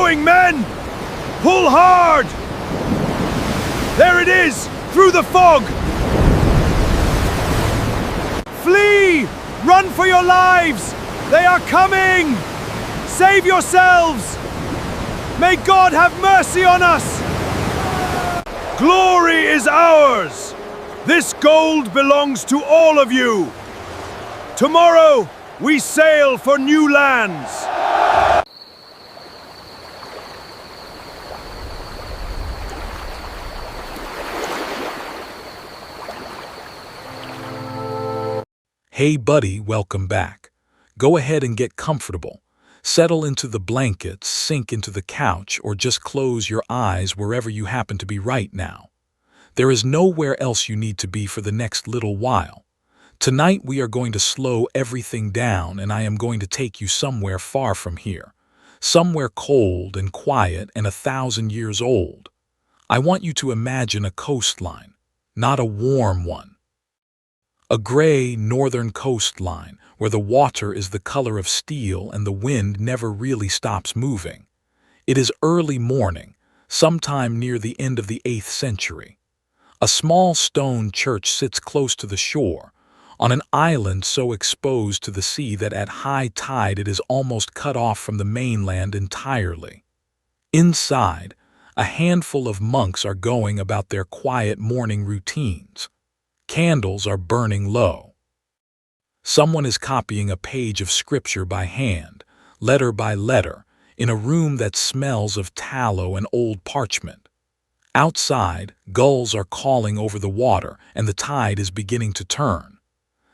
going, men! Pull hard! There it is! Through the fog! Flee! Run for your lives! They are coming! Save yourselves! May God have mercy on us! Glory is ours! This gold belongs to all of you! Tomorrow, we sail for new lands! Hey buddy, welcome back. Go ahead and get comfortable. Settle into the blankets, sink into the couch, or just close your eyes wherever you happen to be right now. There is nowhere else you need to be for the next little while. Tonight we are going to slow everything down, and I am going to take you somewhere far from here. Somewhere cold and quiet and 1,000 years old. I want you to imagine a coastline, not a warm one. A gray northern coastline where the water is the color of steel and the wind never really stops moving. It is early morning, sometime near the end of the 8th century. A small stone church sits close to the shore, on an island so exposed to the sea that at high tide it is almost cut off from the mainland entirely. Inside, a handful of monks are going about their quiet morning routines. Candles are burning low. Someone is copying a page of scripture by hand, letter by letter, in a room that smells of tallow and old parchment. Outside, gulls are calling over the water and the tide is beginning to turn.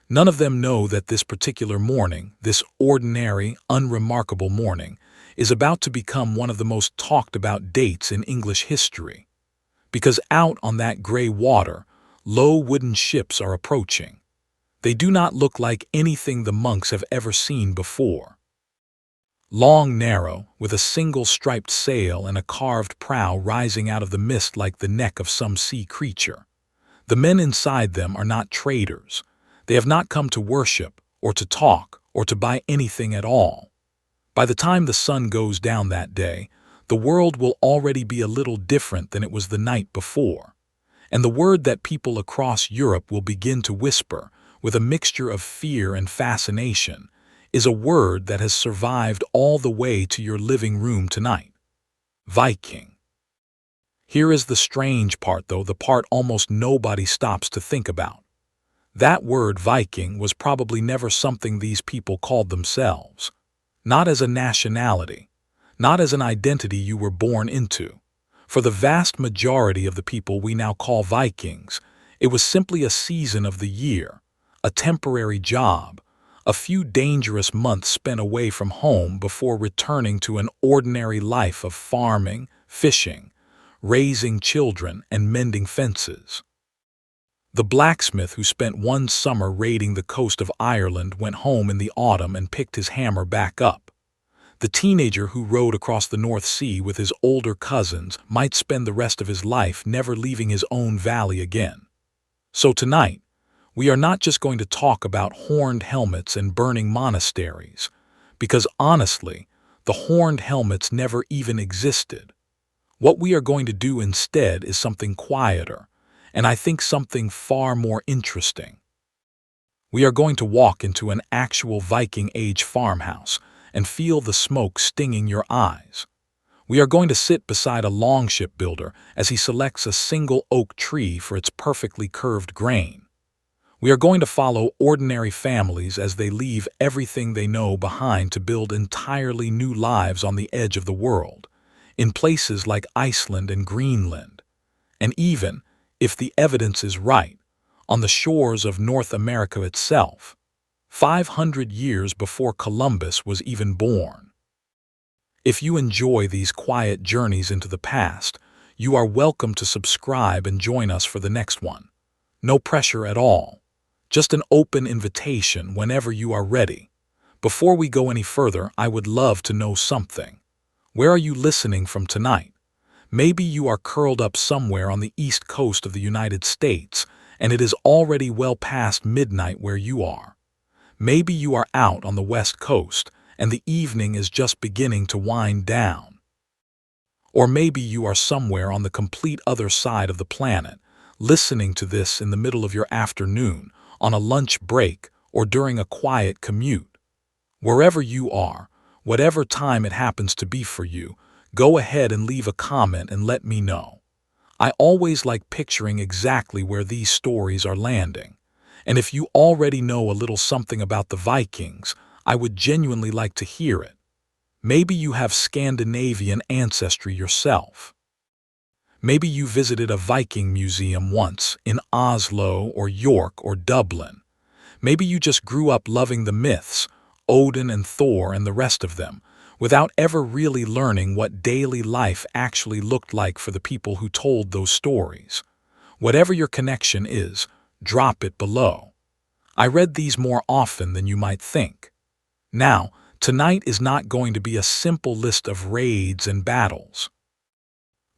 None of them know that this particular morning, this ordinary, unremarkable morning, is about to become one of the most talked about dates in English history. Because out on that gray water, low wooden ships are approaching. They do not look like anything the monks have ever seen before. Long, narrow, with a single striped sail and a carved prow rising out of the mist like the neck of some sea creature. The men inside them are not traders. They have not come to worship, or to talk, or to buy anything at all. By the time the sun goes down that day, the world will already be a little different than it was the night before. And the word that people across Europe will begin to whisper, with a mixture of fear and fascination, is a word that has survived all the way to your living room tonight. Viking. Here is the strange part, though, the part almost nobody stops to think about. That word Viking was probably never something these people called themselves. Not as a nationality, not as an identity you were born into. For the vast majority of the people we now call Vikings, it was simply a season of the year, a temporary job, a few dangerous months spent away from home before returning to an ordinary life of farming, fishing, raising children, and mending fences. The blacksmith who spent one summer raiding the coast of Ireland went home in the autumn and picked his hammer back up. The teenager who rowed across the North Sea with his older cousins might spend the rest of his life never leaving his own valley again. So tonight, we are not just going to talk about horned helmets and burning monasteries, because honestly, the horned helmets never even existed. What we are going to do instead is something quieter, and I think something far more interesting. We are going to walk into an actual Viking Age farmhouse and feel the smoke stinging your eyes. We are going to sit beside a longship builder as he selects a single oak tree for its perfectly curved grain. We are going to follow ordinary families as they leave everything they know behind to build entirely new lives on the edge of the world, in places like Iceland and Greenland, and even, if the evidence is right, on the shores of North America itself, 500 years before Columbus was even born. If you enjoy these quiet journeys into the past, you are welcome to subscribe and join us for the next one. No pressure at all. Just an open invitation whenever you are ready. Before we go any further, I would love to know something. Where are you listening from tonight? Maybe you are curled up somewhere on the east coast of the United States, and it is already well past midnight where you are. Maybe you are out on the west coast, and the evening is just beginning to wind down. Or maybe you are somewhere on the complete other side of the planet, listening to this in the middle of your afternoon, on a lunch break, or during a quiet commute. Wherever you are, whatever time it happens to be for you, go ahead and leave a comment and let me know. I always like picturing exactly where these stories are landing. And if you already know a little something about the Vikings, I would genuinely like to hear it. Maybe you have Scandinavian ancestry yourself. Maybe you visited a Viking museum once in Oslo or York or Dublin. Maybe you just grew up loving the myths, Odin and Thor and the rest of them, without ever really learning what daily life actually looked like for the people who told those stories. Whatever your connection is, drop it below. I read these more often than you might think. Now, tonight is not going to be a simple list of raids and battles.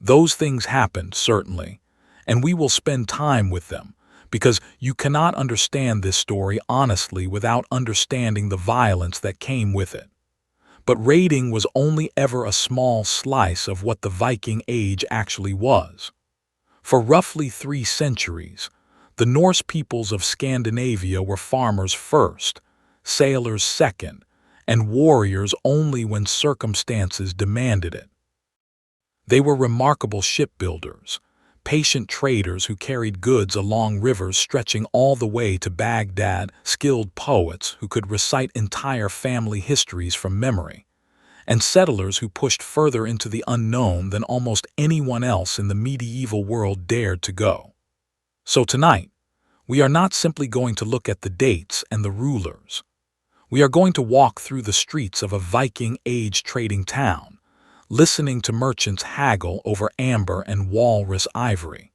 Those things happened, certainly, and we will spend time with them, because you cannot understand this story honestly without understanding the violence that came with it. But raiding was only ever a small slice of what the Viking Age actually was. For roughly 3 centuries, the Norse peoples of Scandinavia were farmers first, sailors second, and warriors only when circumstances demanded it. They were remarkable shipbuilders, patient traders who carried goods along rivers stretching all the way to Baghdad, skilled poets who could recite entire family histories from memory, and settlers who pushed further into the unknown than almost anyone else in the medieval world dared to go. So tonight, we are not simply going to look at the dates and the rulers. We are going to walk through the streets of a Viking Age trading town, listening to merchants haggle over amber and walrus ivory.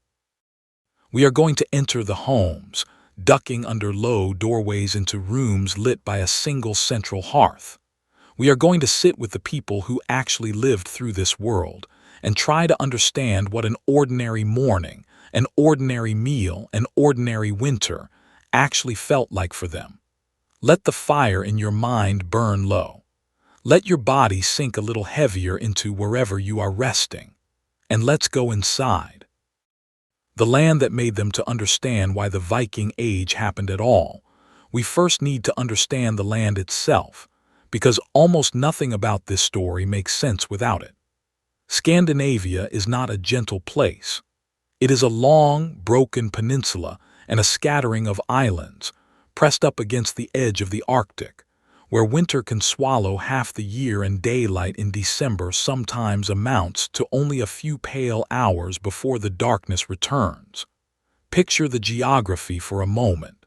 We are going to enter the homes, ducking under low doorways into rooms lit by a single central hearth. We are going to sit with the people who actually lived through this world and try to understand what an ordinary morning, an ordinary meal, an ordinary winter actually felt like for them. Let the fire in your mind burn low. Let your body sink a little heavier into wherever you are resting. And let's go inside. The land that made them. To understand why the Viking Age happened at all, we first need to understand the land itself, because almost nothing about this story makes sense without it. Scandinavia is not a gentle place. It is a long, broken peninsula and a scattering of islands, pressed up against the edge of the Arctic, where winter can swallow half the year and daylight in December sometimes amounts to only a few pale hours before the darkness returns. Picture the geography for a moment.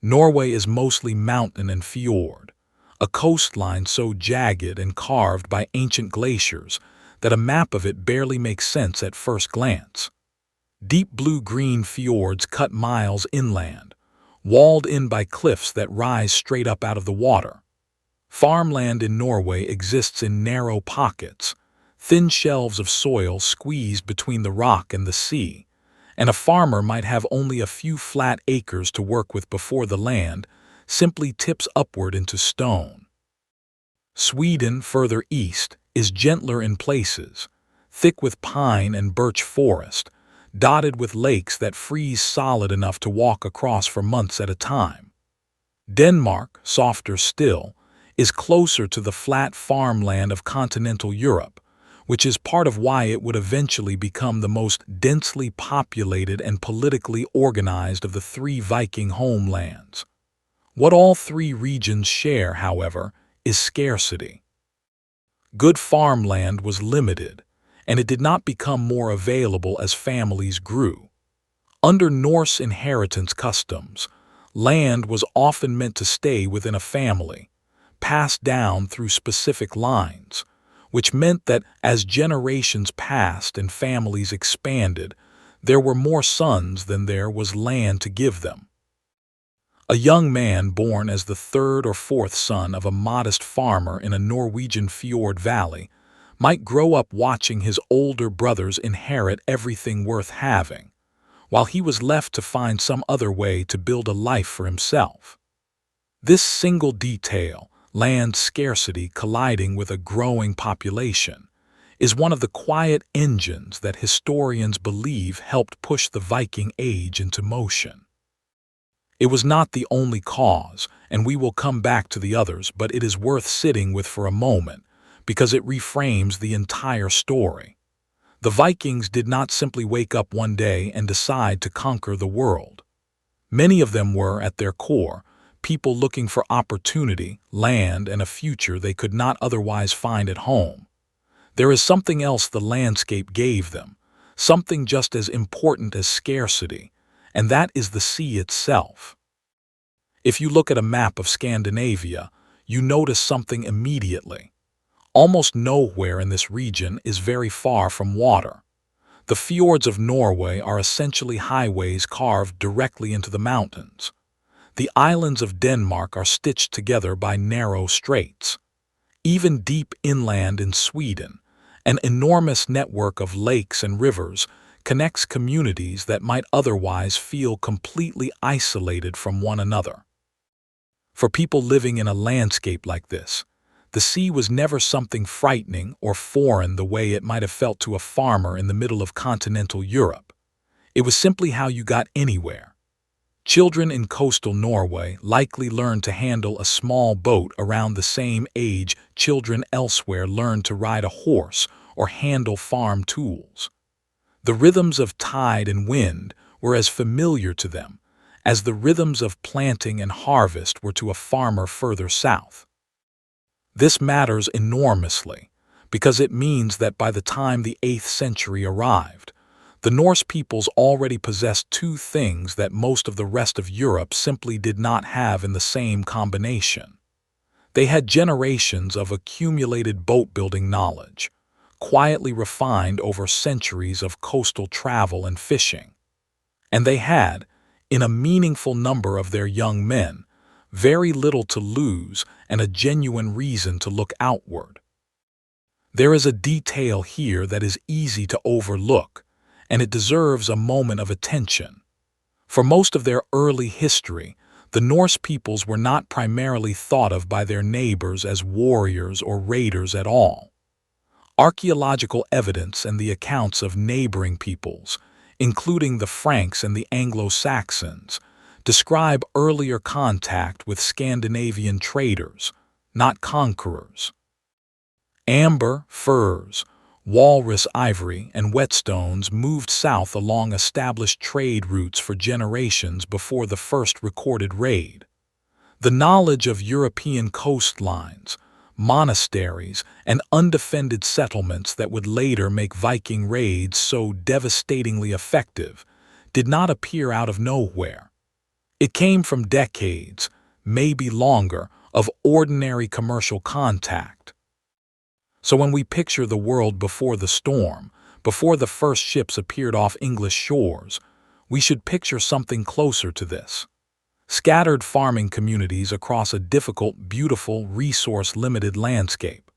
Norway is mostly mountain and fjord, a coastline so jagged and carved by ancient glaciers that a map of it barely makes sense at first glance. Deep blue-green fjords cut miles inland, walled in by cliffs that rise straight up out of the water. Farmland in Norway exists in narrow pockets, thin shelves of soil squeezed between the rock and the sea, and a farmer might have only a few flat acres to work with before the land simply tips upward into stone. Sweden, further east, is gentler in places, thick with pine and birch forest, dotted with lakes that freeze solid enough to walk across for months at a time. Denmark, softer still, is closer to the flat farmland of continental Europe, which is part of why it would eventually become the most densely populated and politically organized of the 3 Viking homelands. What all 3 regions share, however, is scarcity. Good farmland was limited, and it did not become more available as families grew. Under Norse inheritance customs, land was often meant to stay within a family, passed down through specific lines, which meant that as generations passed and families expanded, there were more sons than there was land to give them. A young man born as the 3rd or 4th son of a modest farmer in a Norwegian fjord valley might grow up watching his older brothers inherit everything worth having, while he was left to find some other way to build a life for himself. This single detail, land scarcity colliding with a growing population, is one of the quiet engines that historians believe helped push the Viking Age into motion. It was not the only cause, and we will come back to the others, but it is worth sitting with for a moment because it reframes the entire story. The Vikings did not simply wake up one day and decide to conquer the world. Many of them were, at their core, people looking for opportunity, land, and a future they could not otherwise find at home. There is something else the landscape gave them, something just as important as scarcity, and that is the sea itself. If you look at a map of Scandinavia, you notice something immediately. Almost nowhere in this region is very far from water. The fjords of Norway are essentially highways carved directly into the mountains. The islands of Denmark are stitched together by narrow straits. Even deep inland in Sweden, an enormous network of lakes and rivers connects communities that might otherwise feel completely isolated from one another. For people living in a landscape like this, the sea was never something frightening or foreign the way it might have felt to a farmer in the middle of continental Europe. It was simply how you got anywhere. Children in coastal Norway likely learned to handle a small boat around the same age children elsewhere learned to ride a horse or handle farm tools. The rhythms of tide and wind were as familiar to them as the rhythms of planting and harvest were to a farmer further south. This matters enormously because it means that by the time the 8th century arrived, the Norse peoples already possessed two things that most of the rest of Europe simply did not have in the same combination. They had generations of accumulated boat-building knowledge, quietly refined over centuries of coastal travel and fishing. And they had, in a meaningful number of their young men, very little to lose and a genuine reason to look outward. There is a detail here that is easy to overlook, and it deserves a moment of attention. For most of their early history, the Norse peoples were not primarily thought of by their neighbors as warriors or raiders at all. Archaeological evidence and the accounts of neighboring peoples, including the Franks and the Anglo-Saxons, describe earlier contact with Scandinavian traders, not conquerors. Amber, furs, walrus ivory, and whetstones moved south along established trade routes for generations before the first recorded raid. The knowledge of European coastlines, monasteries, and undefended settlements that would later make Viking raids so devastatingly effective did not appear out of nowhere. It came from decades, maybe longer, of ordinary commercial contact. So when we picture the world before the storm, before the first ships appeared off English shores, we should picture something closer to this. Scattered farming communities across a difficult, beautiful, resource-limited landscape.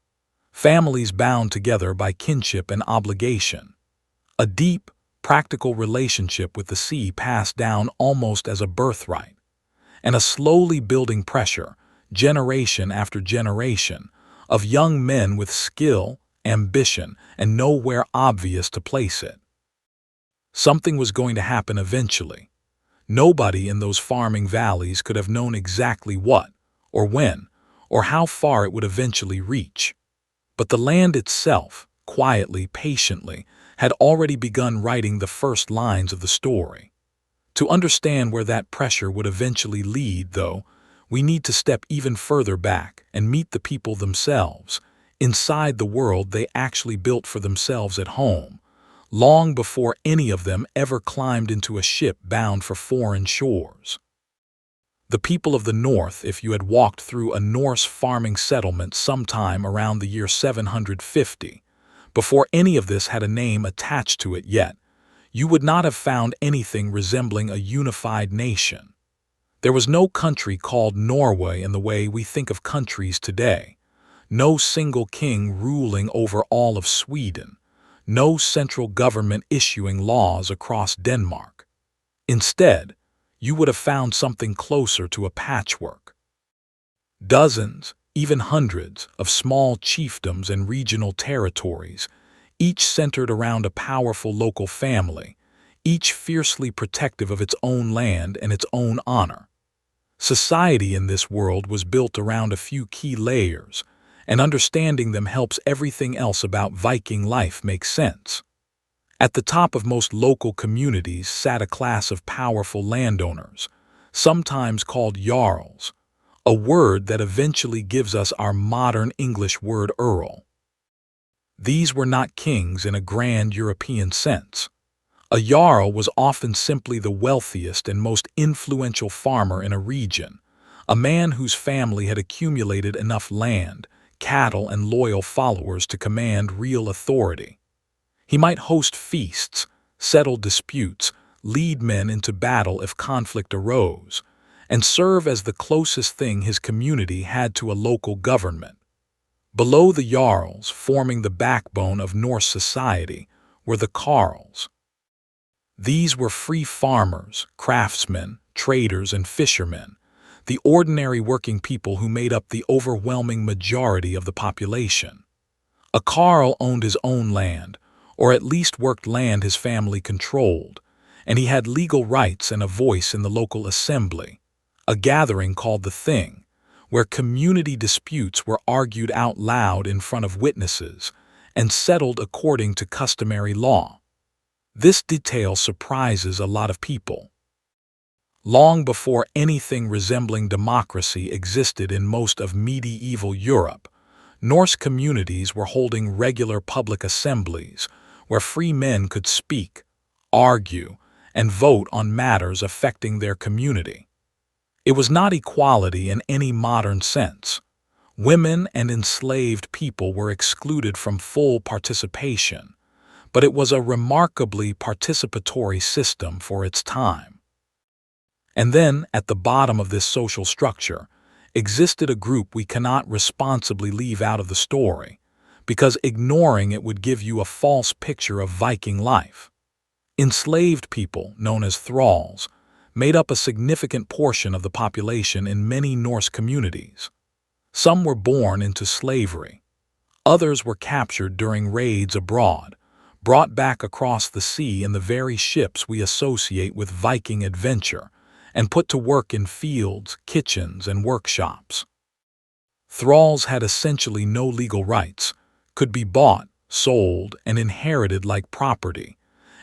Families bound together by kinship and obligation. A deep, practical relationship with the sea passed down almost as a birthright. And a slowly building pressure, generation after generation, of young men with skill, ambition, and nowhere obvious to place it. Something was going to happen eventually. Nobody in those farming valleys could have known exactly what, or when, or how far it would eventually reach. But the land itself, quietly, patiently, had already begun writing the first lines of the story. To understand where that pressure would eventually lead, though, we need to step even further back and meet the people themselves, inside the world they actually built for themselves at home, long before any of them ever climbed into a ship bound for foreign shores. The people of the North, if you had walked through a Norse farming settlement sometime around the year 750, before any of this had a name attached to it yet, you would not have found anything resembling a unified nation. There was no country called Norway in the way we think of countries today, no single king ruling over all of Sweden, no central government issuing laws across Denmark. Instead, you would have found something closer to a patchwork. Dozens, even hundreds, of small chiefdoms and regional territories, each centered around a powerful local family, each fiercely protective of its own land and its own honor. Society in this world was built around a few key layers, and understanding them helps everything else about Viking life make sense. At the top of most local communities sat a class of powerful landowners, sometimes called jarls, a word that eventually gives us our modern English word earl. These were not kings in a grand European sense. A jarl was often simply the wealthiest and most influential farmer in a region, a man whose family had accumulated enough land, cattle, and loyal followers to command real authority. He might host feasts, settle disputes, lead men into battle if conflict arose, and serve as the closest thing his community had to a local government. Below the jarls, forming the backbone of Norse society, were the carls. These were free farmers, craftsmen, traders, and fishermen, the ordinary working people who made up the overwhelming majority of the population. A carl owned his own land, or at least worked land his family controlled, and he had legal rights and a voice in the local assembly, a gathering called the Thing, where community disputes were argued out loud in front of witnesses and settled according to customary law. This detail surprises a lot of people. Long before anything resembling democracy existed in most of medieval Europe, Norse communities were holding regular public assemblies where free men could speak, argue, and vote on matters affecting their community. It was not equality in any modern sense. Women and enslaved people were excluded from full participation, but it was a remarkably participatory system for its time. And then, at the bottom of this social structure, existed a group we cannot responsibly leave out of the story, because ignoring it would give you a false picture of Viking life. Enslaved people, known as thralls, made up a significant portion of the population in many Norse communities. Some were born into slavery. Others were captured during raids abroad, brought back across the sea in the very ships we associate with Viking adventure, and put to work in fields, kitchens, and workshops. Thralls had essentially no legal rights, could be bought, sold, and inherited like property,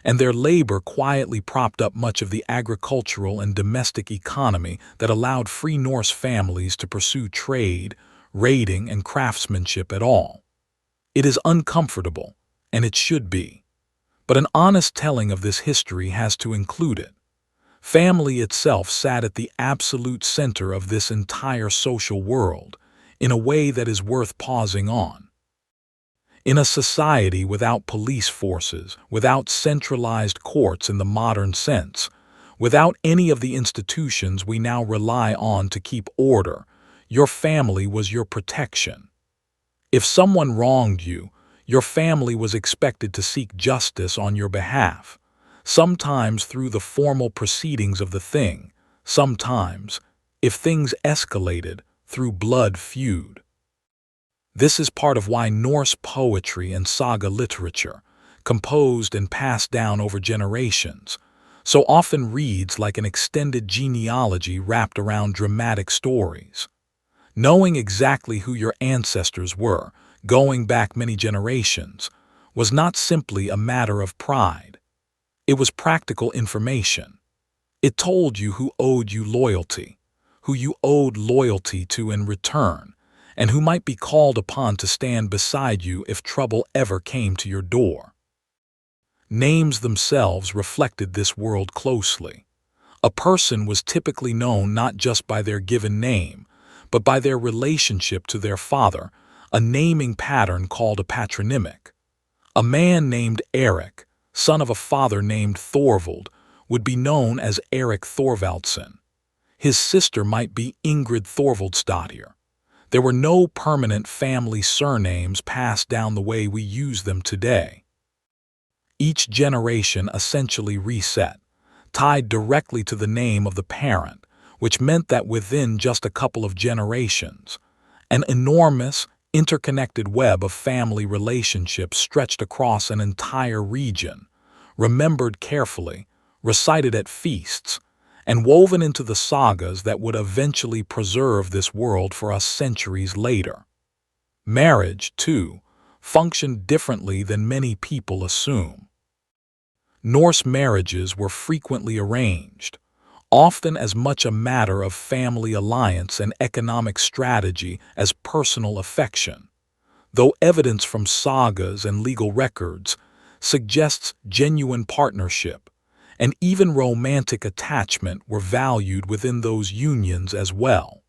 and their labor quietly propped up much of the agricultural and domestic economy that allowed free Norse families to pursue trade, raiding, and craftsmanship at all. It is uncomfortable, and it should be. But an honest telling of this history has to include it. Family itself sat at the absolute center of this entire social world, in a way that is worth pausing on. In a society without police forces, without centralized courts in the modern sense, without any of the institutions we now rely on to keep order, your family was your protection. If someone wronged you, your family was expected to seek justice on your behalf, sometimes through the formal proceedings of the Thing, sometimes, if things escalated, through blood feud. This is part of why Norse poetry and saga literature, composed and passed down over generations, so often reads like an extended genealogy wrapped around dramatic stories. Knowing exactly who your ancestors were, going back many generations, was not simply a matter of pride. It was practical information. It told you who owed you loyalty, who you owed loyalty to in return, and who might be called upon to stand beside you if trouble ever came to your door. Names themselves reflected this world closely. A person was typically known not just by their given name, but by their relationship to their father, a naming pattern called a patronymic. A man named Erik, son of a father named Thorvald, would be known as Erik Thorvaldsson. His sister might be Ingrid Thorvaldsdottir. There were no permanent family surnames passed down the way we use them today. Each generation essentially reset, tied directly to the name of the parent, which meant that within just a couple of generations, an enormous, interconnected web of family relationships stretched across an entire region, remembered carefully, recited at feasts, and woven into the sagas that would eventually preserve this world for us centuries later. Marriage, too, functioned differently than many people assume. Norse marriages were frequently arranged, often as much a matter of family alliance and economic strategy as personal affection, though evidence from sagas and legal records suggests genuine partnership, and even romantic attachment were valued within those unions as well.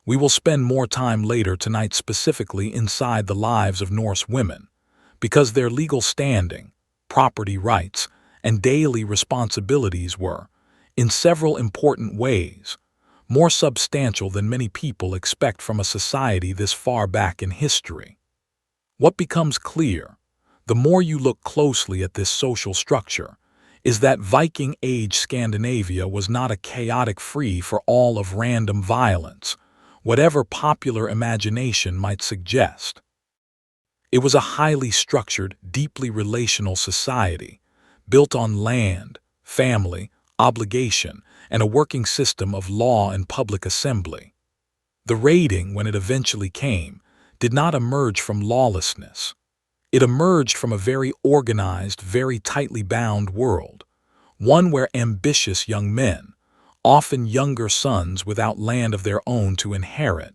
We will spend more time later tonight specifically inside the lives of Norse women, because their legal standing, property rights, and daily responsibilities were, in several important ways, more substantial than many people expect from a society this far back in history. What becomes clear, the more you look closely at this social structure, is that Viking Age Scandinavia was not a chaotic free-for-all of random violence, whatever popular imagination might suggest. It was a highly structured, deeply relational society, built on land, family, obligation, and a working system of law and public assembly. The raiding, when it eventually came, did not emerge from lawlessness. It emerged from a very organized, very tightly bound world, one where ambitious young men, often younger sons without land of their own to inherit,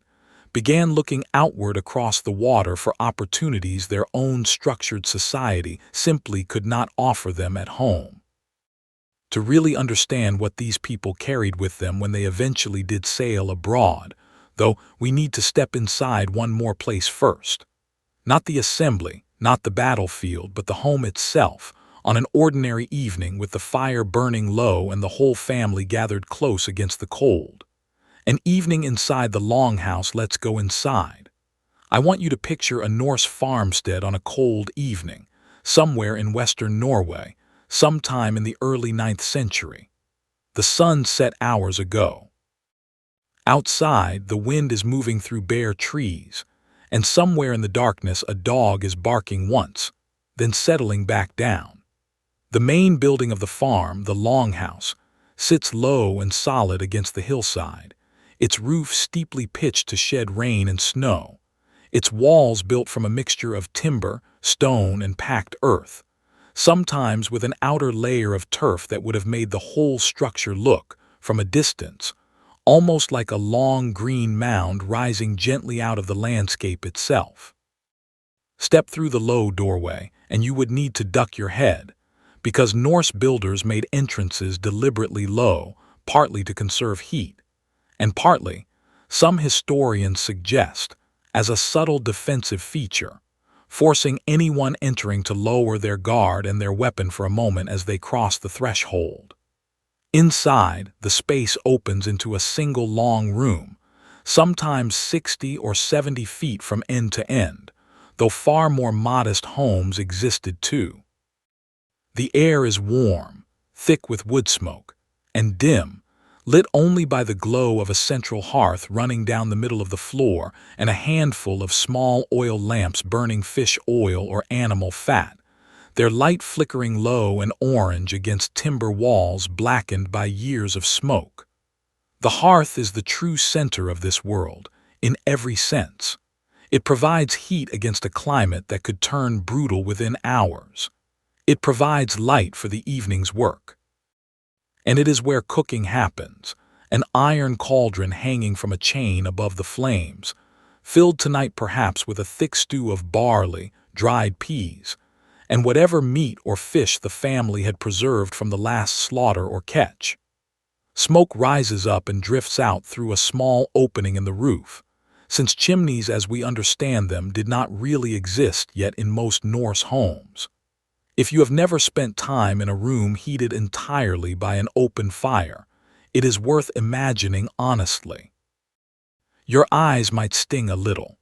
began looking outward across the water for opportunities their own structured society simply could not offer them at home. To really understand what these people carried with them when they eventually did sail abroad, though we need to step inside one more place first. Not the assembly, not the battlefield, but the home itself, on an ordinary evening with the fire burning low and the whole family gathered close against the cold. An evening inside the Longhouse. Let's go inside. I want you to picture a Norse farmstead on a cold evening, somewhere in western Norway, sometime in the early 9th century. The sun set hours ago. Outside, the wind is moving through bare trees, and somewhere in the darkness a dog is barking once, then settling back down. The main building of the farm, the Longhouse, sits low and solid against the hillside, its roof steeply pitched to shed rain and snow, its walls built from a mixture of timber, stone, and packed earth, sometimes with an outer layer of turf that would have made the whole structure look, from a distance, almost like a long green mound rising gently out of the landscape itself. Step through the low doorway, and you would need to duck your head, because Norse builders made entrances deliberately low, partly to conserve heat, and partly, some historians suggest, as a subtle defensive feature, forcing anyone entering to lower their guard and their weapon for a moment as they cross the threshold. Inside, the space opens into a single long room, sometimes 60 or 70 feet from end to end, though far more modest homes existed too. The air is warm, thick with wood smoke, and dim, lit only by the glow of a central hearth running down the middle of the floor and a handful of small oil lamps burning fish oil or animal fat, their light flickering low and orange against timber walls blackened by years of smoke. The hearth is the true center of this world, in every sense. It provides heat against a climate that could turn brutal within hours. It provides light for the evening's work. And it is where cooking happens, an iron cauldron hanging from a chain above the flames, filled tonight perhaps with a thick stew of barley, dried peas, and whatever meat or fish the family had preserved from the last slaughter or catch. Smoke rises up and drifts out through a small opening in the roof, since chimneys as we understand them did not really exist yet in most Norse homes. If you have never spent time in a room heated entirely by an open fire, it is worth imagining honestly. Your eyes might sting a little.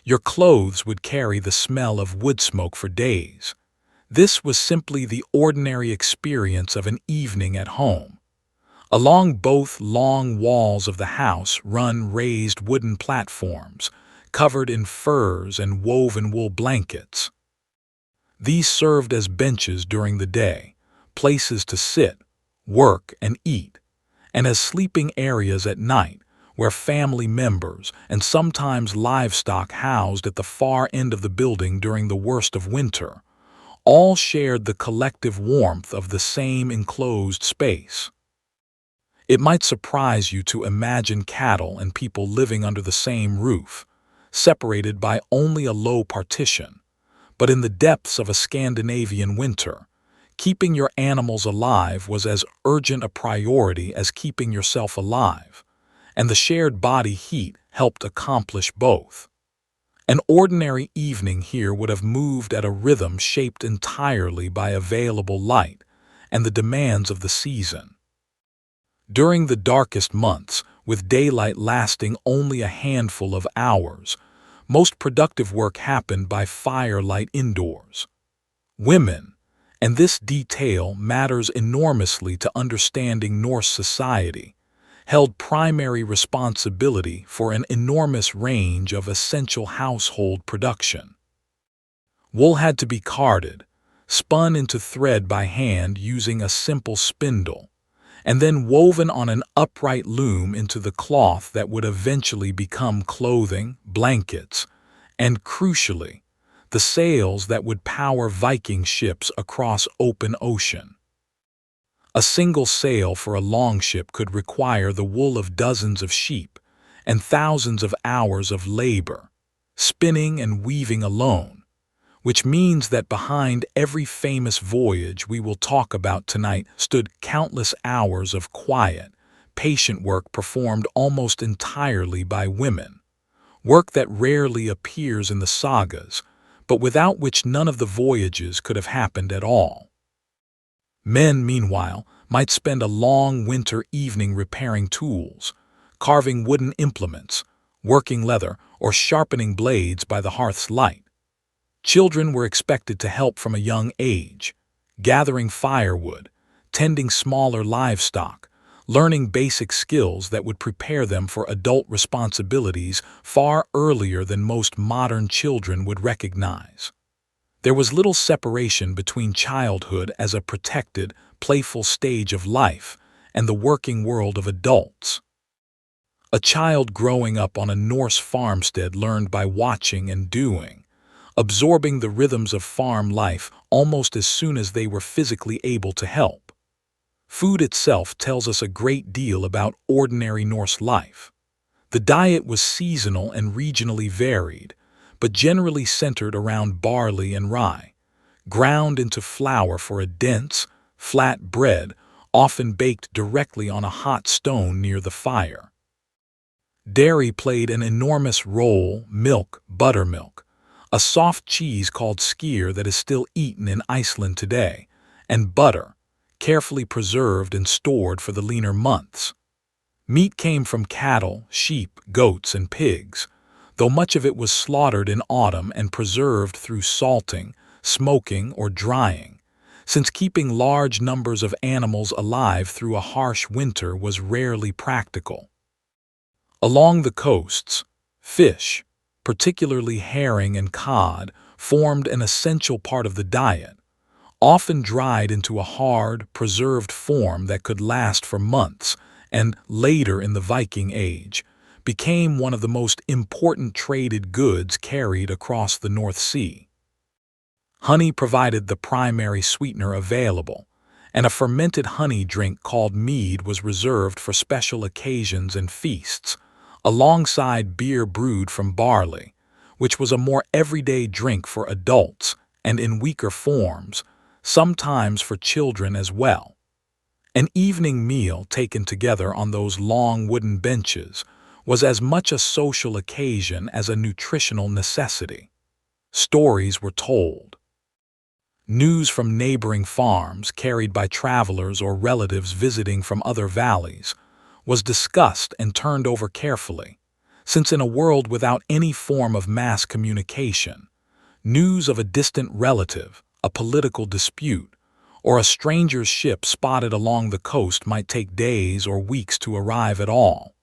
Your clothes would carry the smell of wood smoke for days. This was simply the ordinary experience of an evening at home. Along both long walls of the house run raised wooden platforms, covered in furs and woven wool blankets. These served as benches during the day, places to sit, work, and eat, and as sleeping areas at night, where family members and sometimes livestock housed at the far end of the building during the worst of winter, all shared the collective warmth of the same enclosed space. It might surprise you to imagine cattle and people living under the same roof, separated by only a low partition. But in the depths of a Scandinavian winter, keeping your animals alive was as urgent a priority as keeping yourself alive, and the shared body heat helped accomplish both. An ordinary evening here would have moved at a rhythm shaped entirely by available light and the demands of the season. During the darkest months, with daylight lasting only a handful of hours, most productive work happened by firelight indoors. Women, and this detail matters enormously to understanding Norse society, held primary responsibility for an enormous range of essential household production. Wool had to be carded, spun into thread by hand using a simple spindle, and then woven on an upright loom into the cloth that would eventually become clothing, blankets, and, crucially, the sails that would power Viking ships across open ocean. A single sail for a longship could require the wool of dozens of sheep and thousands of hours of labor, spinning and weaving alone, which means that behind every famous voyage we will talk about tonight stood countless hours of quiet, patient work performed almost entirely by women, work that rarely appears in the sagas, but without which none of the voyages could have happened at all. Men, meanwhile, might spend a long winter evening repairing tools, carving wooden implements, working leather, or sharpening blades by the hearth's light. Children were expected to help from a young age, gathering firewood, tending smaller livestock, learning basic skills that would prepare them for adult responsibilities far earlier than most modern children would recognize. There was little separation between childhood as a protected, playful stage of life and the working world of adults. A child growing up on a Norse farmstead learned by watching and doing, absorbing the rhythms of farm life almost as soon as they were physically able to help. Food itself tells us a great deal about ordinary Norse life. The diet was seasonal and regionally varied, but generally centered around barley and rye, ground into flour for a dense, flat bread often baked directly on a hot stone near the fire. Dairy played an enormous role: milk, buttermilk, a soft cheese called skyr that is still eaten in Iceland today, and butter, carefully preserved and stored for the leaner months. Meat came from cattle, sheep, goats, and pigs, though much of it was slaughtered in autumn and preserved through salting, smoking, or drying, since keeping large numbers of animals alive through a harsh winter was rarely practical. Along the coasts, fish, particularly herring and cod, formed an essential part of the diet, often dried into a hard, preserved form that could last for months, and later in the Viking Age, became one of the most important traded goods carried across the North Sea. Honey provided the primary sweetener available, and a fermented honey drink called mead was reserved for special occasions and feasts, alongside beer brewed from barley, which was a more everyday drink for adults and in weaker forms, sometimes for children as well. An evening meal taken together on those long wooden benches was as much a social occasion as a nutritional necessity. Stories were told. News from neighboring farms, carried by travelers or relatives visiting from other valleys, was discussed and turned over carefully, since in a world without any form of mass communication, news of a distant relative, a political dispute, or a stranger's ship spotted along the coast might take days or weeks to arrive at all,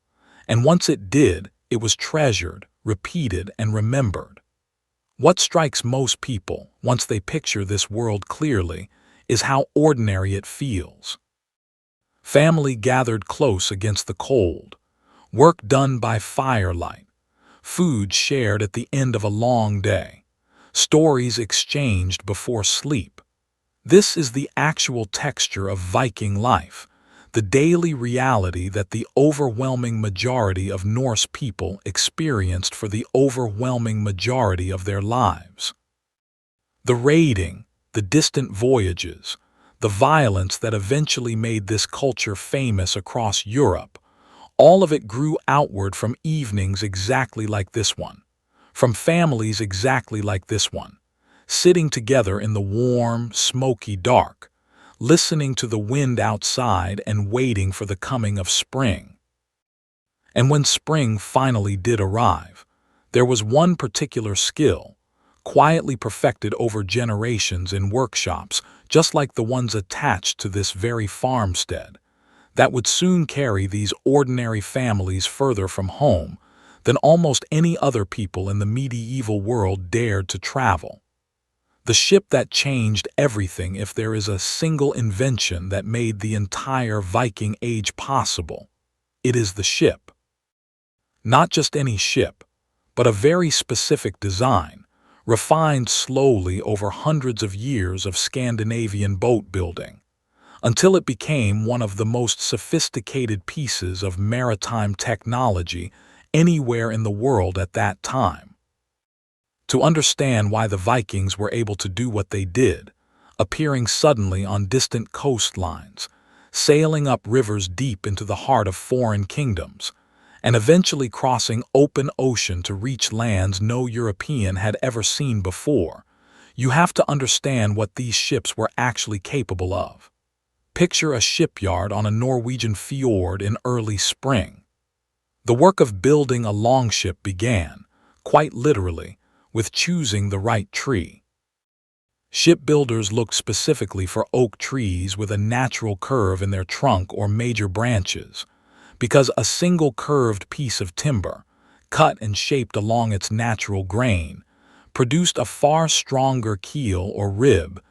and once it did, it was treasured, repeated, and remembered. What strikes most people, once they picture this world clearly, is how ordinary it feels. Family gathered close against the cold, work done by firelight, food shared at the end of a long day, stories exchanged before sleep. This is the actual texture of Viking life, the daily reality that the overwhelming majority of Norse people experienced for the overwhelming majority of their lives. The raiding, the distant voyages, the violence that eventually made this culture famous across Europe, all of it grew outward from evenings exactly like this one, from families exactly like this one, sitting together in the warm, smoky dark, listening to the wind outside and waiting for the coming of spring. And when spring finally did arrive, there was one particular skill, quietly perfected over generations in workshops, just like the ones attached to this very farmstead, that would soon carry these ordinary families further from home than almost any other people in the medieval world dared to travel. The ship that changed everything. If there is a single invention that made the entire Viking Age possible, it is the ship. Not just any ship, but a very specific design, refined slowly over hundreds of years of Scandinavian boat building, until it became one of the most sophisticated pieces of maritime technology anywhere in the world at that time. To understand why the Vikings were able to do what they did, appearing suddenly on distant coastlines, sailing up rivers deep into the heart of foreign kingdoms, and eventually crossing open ocean to reach lands no European had ever seen before, you have to understand what these ships were actually capable of. Picture a shipyard on a Norwegian fjord in early spring. The work of building a longship began, quite literally, with choosing the right tree. Shipbuilders looked specifically for oak trees with a natural curve in their trunk or major branches, because a single curved piece of timber, cut and shaped along its natural grain, produced a far stronger keel or rib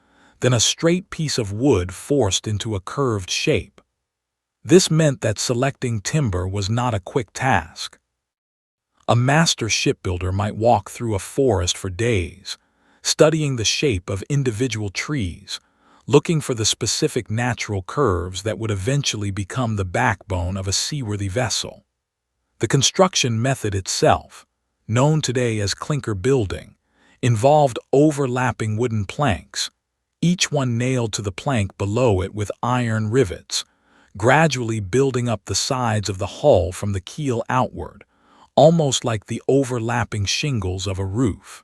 than a straight piece of wood forced into a curved shape. This meant that selecting timber was not a quick task. A master shipbuilder might walk through a forest for days, studying the shape of individual trees, looking for the specific natural curves that would eventually become the backbone of a seaworthy vessel. The construction method itself, known today as clinker building, involved overlapping wooden planks, each one nailed to the plank below it with iron rivets, gradually building up the sides of the hull from the keel outward, almost like the overlapping shingles of a roof.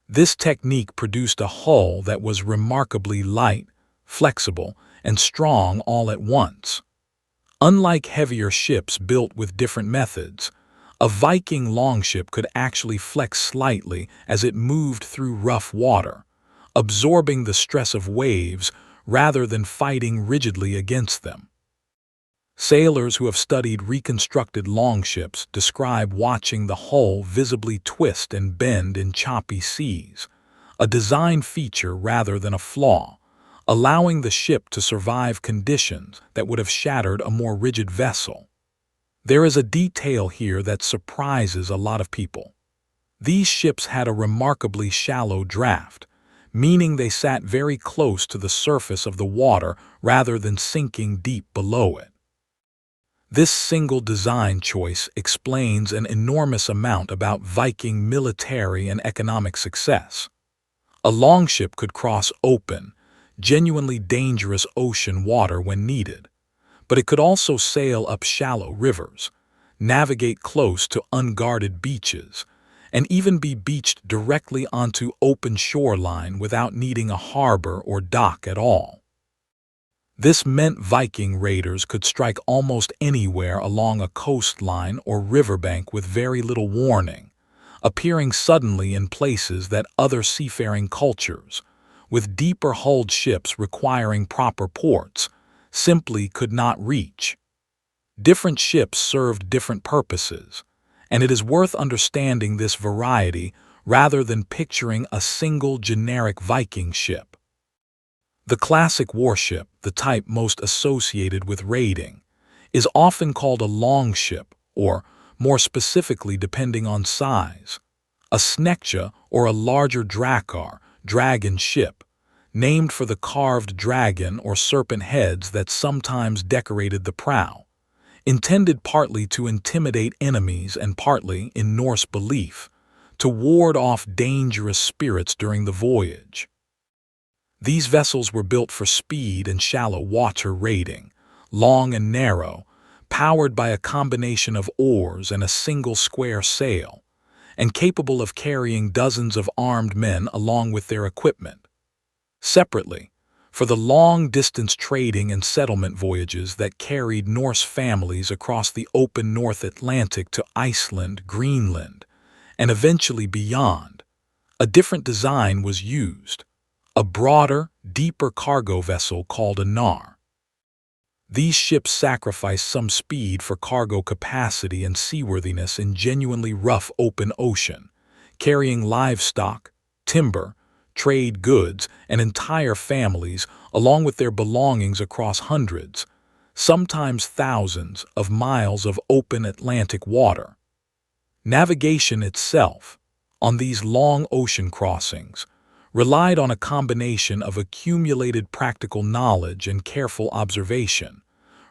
This technique produced a hull that was remarkably light, flexible, and strong all at once. Unlike heavier ships built with different methods, a Viking longship could actually flex slightly as it moved through rough water, absorbing the stress of waves rather than fighting rigidly against them. Sailors who have studied reconstructed longships describe watching the hull visibly twist and bend in choppy seas, a design feature rather than a flaw, allowing the ship to survive conditions that would have shattered a more rigid vessel. There is a detail here that surprises a lot of people. These ships had a remarkably shallow draft, meaning they sat very close to the surface of the water rather than sinking deep below it. This single design choice explains an enormous amount about Viking military and economic success. A longship could cross open, genuinely dangerous ocean water when needed, but it could also sail up shallow rivers, navigate close to unguarded beaches, and even be beached directly onto open shoreline without needing a harbor or dock at all. This meant Viking raiders could strike almost anywhere along a coastline or riverbank with very little warning, appearing suddenly in places that other seafaring cultures, with deeper-hulled ships requiring proper ports, simply could not reach. Different ships served different purposes, and it is worth understanding this variety rather than picturing a single generic Viking ship. The classic warship, the type most associated with raiding, is often called a longship, or, more specifically depending on size, a snekja or a larger drakkar, dragon ship, named for the carved dragon or serpent heads that sometimes decorated the prow, intended partly to intimidate enemies and partly, in Norse belief, to ward off dangerous spirits during the voyage. These vessels were built for speed and shallow water raiding, long and narrow, powered by a combination of oars and a single square sail, and capable of carrying dozens of armed men along with their equipment. Separately, for the long-distance trading and settlement voyages that carried Norse families across the open North Atlantic to Iceland, Greenland, and eventually beyond, a different design was used, a broader, deeper cargo vessel called a nar. These ships sacrificed some speed for cargo capacity and seaworthiness in genuinely rough open ocean, carrying livestock, timber, trade goods, and entire families along with their belongings across hundreds, sometimes thousands, of miles of open Atlantic water. Navigation itself, on these long ocean crossings, relied on a combination of accumulated practical knowledge and careful observation,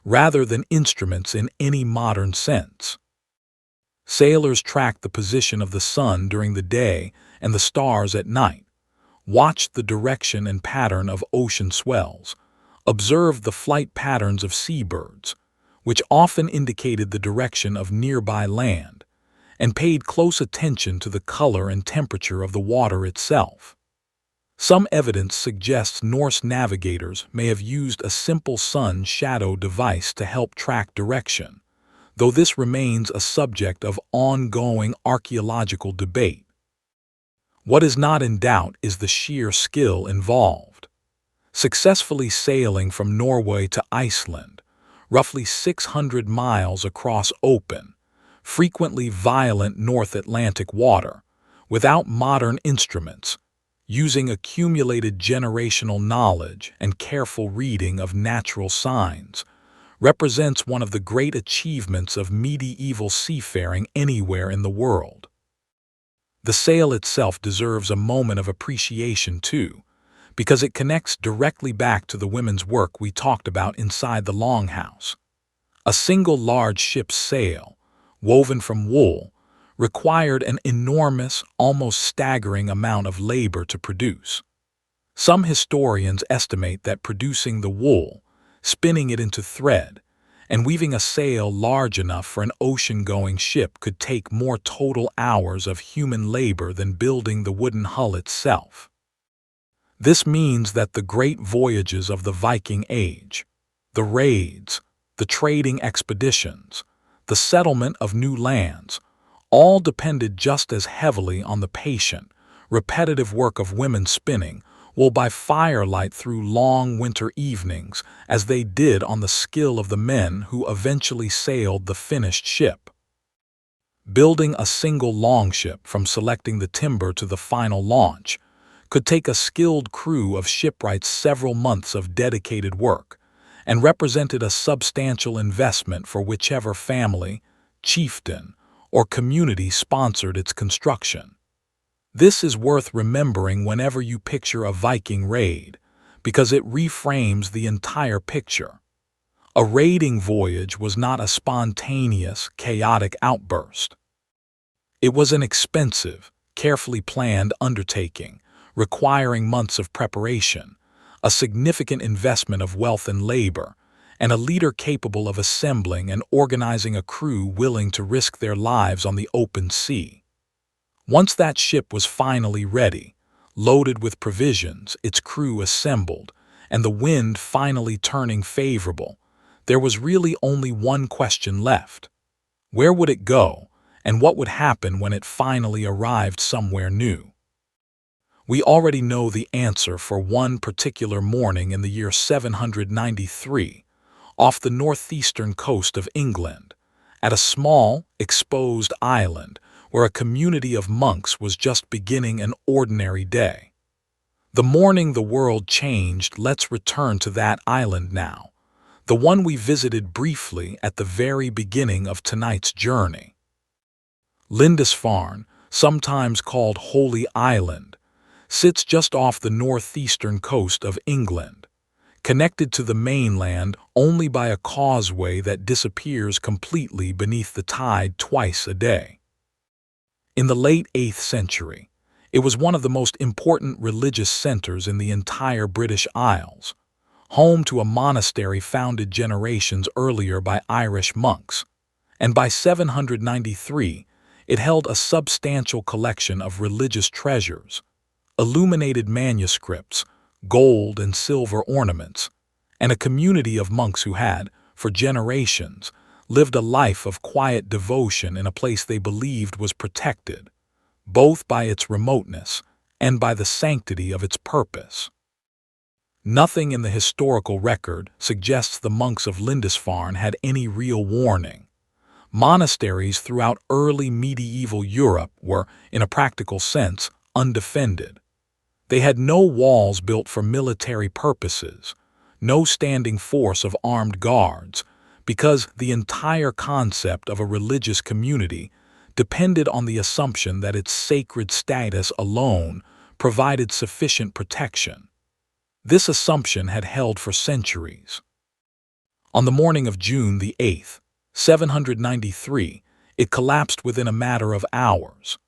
rather than instruments in any modern sense. Sailors tracked the position of the sun during the day and the stars at night, watched the direction and pattern of ocean swells, observed the flight patterns of seabirds, which often indicated the direction of nearby land, and paid close attention to the color and temperature of the water itself. Some evidence suggests Norse navigators may have used a simple sun shadow device to help track direction, though this remains a subject of ongoing archaeological debate. What is not in doubt is the sheer skill involved. Successfully sailing from Norway to Iceland, roughly 600 miles across open, frequently violent North Atlantic water, without modern instruments, using accumulated generational knowledge and careful reading of natural signs, represents one of the great achievements of medieval seafaring anywhere in the world. The sail itself deserves a moment of appreciation too, because it connects directly back to the women's work we talked about inside the Longhouse. A single large ship's sail, woven from wool, required an enormous, almost staggering amount of labor to produce. Some historians estimate that producing the wool, spinning it into thread, and weaving a sail large enough for an ocean-going ship could take more total hours of human labor than building the wooden hull itself. This means that the great voyages of the Viking Age, the raids, the trading expeditions, the settlement of new lands, all depended just as heavily on the patient, repetitive work of women spinning wool by firelight through long winter evenings as they did on the skill of the men who eventually sailed the finished ship. Building a single longship from selecting the timber to the final launch could take a skilled crew of shipwrights several months of dedicated work, and represented a substantial investment for whichever family, chieftain, or community sponsored its construction. This is worth remembering whenever you picture a Viking raid, because it reframes the entire picture. A raiding voyage was not a spontaneous, chaotic outburst. It was an expensive, carefully planned undertaking, requiring months of preparation, a significant investment of wealth and labor, and a leader capable of assembling and organizing a crew willing to risk their lives on the open sea. Once that ship was finally ready, loaded with provisions, its crew assembled, and the wind finally turning favorable, there was really only one question left. Where would it go, and what would happen when it finally arrived somewhere new? We already know the answer for one particular morning in the year 793, off the northeastern coast of England, at a small, exposed island where a community of monks was just beginning an ordinary day. The morning the world changed, let's return to that island now, the one we visited briefly at the very beginning of tonight's journey. Lindisfarne, sometimes called Holy Island, sits just off the northeastern coast of England, connected to the mainland only by a causeway that disappears completely beneath the tide twice a day. In the late 8th century, it was one of the most important religious centers in the entire British Isles, home to a monastery founded generations earlier by Irish monks, and by 793 it held a substantial collection of religious treasures, illuminated manuscripts, gold and silver ornaments, and a community of monks who had, for generations, lived a life of quiet devotion in a place they believed was protected, both by its remoteness and by the sanctity of its purpose. Nothing in the historical record suggests the monks of Lindisfarne had any real warning. Monasteries throughout early medieval Europe were, in a practical sense, undefended. They had no walls built for military purposes, no standing force of armed guards, because the entire concept of a religious community depended on the assumption that its sacred status alone provided sufficient protection. This assumption had held for centuries. On the morning of June the 8th, 793, it collapsed within a matter of hours.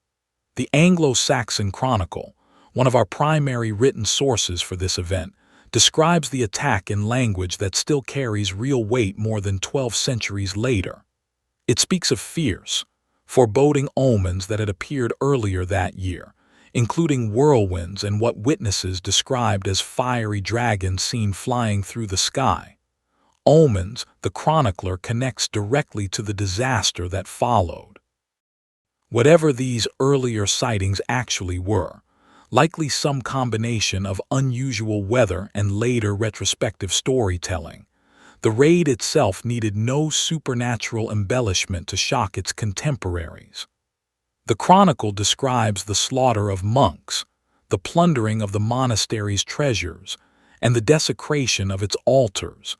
The Anglo-Saxon Chronicle, one of our primary written sources for this event, describes the attack in language that still carries real weight more than 12 centuries later. It speaks of fierce, foreboding omens that had appeared earlier that year, including whirlwinds and what witnesses described as fiery dragons seen flying through the sky. Omens the chronicler connects directly to the disaster that followed. Whatever these earlier sightings actually were, likely some combination of unusual weather and later retrospective storytelling, the raid itself needed no supernatural embellishment to shock its contemporaries. The chronicle describes the slaughter of monks, the plundering of the monastery's treasures, and the desecration of its altars,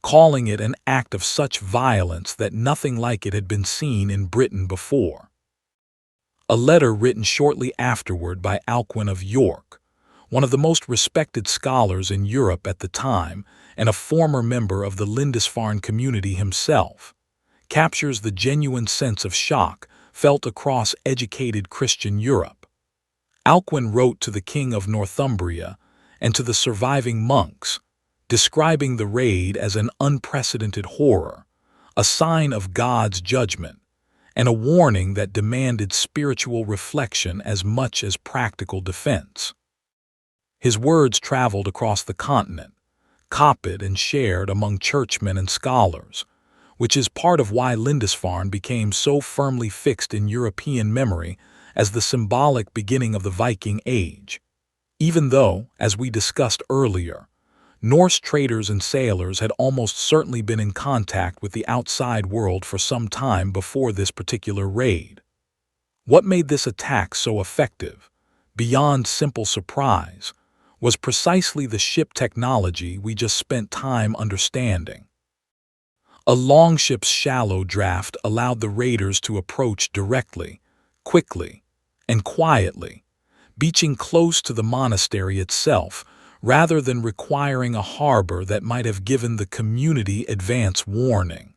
calling it an act of such violence that nothing like it had been seen in Britain before. A letter written shortly afterward by Alcuin of York, one of the most respected scholars in Europe at the time and a former member of the Lindisfarne community himself, captures the genuine sense of shock felt across educated Christian Europe. Alcuin wrote to the King of Northumbria and to the surviving monks, describing the raid as an unprecedented horror, a sign of God's judgment, and a warning that demanded spiritual reflection as much as practical defense. His words traveled across the continent, copied and shared among churchmen and scholars, which is part of why Lindisfarne became so firmly fixed in European memory as the symbolic beginning of the Viking Age, even though, as we discussed earlier, Norse traders and sailors had almost certainly been in contact with the outside world for some time before this particular raid. What made this attack so effective, beyond simple surprise, was precisely the ship technology we just spent time understanding. A longship's shallow draft allowed the raiders to approach directly, quickly, and quietly, beaching close to the monastery itself, rather than requiring a harbor that might have given the community advance warning.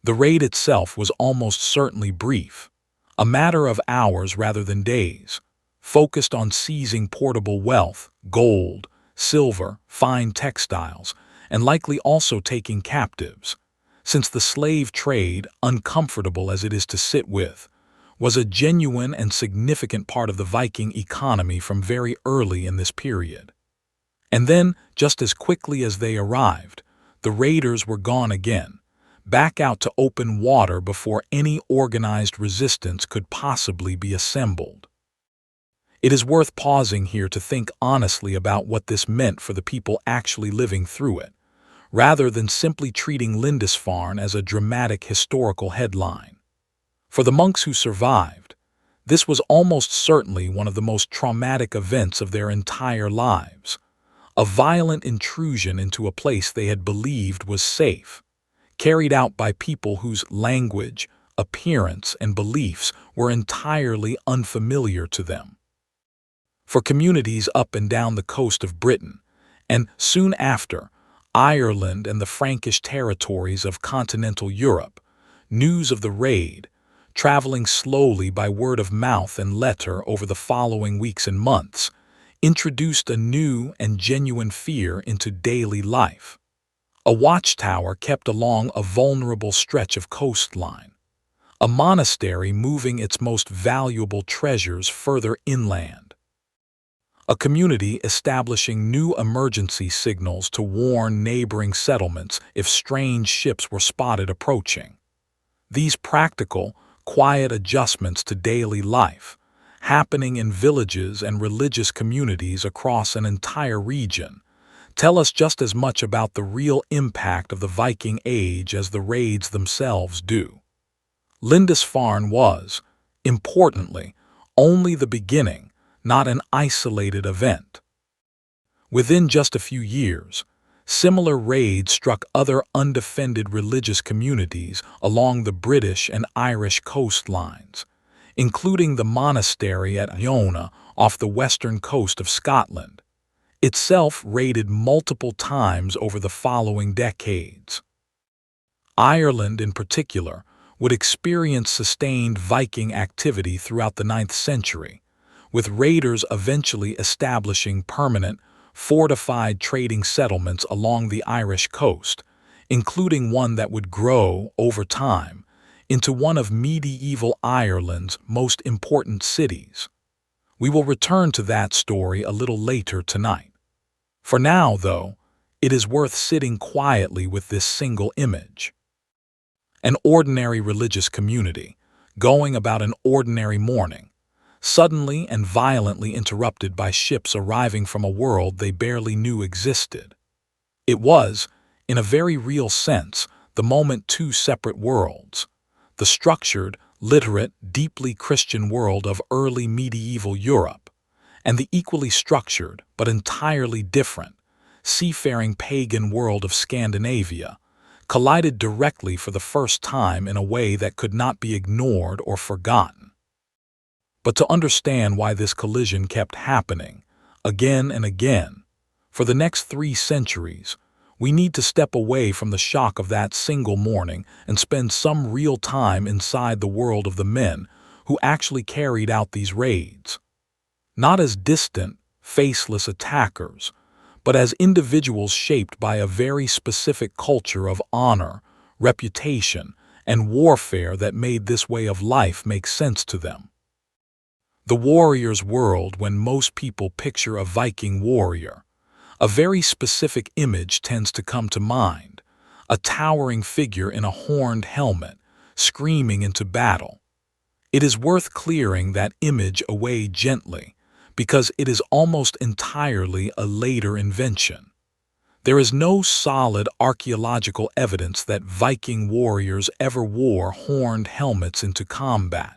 The raid itself was almost certainly brief, a matter of hours rather than days, focused on seizing portable wealth, gold, silver, fine textiles, and likely also taking captives, since the slave trade, uncomfortable as it is to sit with, was a genuine and significant part of the Viking economy from very early in this period. And then, just as quickly as they arrived, the raiders were gone again, back out to open water before any organized resistance could possibly be assembled. It is worth pausing here to think honestly about what this meant for the people actually living through it, rather than simply treating Lindisfarne as a dramatic historical headline. For the monks who survived, this was almost certainly one of the most traumatic events of their entire lives, a violent intrusion into a place they had believed was safe, carried out by people whose language, appearance, and beliefs were entirely unfamiliar to them. For communities up and down the coast of Britain, and soon after, Ireland and the Frankish territories of continental Europe, news of the raid, traveling slowly by word of mouth and letter over the following weeks and months, introduced a new and genuine fear into daily life. A watchtower kept along a vulnerable stretch of coastline, a monastery moving its most valuable treasures further inland, a community establishing new emergency signals to warn neighboring settlements if strange ships were spotted approaching. These practical, quiet adjustments to daily life, happening in villages and religious communities across an entire region, tell us just as much about the real impact of the Viking Age as the raids themselves do. Lindisfarne was, importantly, only the beginning, not an isolated event. Within just a few years, similar raids struck other undefended religious communities along the British and Irish coastlines, including the monastery at Iona off the western coast of Scotland, itself raided multiple times over the following decades. Ireland, in particular, would experience sustained Viking activity throughout the 9th century, with raiders eventually establishing permanent, fortified trading settlements along the Irish coast, including one that would grow, over time, into one of medieval Ireland's most important cities. We will return to that story a little later tonight. For now, though, it is worth sitting quietly with this single image. An ordinary religious community, going about an ordinary morning, suddenly and violently interrupted by ships arriving from a world they barely knew existed. It was, in a very real sense, the moment two separate worlds, the structured, literate, deeply Christian world of early medieval Europe, and the equally structured but entirely different, seafaring pagan world of Scandinavia, collided directly for the first time in a way that could not be ignored or forgotten. But to understand why this collision kept happening, again and again, for the next 3 centuries, we need to step away from the shock of that single morning and spend some real time inside the world of the men who actually carried out these raids. Not as distant, faceless attackers, but as individuals shaped by a very specific culture of honor, reputation, and warfare that made this way of life make sense to them. The warrior's world, when most people picture a Viking warrior, a very specific image tends to come to mind, a towering figure in a horned helmet, screaming into battle. It is worth clearing that image away gently, because it is almost entirely a later invention. There is no solid archaeological evidence that Viking warriors ever wore horned helmets into combat.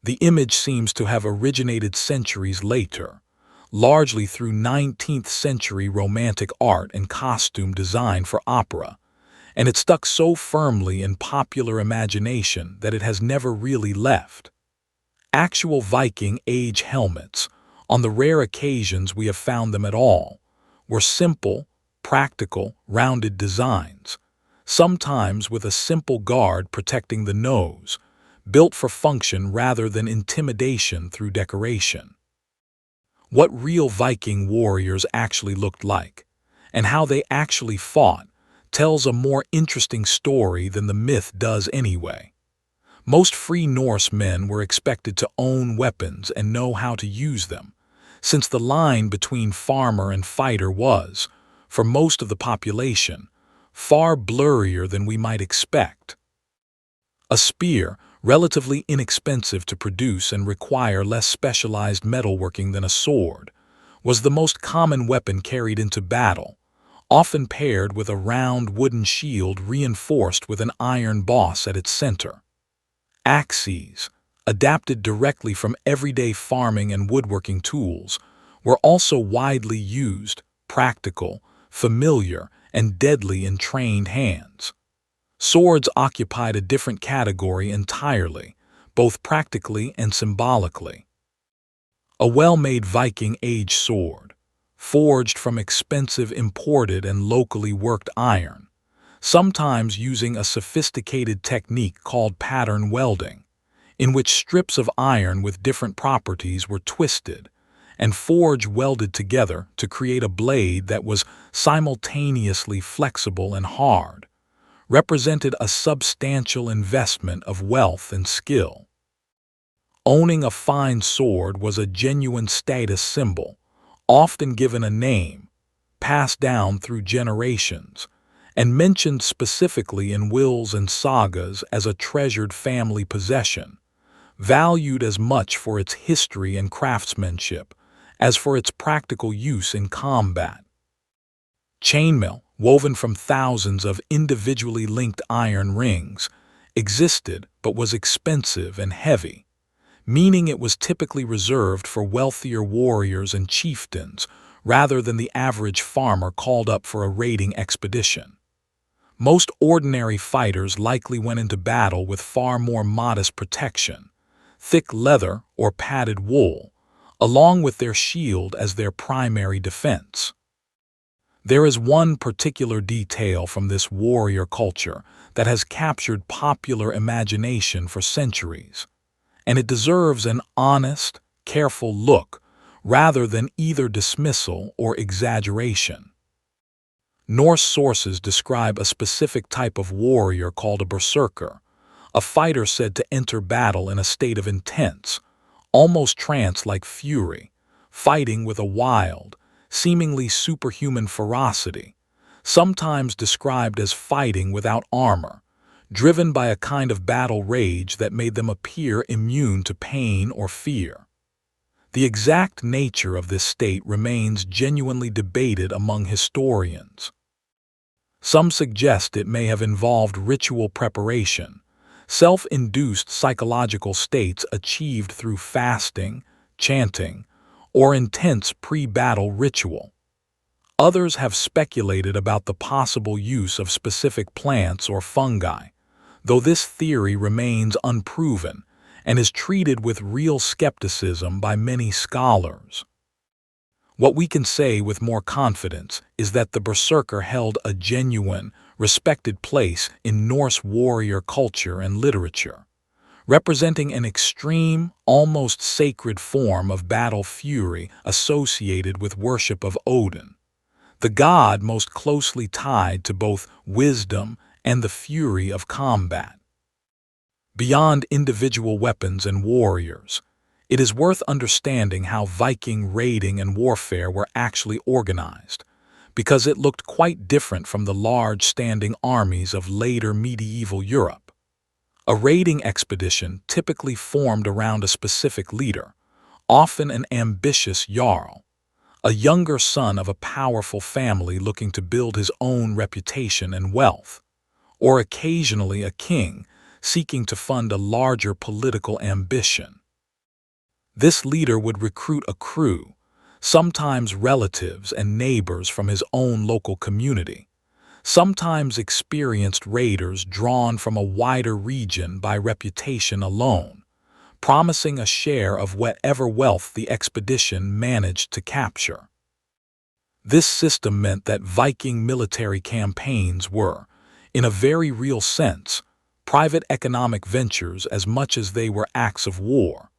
The image seems to have originated centuries later, largely through 19th century Romantic art and costume design for opera, and it stuck so firmly in popular imagination that it has never really left. Actual Viking Age helmets, on the rare occasions we have found them at all, were simple, practical, rounded designs, sometimes with a simple guard protecting the nose, built for function rather than intimidation through decoration. What real Viking warriors actually looked like, and how they actually fought, tells a more interesting story than the myth does anyway. Most free Norse men were expected to own weapons and know how to use them, since the line between farmer and fighter was, for most of the population, far blurrier than we might expect. A spear, relatively inexpensive to produce and require less specialized metalworking than a sword, was the most common weapon carried into battle, often paired with a round wooden shield reinforced with an iron boss at its center. Axes, adapted directly from everyday farming and woodworking tools, were also widely used, practical, familiar, and deadly in trained hands. Swords occupied a different category entirely, both practically and symbolically. A well-made Viking Age sword, forged from expensive imported and locally worked iron, sometimes using a sophisticated technique called pattern welding, in which strips of iron with different properties were twisted and forge welded together to create a blade that was simultaneously flexible and hard, represented a substantial investment of wealth and skill. Owning a fine sword was a genuine status symbol, often given a name, passed down through generations, and mentioned specifically in wills and sagas as a treasured family possession, valued as much for its history and craftsmanship as for its practical use in combat. Chainmail, woven from thousands of individually linked iron rings, existed but was expensive and heavy, meaning it was typically reserved for wealthier warriors and chieftains rather than the average farmer called up for a raiding expedition. Most ordinary fighters likely went into battle with far more modest protection, thick leather or padded wool, along with their shield as their primary defense. There is one particular detail from this warrior culture that has captured popular imagination for centuries, and it deserves an honest, careful look rather than either dismissal or exaggeration. Norse sources describe a specific type of warrior called a berserker, a fighter said to enter battle in a state of intense, almost trance-like fury, fighting with a wild, seemingly superhuman ferocity, sometimes described as fighting without armor, driven by a kind of battle rage that made them appear immune to pain or fear. The exact nature of this state remains genuinely debated among historians. Some suggest it may have involved ritual preparation, self-induced psychological states achieved through fasting, chanting, or intense pre-battle ritual. Others have speculated about the possible use of specific plants or fungi, though this theory remains unproven and is treated with real skepticism by many scholars. What we can say with more confidence is that the berserker held a genuine, respected place in Norse warrior culture and literature, representing an extreme, almost sacred form of battle fury associated with worship of Odin, the god most closely tied to both wisdom and the fury of combat. Beyond individual weapons and warriors, it is worth understanding how Viking raiding and warfare were actually organized, because it looked quite different from the large standing armies of later medieval Europe. A raiding expedition typically formed around a specific leader, often an ambitious jarl, a younger son of a powerful family looking to build his own reputation and wealth, or occasionally a king seeking to fund a larger political ambition. This leader would recruit a crew, sometimes relatives and neighbors from his own local community, sometimes experienced raiders drawn from a wider region by reputation alone, promising a share of whatever wealth the expedition managed to capture. This system meant that Viking military campaigns were, in a very real sense, private economic ventures as much as they were acts of war,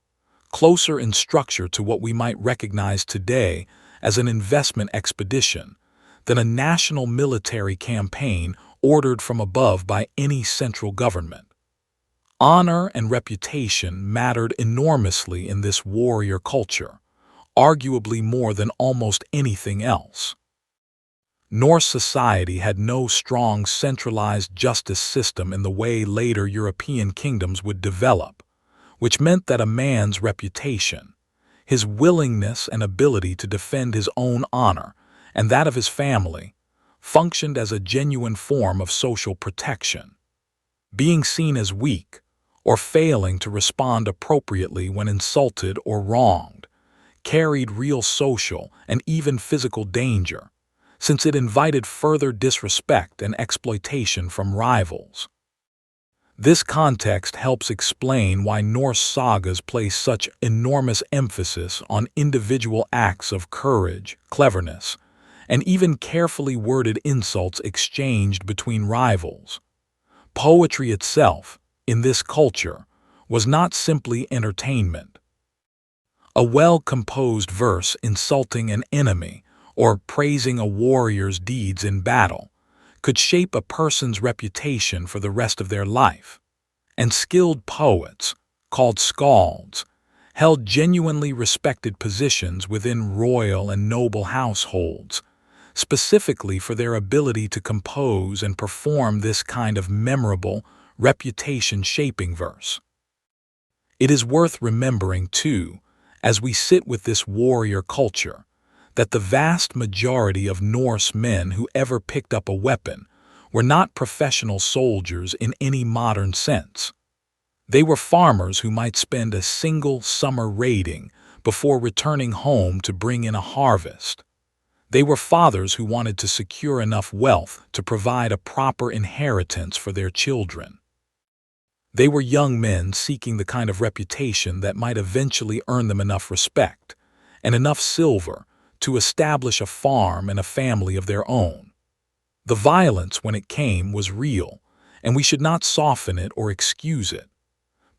closer in structure to what we might recognize today as an investment expedition than a national military campaign ordered from above by any central government. Honor and reputation mattered enormously in this warrior culture, arguably more than almost anything else. Norse society had no strong centralized justice system in the way later European kingdoms would develop, which meant that a man's reputation, his willingness and ability to defend his own honor and that of his family, functioned as a genuine form of social protection. Being seen as weak, or failing to respond appropriately when insulted or wronged, carried real social and even physical danger, since it invited further disrespect and exploitation from rivals. This context helps explain why Norse sagas place such enormous emphasis on individual acts of courage, cleverness, and even carefully worded insults exchanged between rivals. Poetry itself, in this culture, was not simply entertainment. A well-composed verse insulting an enemy or praising a warrior's deeds in battle could shape a person's reputation for the rest of their life, and skilled poets, called skalds, held genuinely respected positions within royal and noble households, specifically for their ability to compose and perform this kind of memorable, reputation-shaping verse. It is worth remembering, too, as we sit with this warrior culture, that the vast majority of Norse men who ever picked up a weapon were not professional soldiers in any modern sense. They were farmers who might spend a single summer raiding before returning home to bring in a harvest. They were fathers who wanted to secure enough wealth to provide a proper inheritance for their children. They were young men seeking the kind of reputation that might eventually earn them enough respect and enough silver to establish a farm and a family of their own. The violence, when it came, was real, and we should not soften it or excuse it.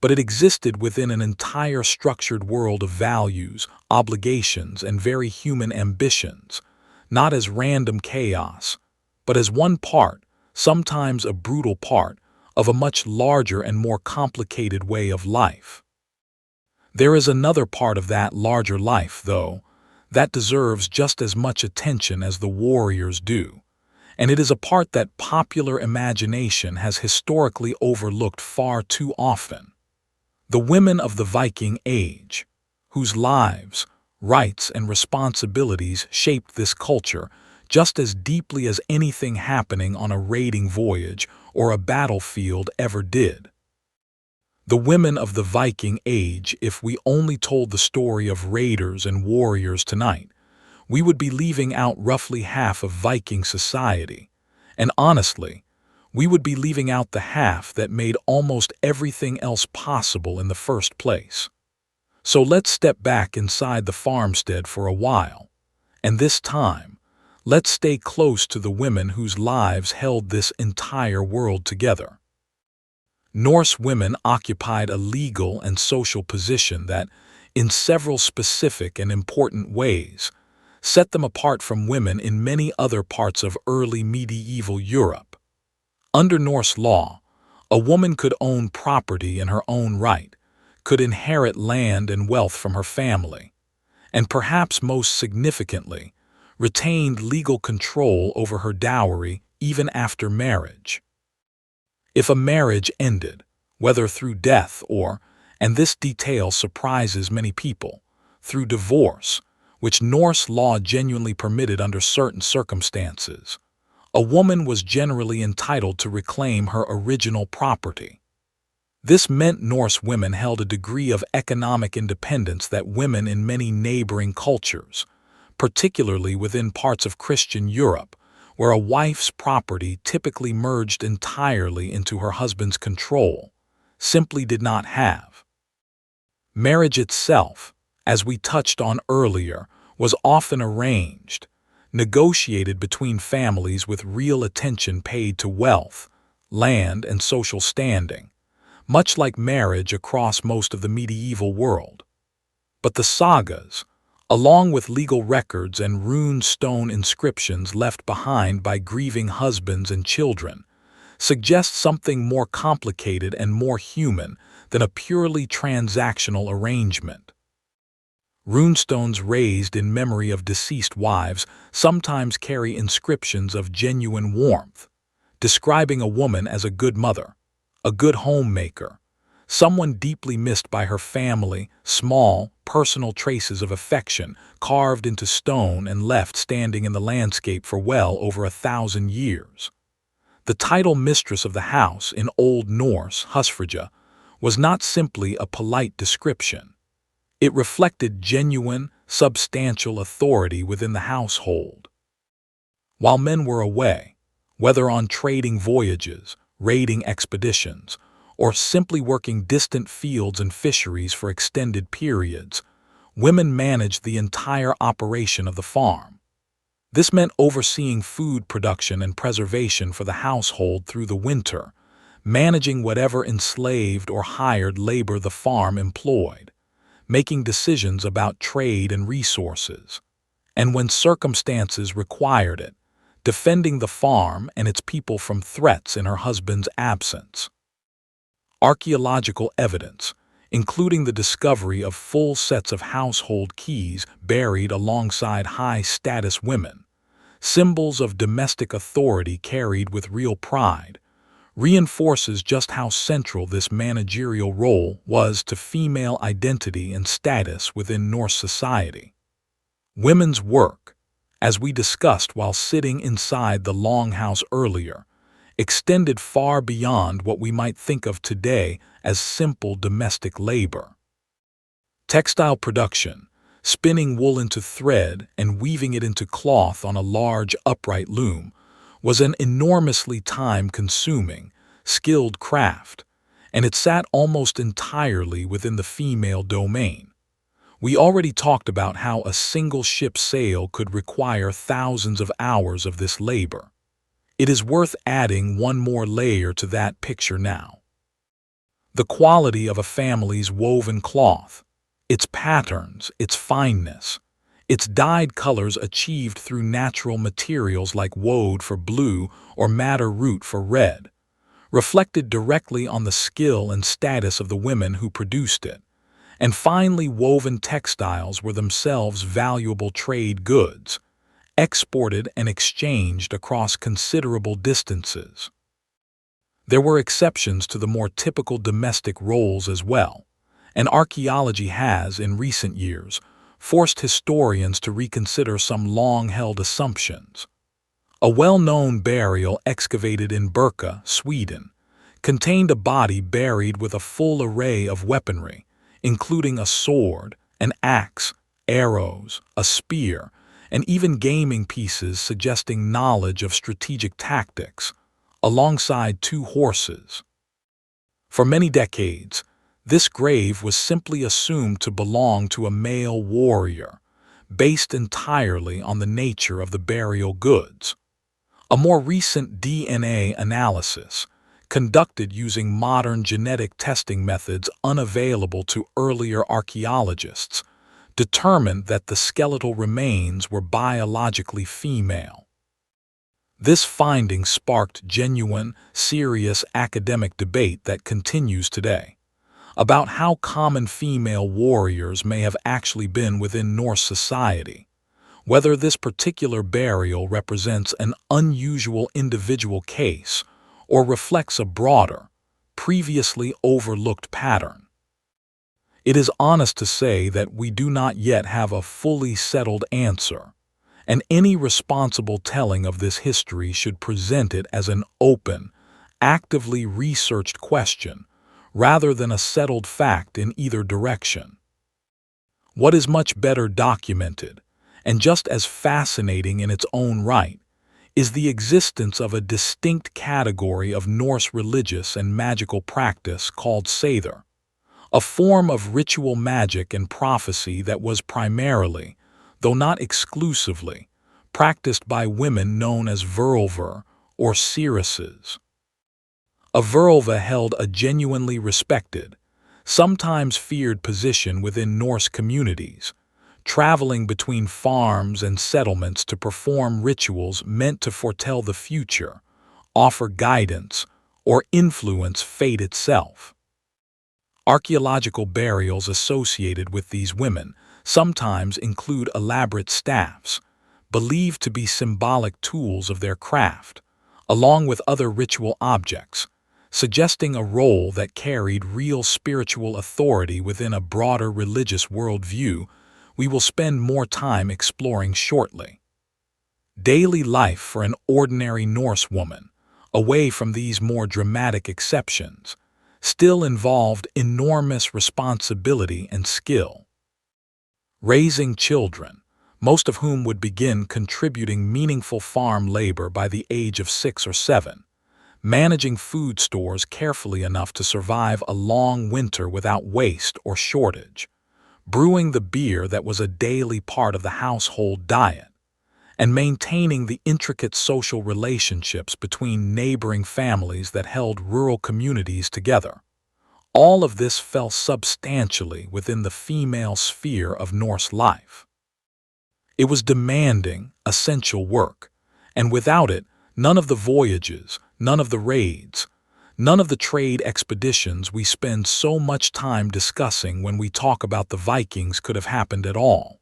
But it existed within an entire structured world of values, obligations, and very human ambitions, not as random chaos, but as one part, sometimes a brutal part, of a much larger and more complicated way of life. There is another part of that larger life, though, that deserves just as much attention as the warriors do, and it is a part that popular imagination has historically overlooked far too often. The women of the Viking Age, whose lives, rights, and responsibilities shaped this culture just as deeply as anything happening on a raiding voyage or a battlefield ever did. The women of the Viking Age, if we only told the story of raiders and warriors tonight, we would be leaving out roughly half of Viking society, and honestly, we would be leaving out the half that made almost everything else possible in the first place. So let's step back inside the farmstead for a while, and this time, let's stay close to the women whose lives held this entire world together. Norse women occupied a legal and social position that, in several specific and important ways, set them apart from women in many other parts of early medieval Europe. Under Norse law, a woman could own property in her own right, could inherit land and wealth from her family, and perhaps most significantly, retained legal control over her dowry even after marriage. If a marriage ended, whether through death or, and this detail surprises many people, through divorce, which Norse law genuinely permitted under certain circumstances, a woman was generally entitled to reclaim her original property. This meant Norse women held a degree of economic independence that women in many neighboring cultures, particularly within parts of Christian Europe, where a wife's property typically merged entirely into her husband's control, simply did not have. Marriage itself, as we touched on earlier, was often arranged, negotiated between families with real attention paid to wealth, land, and social standing, much like marriage across most of the medieval world. But the sagas, along with legal records and rune stone inscriptions left behind by grieving husbands and children, suggest something more complicated and more human than a purely transactional arrangement. Runestones raised in memory of deceased wives sometimes carry inscriptions of genuine warmth, describing a woman as a good mother, a good homemaker, someone deeply missed by her family, small, personal traces of affection carved into stone and left standing in the landscape for well over 1,000 years. The title mistress of the house in Old Norse, husfrúa, was not simply a polite description. It reflected genuine, substantial authority within the household. While men were away, whether on trading voyages, raiding expeditions, or simply working distant fields and fisheries for extended periods, women managed the entire operation of the farm. This meant overseeing food production and preservation for the household through the winter, managing whatever enslaved or hired labor the farm employed, making decisions about trade and resources, and when circumstances required it, defending the farm and its people from threats in her husband's absence. Archaeological evidence, including the discovery of full sets of household keys buried alongside high-status women, symbols of domestic authority carried with real pride, reinforces just how central this managerial role was to female identity and status within Norse society. Women's work, as we discussed while sitting inside the Longhouse earlier, extended far beyond what we might think of today as simple domestic labor. Textile production, spinning wool into thread and weaving it into cloth on a large upright loom, was an enormously time-consuming, skilled craft, and it sat almost entirely within the female domain. We already talked about how a single ship's sail could require thousands of hours of this labor. It is worth adding one more layer to that picture now. The quality of a family's woven cloth, its patterns, its fineness, its dyed colors achieved through natural materials like woad for blue or madder root for red, reflected directly on the skill and status of the women who produced it, and finely woven textiles were themselves valuable trade goods, exported and exchanged across considerable distances. There were exceptions to the more typical domestic roles as well, and archaeology has, in recent years, forced historians to reconsider some long-held assumptions. A well-known burial excavated in Birka, Sweden, contained a body buried with a full array of weaponry, including a sword, an axe, arrows, a spear, and even gaming pieces suggesting knowledge of strategic tactics, alongside 2 horses. For many decades, this grave was simply assumed to belong to a male warrior, based entirely on the nature of the burial goods. A more recent DNA analysis, conducted using modern genetic testing methods unavailable to earlier archaeologists, determined that the skeletal remains were biologically female. This finding sparked genuine, serious academic debate that continues today, about how common female warriors may have actually been within Norse society, whether this particular burial represents an unusual individual case or reflects a broader, previously overlooked pattern. It is honest to say that we do not yet have a fully settled answer, and any responsible telling of this history should present it as an open, actively researched question, rather than a settled fact in either direction. What is much better documented, and just as fascinating in its own right, is the existence of a distinct category of Norse religious and magical practice called seidr, a form of ritual magic and prophecy that was primarily, though not exclusively, practiced by women known as völvur or seeresses. A völva held a genuinely respected, sometimes feared position within Norse communities, traveling between farms and settlements to perform rituals meant to foretell the future, offer guidance, or influence fate itself. Archaeological burials associated with these women sometimes include elaborate staffs, believed to be symbolic tools of their craft, along with other ritual objects, suggesting a role that carried real spiritual authority within a broader religious worldview we will spend more time exploring shortly. Daily life for an ordinary Norse woman, away from these more dramatic exceptions, still involved enormous responsibility and skill. Raising children, most of whom would begin contributing meaningful farm labor by the age of 6 or 7, managing food stores carefully enough to survive a long winter without waste or shortage, brewing the beer that was a daily part of the household diet, and maintaining the intricate social relationships between neighboring families that held rural communities together. All of this fell substantially within the female sphere of Norse life. It was demanding, essential work, and without it, none of the voyages, none of the raids, none of the trade expeditions we spend so much time discussing when we talk about the Vikings could have happened at all.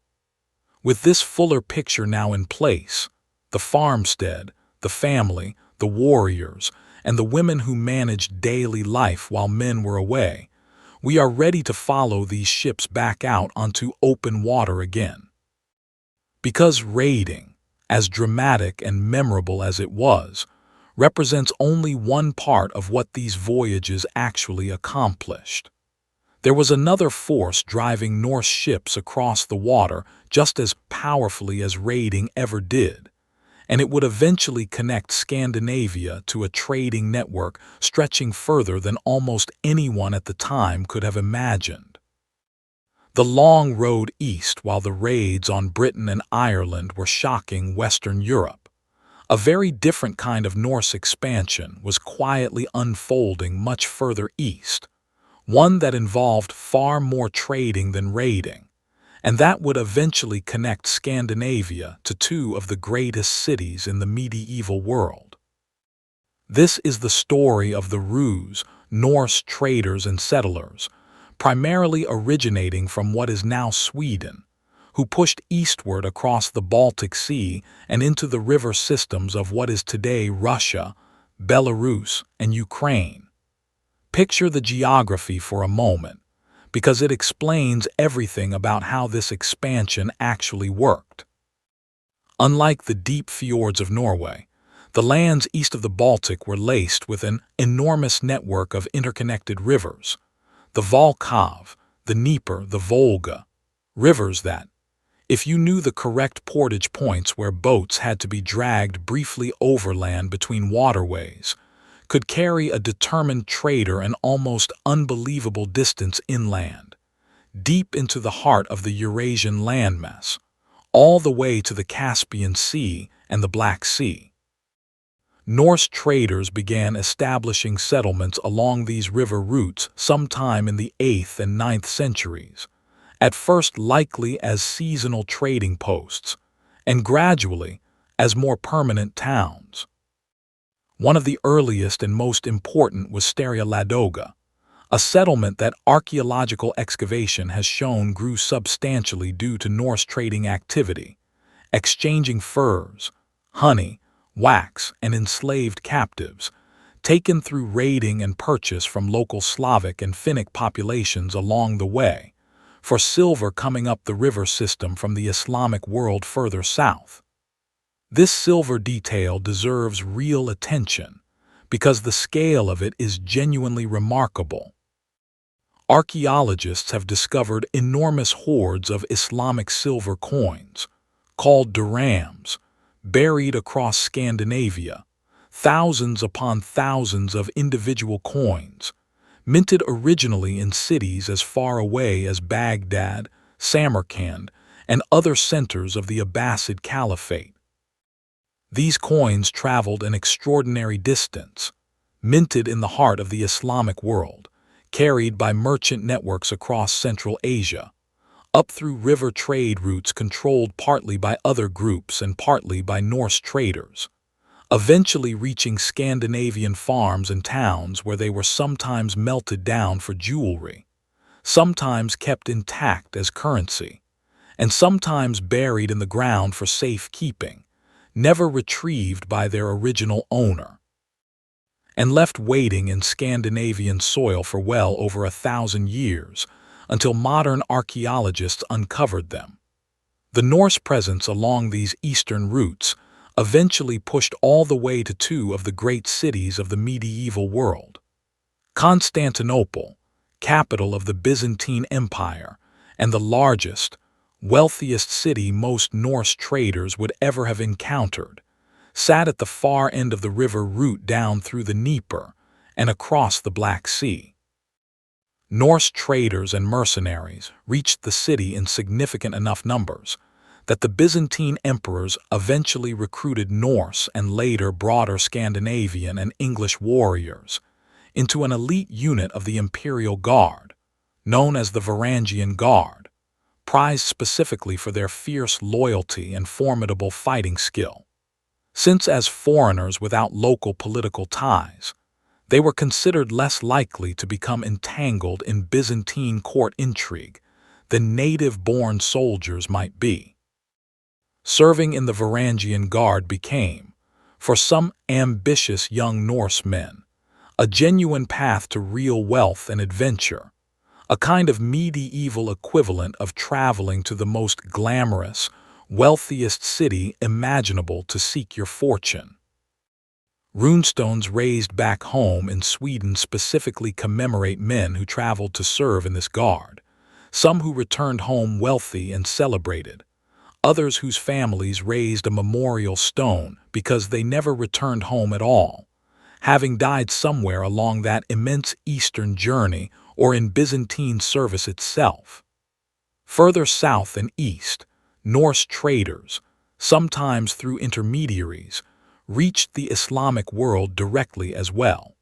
With this fuller picture now in place, the farmstead, the family, the warriors, and the women who managed daily life while men were away, we are ready to follow these ships back out onto open water again. Because raiding, as dramatic and memorable as it was, represents only one part of what these voyages actually accomplished. There was another force driving Norse ships across the water just as powerfully as raiding ever did, and it would eventually connect Scandinavia to a trading network stretching further than almost anyone at the time could have imagined. The long road east while the raids on Britain and Ireland were shocking Western Europe. A very different kind of Norse expansion was quietly unfolding much further east, one that involved far more trading than raiding, and that would eventually connect Scandinavia to two of the greatest cities in the medieval world. This is the story of the Rus, Norse traders and settlers, primarily originating from what is now Sweden, who pushed eastward across the Baltic Sea and into the river systems of what is today Russia, Belarus, and Ukraine. Picture the geography for a moment, because it explains everything about how this expansion actually worked. Unlike the deep fjords of Norway, the lands east of the Baltic were laced with an enormous network of interconnected rivers, the Volkhov, the Dnieper, the Volga, rivers that, if you knew the correct portage points where boats had to be dragged briefly overland between waterways, could carry a determined trader an almost unbelievable distance inland, deep into the heart of the Eurasian landmass, all the way to the Caspian Sea and the Black Sea. Norse traders began establishing settlements along these river routes sometime in the 8th and 9th centuries, at first likely as seasonal trading posts, and gradually as more permanent towns. One of the earliest and most important was Staria Ladoga, a settlement that archaeological excavation has shown grew substantially due to Norse trading activity, exchanging furs, honey, wax, and enslaved captives, taken through raiding and purchase from local Slavic and Finnic populations along the way, for silver coming up the river system from the Islamic world further south. This silver detail deserves real attention because the scale of it is genuinely remarkable. Archaeologists have discovered enormous hoards of Islamic silver coins, called dirhams, buried across Scandinavia, thousands upon thousands of individual coins, minted originally in cities as far away as Baghdad, Samarkand, and other centers of the Abbasid Caliphate. These coins traveled an extraordinary distance, minted in the heart of the Islamic world, carried by merchant networks across Central Asia, up through river trade routes controlled partly by other groups and partly by Norse traders, eventually reaching Scandinavian farms and towns where they were sometimes melted down for jewelry, sometimes kept intact as currency, and sometimes buried in the ground for safekeeping, never retrieved by their original owner. and left waiting in Scandinavian soil for well over 1,000 years, until modern archaeologists uncovered them. The Norse presence along these eastern routes eventually pushed all the way to two of the great cities of the medieval world. Constantinople, capital of the Byzantine Empire, and the largest, wealthiest city most Norse traders would ever have encountered, sat at the far end of the river route down through the Dnieper and across the Black Sea. Norse traders and mercenaries reached the city in significant enough numbers that the Byzantine emperors eventually recruited Norse and later broader Scandinavian and English warriors into an elite unit of the Imperial Guard, known as the Varangian Guard, prized specifically for their fierce loyalty and formidable fighting skill. Since as foreigners without local political ties, they were considered less likely to become entangled in Byzantine court intrigue than native-born soldiers might be. Serving in the Varangian Guard became, for some ambitious young Norsemen, a genuine path to real wealth and adventure, a kind of medieval equivalent of traveling to the most glamorous, wealthiest city imaginable to seek your fortune. Runestones raised back home in Sweden specifically commemorate men who traveled to serve in this guard, some who returned home wealthy and celebrated, others whose families raised a memorial stone because they never returned home at all, having died somewhere along that immense eastern journey or in Byzantine service itself. Further south and east, Norse traders, sometimes through intermediaries, reached the Islamic world directly as well.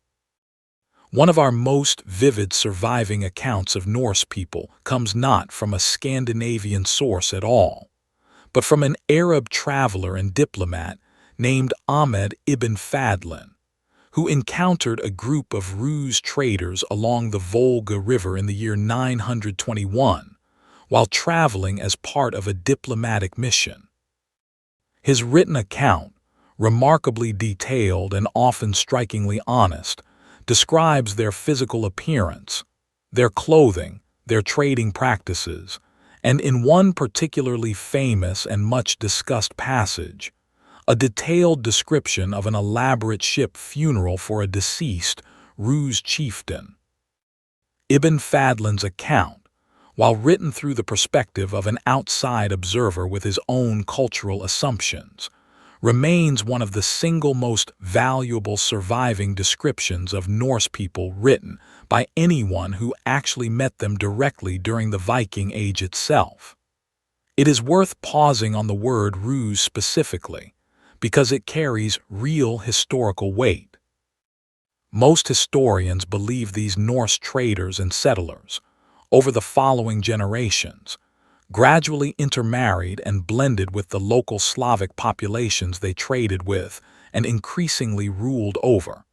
One of our most vivid surviving accounts of Norse people comes not from a Scandinavian source at all, but from an Arab traveler and diplomat named Ahmed ibn Fadlan, who encountered a group of ruse traders along the Volga River in the year 921, while traveling as part of a diplomatic mission. His written account, remarkably detailed and often strikingly honest, describes their physical appearance, their clothing, their trading practices, and in one particularly famous and much discussed passage, a detailed description of an elaborate ship funeral for a deceased ruse chieftain. Ibn Fadlan's account, while written through the perspective of an outside observer with his own cultural assumptions, remains one of the single most valuable surviving descriptions of Norse people written by anyone who actually met them directly during the Viking Age itself. It is worth pausing on the word ruse specifically, because it carries real historical weight. Most historians believe these Norse traders and settlers, over the following generations, gradually intermarried and blended with the local Slavic populations they traded with and increasingly ruled over,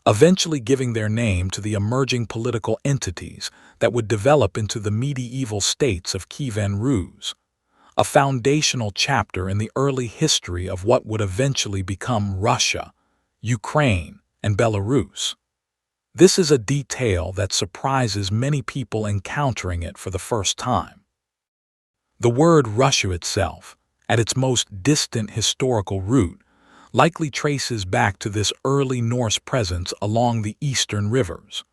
eventually giving their name to the emerging political entities that would develop into the medieval states of Kievan Rus, a foundational chapter in the early history of what would eventually become Russia, Ukraine, and Belarus. This is a detail that surprises many people encountering it for the first time. The word Russia itself, at its most distant historical root, likely traces back to this early Norse presence along the eastern rivers.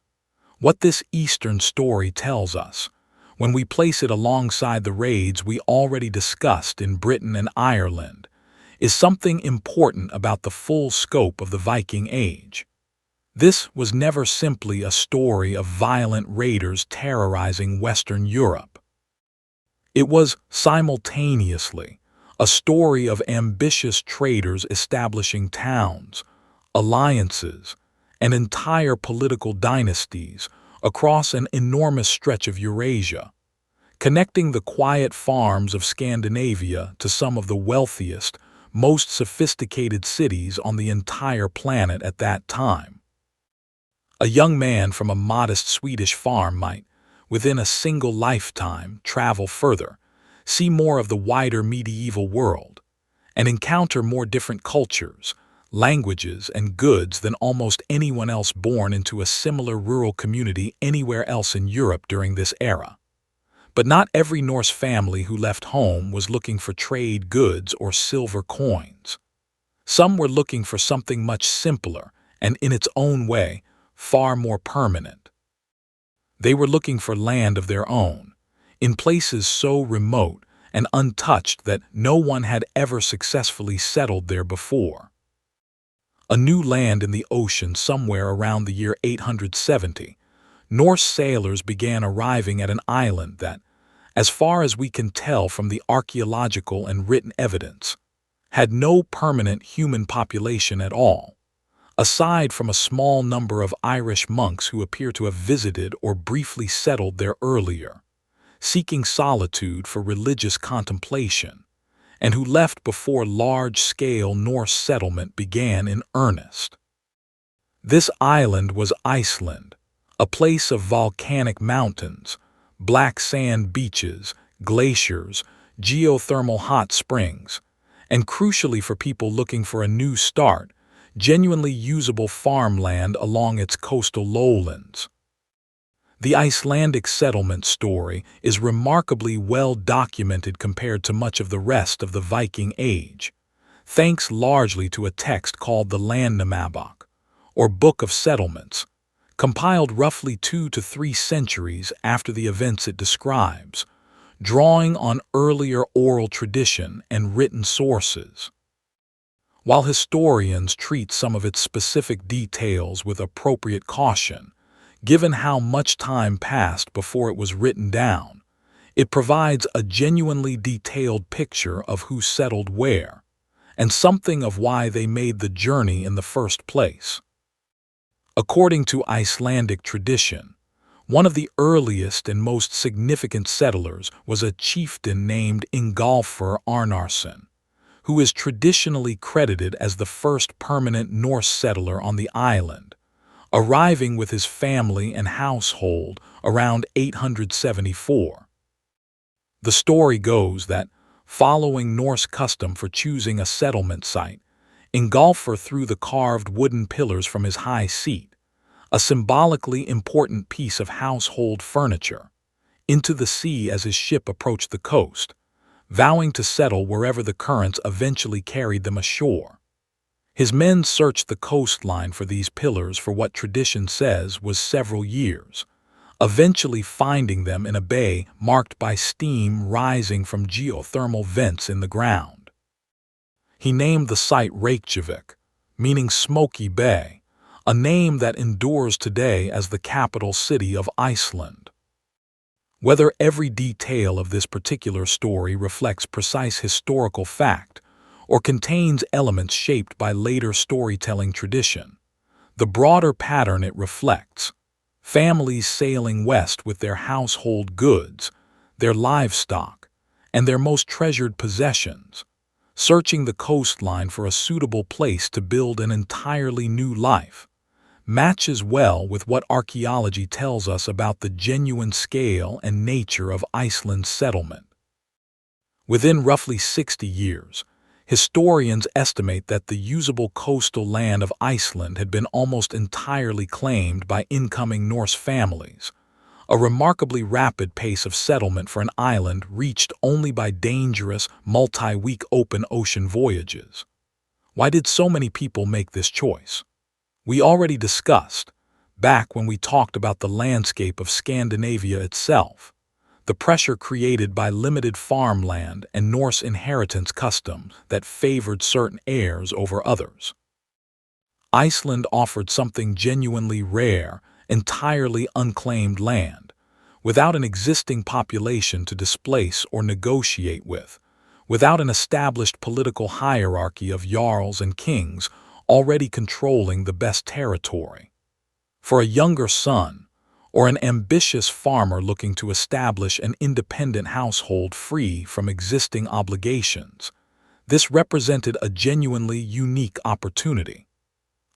What this eastern story tells us, when we place it alongside the raids we already discussed in Britain and Ireland, is something important about the full scope of the Viking Age. This was never simply a story of violent raiders terrorizing Western Europe. It was simultaneously a story of ambitious traders establishing towns, alliances, and entire political dynasties across an enormous stretch of Eurasia, connecting the quiet farms of Scandinavia to some of the wealthiest, most sophisticated cities on the entire planet at that time. A young man from a modest Swedish farm might, within a single lifetime, travel further, see more of the wider medieval world, and encounter more different cultures, languages, and goods than almost anyone else born into a similar rural community anywhere else in Europe during this era. But not every Norse family who left home was looking for trade goods or silver coins. Some were looking for something much simpler and, in its own way, far more permanent. They were looking for land of their own, in places so remote and untouched that no one had ever successfully settled there before. A new land in the ocean somewhere around the year 870, Norse sailors began arriving at an island that, as far as we can tell from the archaeological and written evidence, had no permanent human population at all, aside from a small number of Irish monks who appear to have visited or briefly settled there earlier, seeking solitude for religious contemplation, and who left before large-scale Norse settlement began in earnest. This island was Iceland, a place of volcanic mountains, black sand beaches, glaciers, geothermal hot springs, and crucially for people looking for a new start, genuinely usable farmland along its coastal lowlands. The Icelandic settlement story is remarkably well documented compared to much of the rest of the Viking Age, thanks largely to a text called the Landnámabók, or Book of Settlements, compiled roughly 2 to 3 centuries after the events it describes, drawing on earlier oral tradition and written sources. While historians treat some of its specific details with appropriate caution, given how much time passed before it was written down, it provides a genuinely detailed picture of who settled where, and something of why they made the journey in the first place. According to Icelandic tradition, one of the earliest and most significant settlers was a chieftain named Ingolfur Arnarsson, who is traditionally credited as the first permanent Norse settler on the island, arriving with his family and household around 874. The story goes that, following Norse custom for choosing a settlement site, Ingolfur threw the carved wooden pillars from his high seat, a symbolically important piece of household furniture, into the sea as his ship approached the coast, vowing to settle wherever the currents eventually carried them ashore. His men searched the coastline for these pillars for what tradition says was several years, eventually finding them in a bay marked by steam rising from geothermal vents in the ground. He named the site Reykjavik, meaning Smoky Bay, a name that endures today as the capital city of Iceland. Whether every detail of this particular story reflects precise historical fact or contains elements shaped by later storytelling tradition, the broader pattern it reflects, families sailing west with their household goods, their livestock, and their most treasured possessions, searching the coastline for a suitable place to build an entirely new life, matches well with what archaeology tells us about the genuine scale and nature of Iceland's settlement. Within roughly 60 years, historians estimate that the usable coastal land of Iceland had been almost entirely claimed by incoming Norse families, a remarkably rapid pace of settlement for an island reached only by dangerous, multi-week open ocean voyages. Why did so many people make this choice? We already discussed, back when we talked about the landscape of Scandinavia itself, the pressure created by limited farmland and Norse inheritance customs that favored certain heirs over others. Iceland offered something genuinely rare, entirely unclaimed land, without an existing population to displace or negotiate with, without an established political hierarchy of jarls and kings already controlling the best territory. For a younger son, or an ambitious farmer looking to establish an independent household free from existing obligations, this represented a genuinely unique opportunity.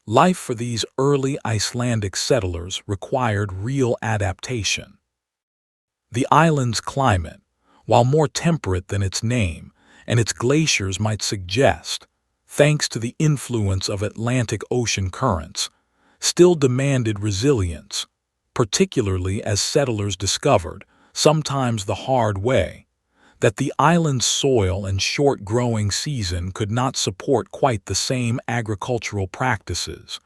Life for these early Icelandic settlers required real adaptation. The island's climate, while more temperate than its name and its glaciers might suggest, thanks to the influence of Atlantic Ocean currents, still demanded resilience, particularly as settlers discovered, sometimes the hard way, that the island's soil and short growing season could not support quite the same agricultural practices,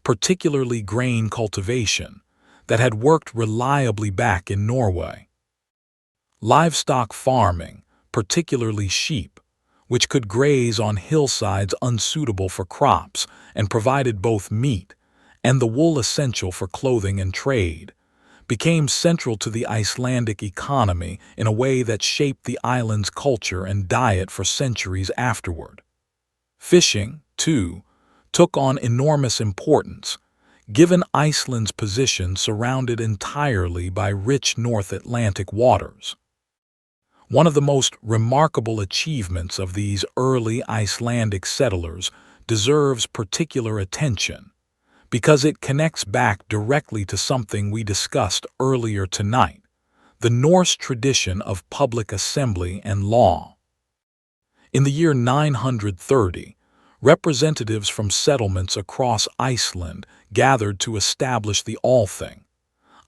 particularly grain cultivation, that had worked reliably back in Norway. Livestock farming, particularly sheep, which could graze on hillsides unsuitable for crops and provided both meat and the wool essential for clothing and trade, became central to the Icelandic economy in a way that shaped the island's culture and diet for centuries afterward. Fishing, too, took on enormous importance, given Iceland's position surrounded entirely by rich North Atlantic waters. One of the most remarkable achievements of these early Icelandic settlers deserves particular attention, because it connects back directly to something we discussed earlier tonight, the Norse tradition of public assembly and law. In the year 930, representatives from settlements across Iceland gathered to establish the Althing,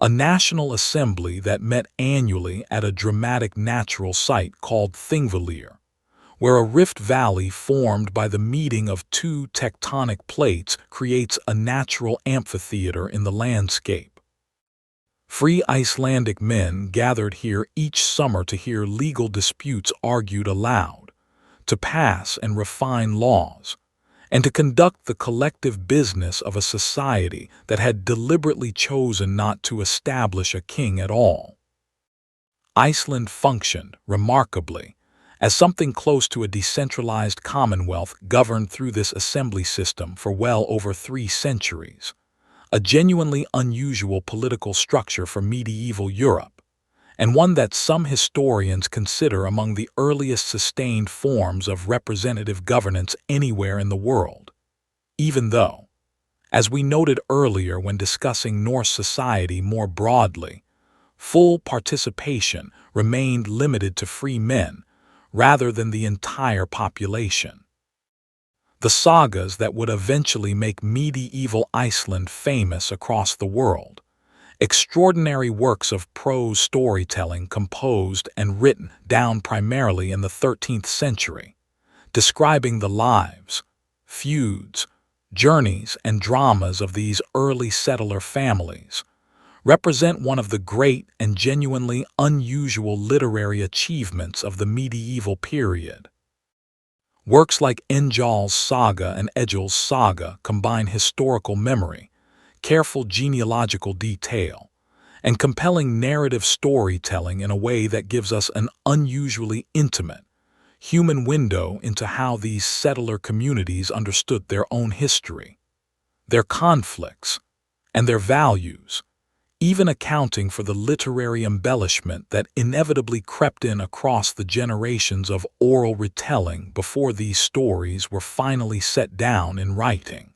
a national assembly that met annually at a dramatic natural site called Thingvellir, where a rift valley formed by the meeting of two tectonic plates creates a natural amphitheater in the landscape. Free Icelandic men gathered here each summer to hear legal disputes argued aloud, to pass and refine laws, and to conduct the collective business of a society that had deliberately chosen not to establish a king at all. Iceland functioned, remarkably, as something close to a decentralized commonwealth governed through this assembly system for well over 3 centuries, a genuinely unusual political structure for medieval Europe, and one that some historians consider among the earliest sustained forms of representative governance anywhere in the world, even though, as we noted earlier when discussing Norse society more broadly, full participation remained limited to free men rather than the entire population. The sagas that would eventually make medieval Iceland famous across the world, extraordinary works of prose storytelling composed and written down primarily in the 13th century, describing the lives, feuds, journeys, and dramas of these early settler families, represent one of the great and genuinely unusual literary achievements of the medieval period. Works like Engjall's Saga and Egil's Saga combine historical memory, careful genealogical detail, and compelling narrative storytelling in a way that gives us an unusually intimate, human window into how these settler communities understood their own history, their conflicts, and their values, even accounting for the literary embellishment that inevitably crept in across the generations of oral retelling before these stories were finally set down in writing.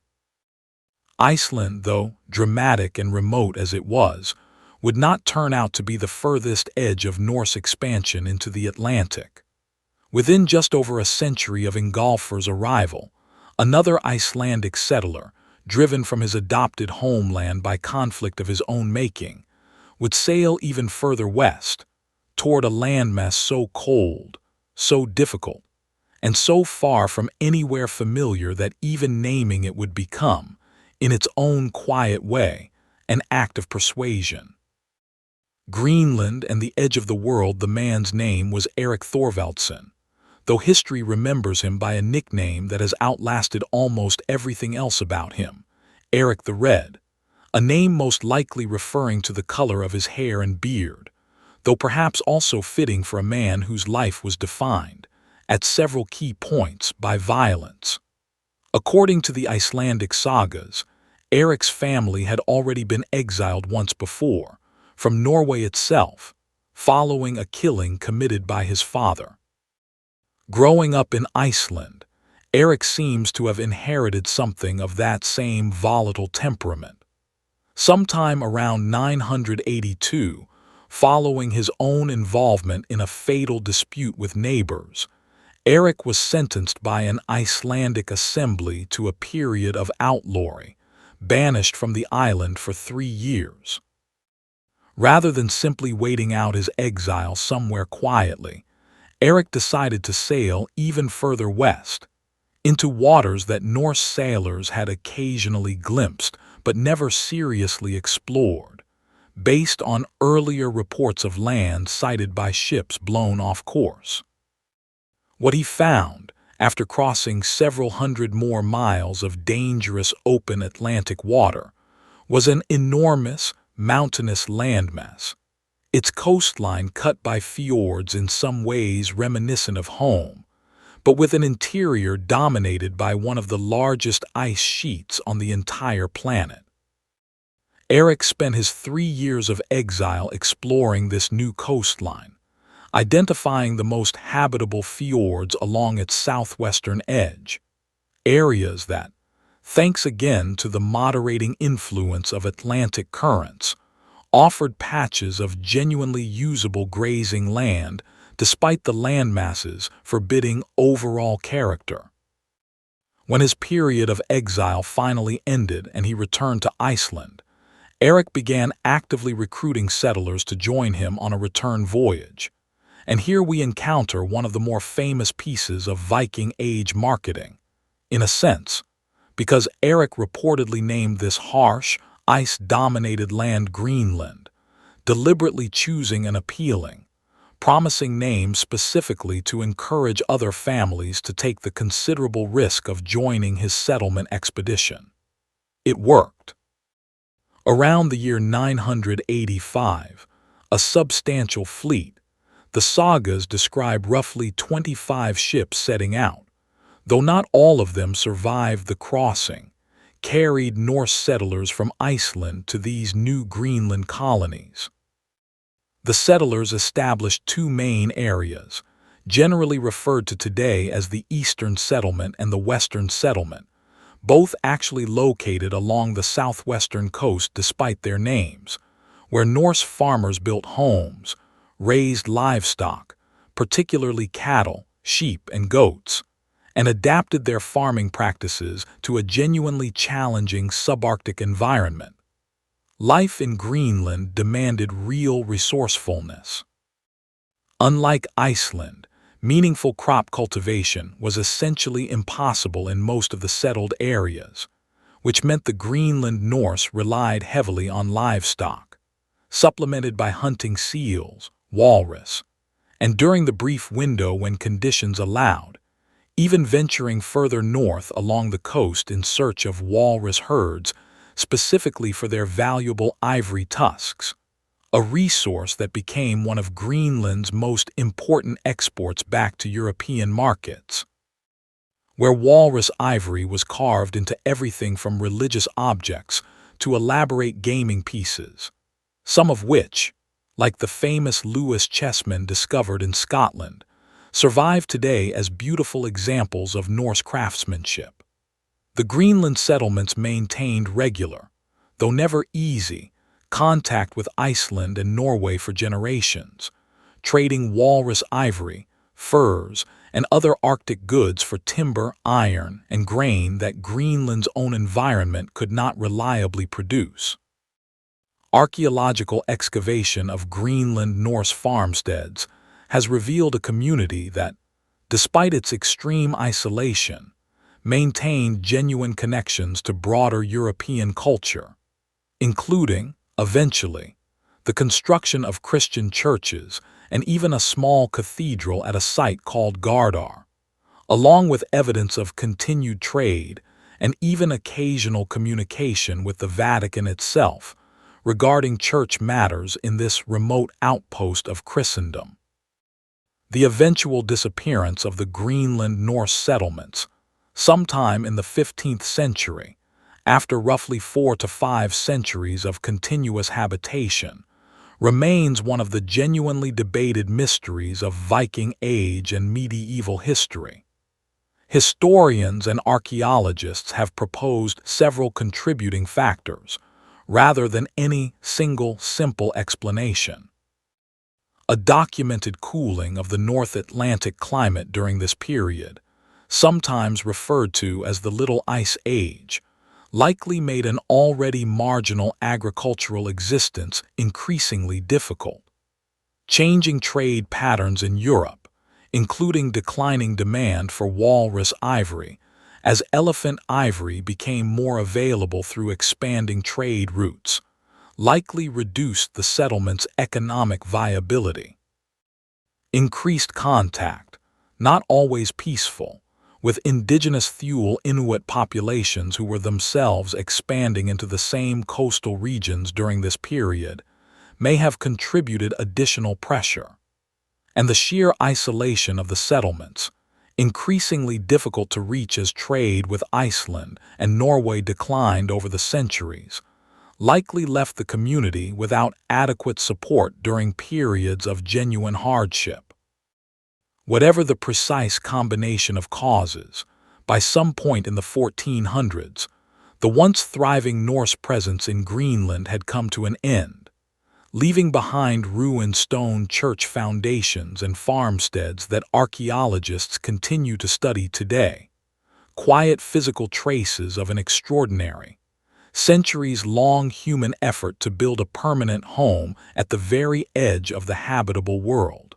Iceland, though dramatic and remote as it was, would not turn out to be the furthest edge of Norse expansion into the Atlantic. Within just over a century of Ingolfur's arrival, another Icelandic settler, driven from his adopted homeland by conflict of his own making, would sail even further west, toward a landmass so cold, so difficult, and so far from anywhere familiar that even naming it would become, in its own quiet way, an act of persuasion. Greenland and the edge of the world, the man's name was Erik Thorvaldsson, though history remembers him by a nickname that has outlasted almost everything else about him, Erik the Red, a name most likely referring to the color of his hair and beard, though perhaps also fitting for a man whose life was defined, at several key points, by violence. According to the Icelandic sagas, Erik's family had already been exiled once before, from Norway itself, following a killing committed by his father. Growing up in Iceland, Erik seems to have inherited something of that same volatile temperament. Sometime around 982, following his own involvement in a fatal dispute with neighbors, Erik was sentenced by an Icelandic assembly to a period of outlawry, banished from the island for 3 years. Rather than simply waiting out his exile somewhere quietly, Erik decided to sail even further west, into waters that Norse sailors had occasionally glimpsed but never seriously explored, based on earlier reports of land sighted by ships blown off course. What he found, after crossing several hundred more miles of dangerous open Atlantic water, was an enormous, mountainous landmass, its coastline cut by fjords in some ways reminiscent of home, but with an interior dominated by one of the largest ice sheets on the entire planet. Erik spent his 3 years of exile exploring this new coastline, identifying the most habitable fjords along its southwestern edge, areas that, thanks again to the moderating influence of Atlantic currents, offered patches of genuinely usable grazing land despite the landmasses forbidding overall character. When his period of exile finally ended and he returned to Iceland, Erik began actively recruiting settlers to join him on a return voyage. And here we encounter one of the more famous pieces of Viking Age marketing, in a sense, because Erik reportedly named this harsh, ice-dominated land Greenland, deliberately choosing an appealing, promising name specifically to encourage other families to take the considerable risk of joining his settlement expedition. It worked. Around the year 985, a substantial fleet, the sagas describe roughly 25 ships setting out, though not all of them survived the crossing, carried Norse settlers from Iceland to these new Greenland colonies. The settlers established 2 main areas, generally referred to today as the Eastern Settlement and the Western Settlement, both actually located along the southwestern coast despite their names, where Norse farmers built homes, raised livestock, particularly cattle, sheep, and goats, and adapted their farming practices to a genuinely challenging subarctic environment. Life in Greenland demanded real resourcefulness. Unlike Iceland, meaningful crop cultivation was essentially impossible in most of the settled areas, which meant the Greenland Norse relied heavily on livestock, supplemented by hunting seals, walrus, and during the brief window when conditions allowed, even venturing further north along the coast in search of walrus herds specifically for their valuable ivory tusks, a resource that became one of Greenland's most important exports back to European markets, where walrus ivory was carved into everything from religious objects to elaborate gaming pieces, some of which, like the famous Lewis chessmen discovered in Scotland, survive today as beautiful examples of Norse craftsmanship. The Greenland settlements maintained regular, though never easy, contact with Iceland and Norway for generations, trading walrus ivory, furs, and other Arctic goods for timber, iron, and grain that Greenland's own environment could not reliably produce. Archaeological excavation of Greenland Norse farmsteads has revealed a community that, despite its extreme isolation, maintained genuine connections to broader European culture, including, eventually, the construction of Christian churches and even a small cathedral at a site called Gardar, along with evidence of continued trade and even occasional communication with the Vatican itself regarding church matters in this remote outpost of Christendom. The eventual disappearance of the Greenland Norse settlements, sometime in the 15th century, after roughly 4 to 5 centuries of continuous habitation, remains one of the genuinely debated mysteries of Viking Age and medieval history. Historians and archaeologists have proposed several contributing factors, rather than any single simple explanation. a documented cooling of the North Atlantic climate during this period, sometimes referred to as the Little Ice Age, likely made an already marginal agricultural existence increasingly difficult. Changing trade patterns in Europe, including declining demand for walrus ivory, as elephant ivory became more available through expanding trade routes, likely reduced the settlement's economic viability. Increased contact, not always peaceful, with indigenous Thule Inuit populations who were themselves expanding into the same coastal regions during this period, may have contributed additional pressure. And the sheer isolation of the settlements, increasingly difficult to reach as trade with Iceland and Norway declined over the centuries, likely left the community without adequate support during periods of genuine hardship. Whatever the precise combination of causes, by some point in the 1400s, the once thriving Norse presence in Greenland had come to an end, leaving behind ruined stone church foundations and farmsteads that archaeologists continue to study today, quiet physical traces of an extraordinary, centuries-long human effort to build a permanent home at the very edge of the habitable world.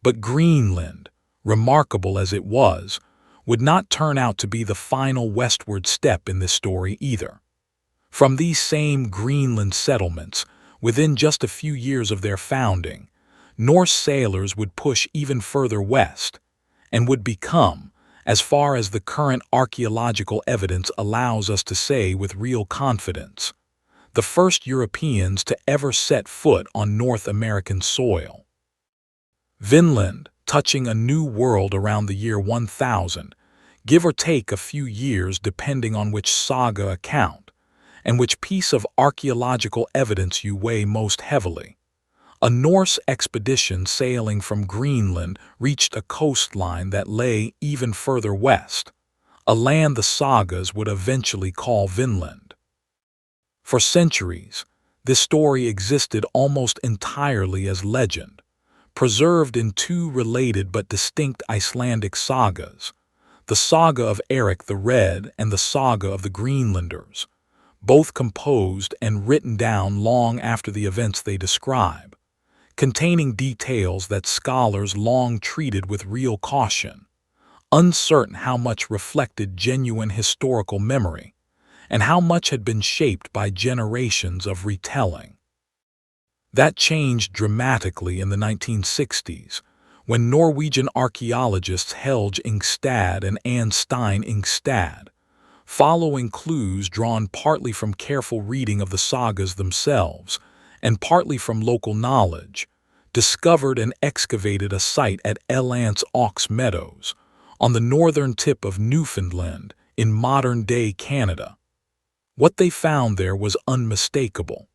But Greenland, remarkable as it was, would not turn out to be the final westward step in this story either. From these same Greenland settlements, within just a few years of their founding, Norse sailors would push even further west and would become, as far as the current archaeological evidence allows us to say with real confidence, the first Europeans to ever set foot on North American soil. Vinland, touching a new world around the year 1000, give or take a few years depending on which saga account, and which piece of archaeological evidence you weigh most heavily. A Norse expedition sailing from Greenland reached a coastline that lay even further west, a land the sagas would eventually call Vinland. For centuries, this story existed almost entirely as legend, preserved in two related but distinct Icelandic sagas, the saga of Erik the Red and the saga of the Greenlanders, both composed and written down long after the events they describe, containing details that scholars long treated with real caution, uncertain how much reflected genuine historical memory, and how much had been shaped by generations of retelling. That changed dramatically in the 1960s, when Norwegian archaeologists Helge Ingstad and Anne Stein Ingstad, following clues drawn partly from careful reading of the sagas themselves and partly from local knowledge, discovered and excavated a site at Elance Ox Meadows, on the northern tip of Newfoundland in modern-day Canada. What they found there was unmistakable.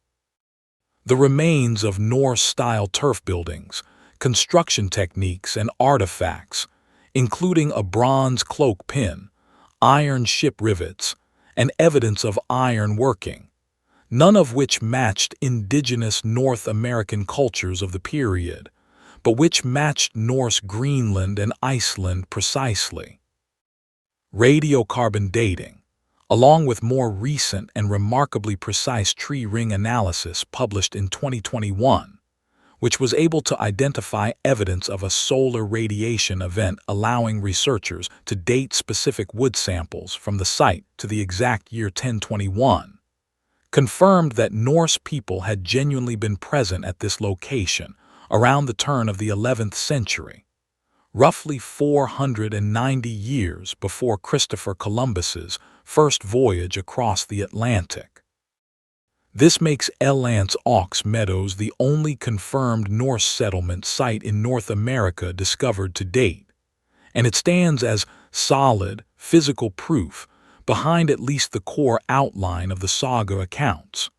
The remains of Norse-style turf buildings, construction techniques, and artifacts, including a bronze cloak pin, iron ship rivets, and evidence of iron working, none of which matched indigenous North American cultures of the period, but which matched Norse Greenland and Iceland precisely. Radiocarbon dating, along with more recent and remarkably precise tree ring analysis published in 2021, which was able to identify evidence of a solar radiation event allowing researchers to date specific wood samples from the site to the exact year 1021, confirmed that Norse people had genuinely been present at this location around the turn of the 11th century, roughly 490 years before Christopher Columbus's first voyage across the Atlantic. This makes Elance Ox Meadows the only confirmed Norse settlement site in North America discovered to date, and it stands as solid, physical proof behind at least the core outline of the saga accounts.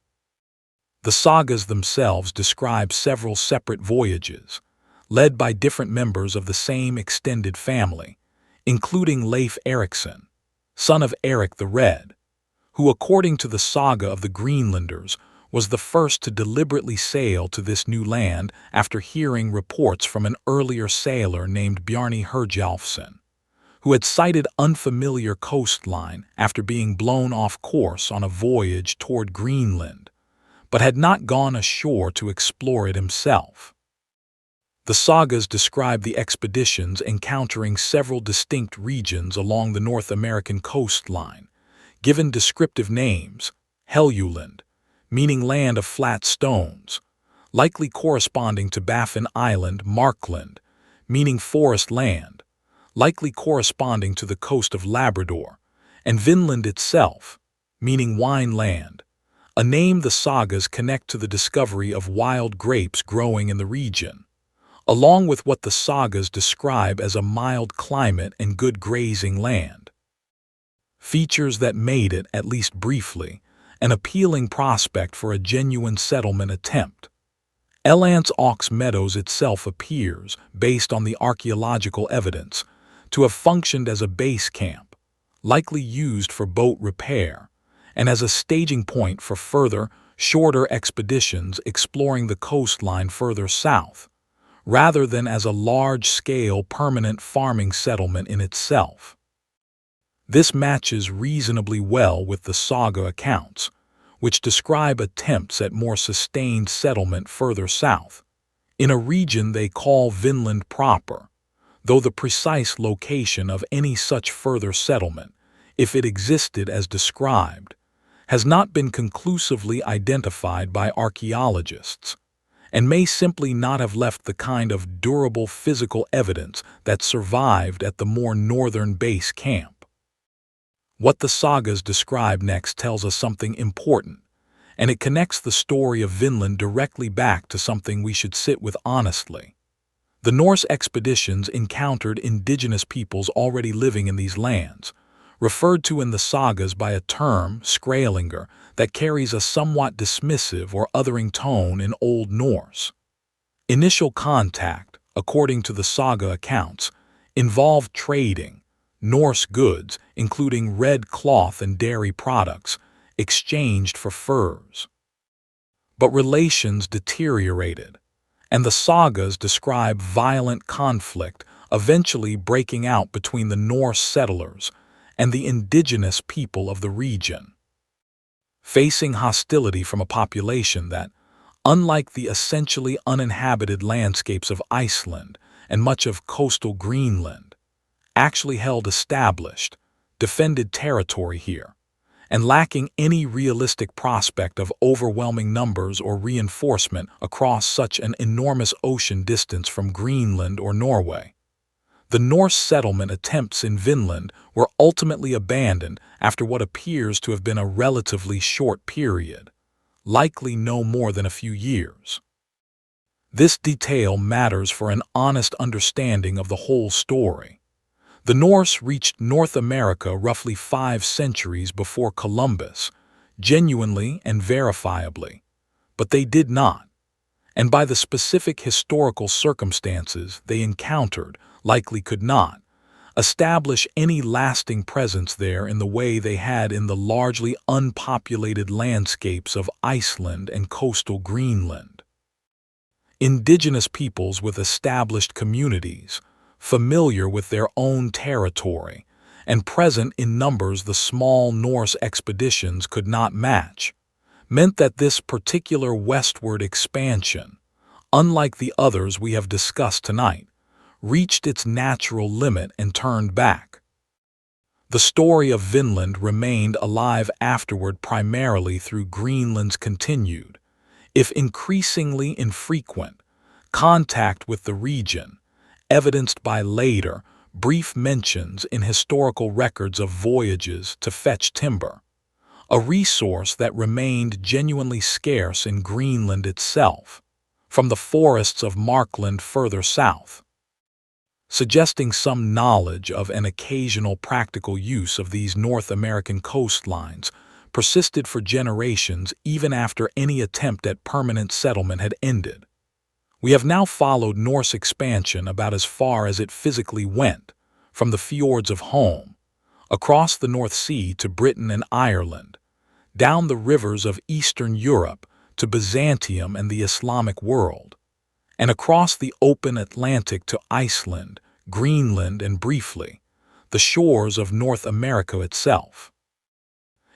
The sagas themselves describe several separate voyages, led by different members of the same extended family, including Leif Erikson, son of Erik the Red, who, according to the saga of the Greenlanders, was the first to deliberately sail to this new land after hearing reports from an earlier sailor named Bjarni Herjolfsson, who had sighted unfamiliar coastline after being blown off course on a voyage toward Greenland, but had not gone ashore to explore it himself. The sagas describe the expeditions encountering several distinct regions along the North American coastline, given descriptive names: Helluland, meaning land of flat stones, likely corresponding to Baffin Island; Markland, meaning forest land, likely corresponding to the coast of Labrador; and Vinland itself, meaning wine land, a name the sagas connect to the discovery of wild grapes growing in the region, along with what the sagas describe as a mild climate and good grazing land. Features that made it, at least briefly, an appealing prospect for a genuine settlement attempt. Elant's Ox Meadows itself appears, based on the archaeological evidence, to have functioned as a base camp, likely used for boat repair, and as a staging point for further, shorter expeditions exploring the coastline further south, rather than as a large-scale permanent farming settlement in itself. This matches reasonably well with the saga accounts, which describe attempts at more sustained settlement further south, in a region they call Vinland proper, though the precise location of any such further settlement, if it existed as described, has not been conclusively identified by archaeologists, and may simply not have left the kind of durable physical evidence that survived at the more northern base camp. What the sagas describe next tells us something important, and it connects the story of Vinland directly back to something we should sit with honestly. The Norse expeditions encountered indigenous peoples already living in these lands, referred to in the sagas by a term, skraelingar, that carries a somewhat dismissive or othering tone in Old Norse. Initial contact, according to the saga accounts, involved trading, Norse goods, including red cloth and dairy products, exchanged for furs. But relations deteriorated, and the sagas describe violent conflict eventually breaking out between the Norse settlers and the indigenous people of the region. Facing hostility from a population that, unlike the essentially uninhabited landscapes of Iceland and much of coastal Greenland, actually held established, defended territory here, and lacking any realistic prospect of overwhelming numbers or reinforcement across such an enormous ocean distance from Greenland or Norway. The Norse settlement attempts in Vinland were ultimately abandoned after what appears to have been a relatively short period, likely no more than a few years. This detail matters for an honest understanding of the whole story. The Norse reached North America roughly 5 centuries before Columbus, genuinely and verifiably, but they did not, and by the specific historical circumstances they encountered, likely could not, establish any lasting presence there in the way they had in the largely unpopulated landscapes of Iceland and coastal Greenland. Indigenous peoples with established communities, familiar with their own territory, and present in numbers the small Norse expeditions could not match, meant that this particular westward expansion, unlike the others we have discussed tonight, reached its natural limit and turned back. The story of Vinland remained alive afterward primarily through Greenland's continued, if increasingly infrequent, contact with the region, evidenced by later, brief mentions in historical records of voyages to fetch timber, a resource that remained genuinely scarce in Greenland itself, from the forests of Markland further south, suggesting some knowledge of an occasional practical use of these North American coastlines persisted for generations even after any attempt at permanent settlement had ended. We have now followed Norse expansion about as far as it physically went, from the fjords of home, across the North Sea to Britain and Ireland, down the rivers of Eastern Europe to Byzantium and the Islamic world, and across the open Atlantic to Iceland, Greenland, and briefly, the shores of North America itself.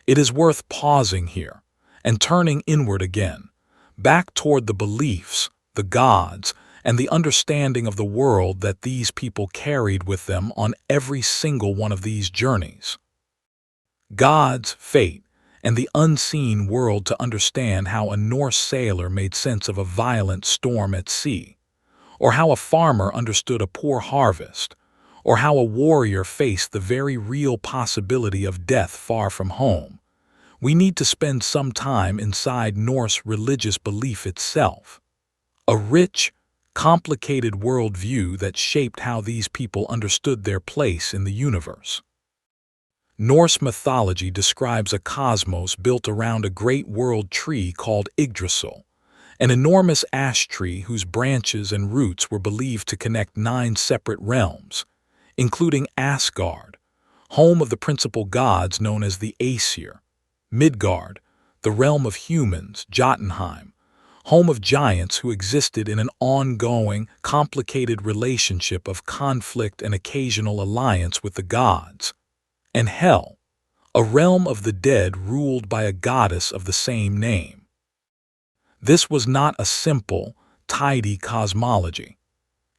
It is worth pausing here and turning inward again, back toward the beliefs, the gods, and the understanding of the world that these people carried with them on every single one of these journeys. Gods, fate, and the unseen world to understand how a Norse sailor made sense of a violent storm at sea, or how a farmer understood a poor harvest, or how a warrior faced the very real possibility of death far from home. We need to spend some time inside Norse religious belief itself. A rich, complicated worldview that shaped how these people understood their place in the universe. Norse mythology describes a cosmos built around a great world tree called Yggdrasil, an enormous ash tree whose branches and roots were believed to connect 9 separate realms, including Asgard, home of the principal gods known as the Aesir, Midgard, the realm of humans, Jotunheim, home of giants who existed in an ongoing, complicated relationship of conflict and occasional alliance with the gods, and Hell, a realm of the dead ruled by a goddess of the same name. This was not a simple, tidy cosmology.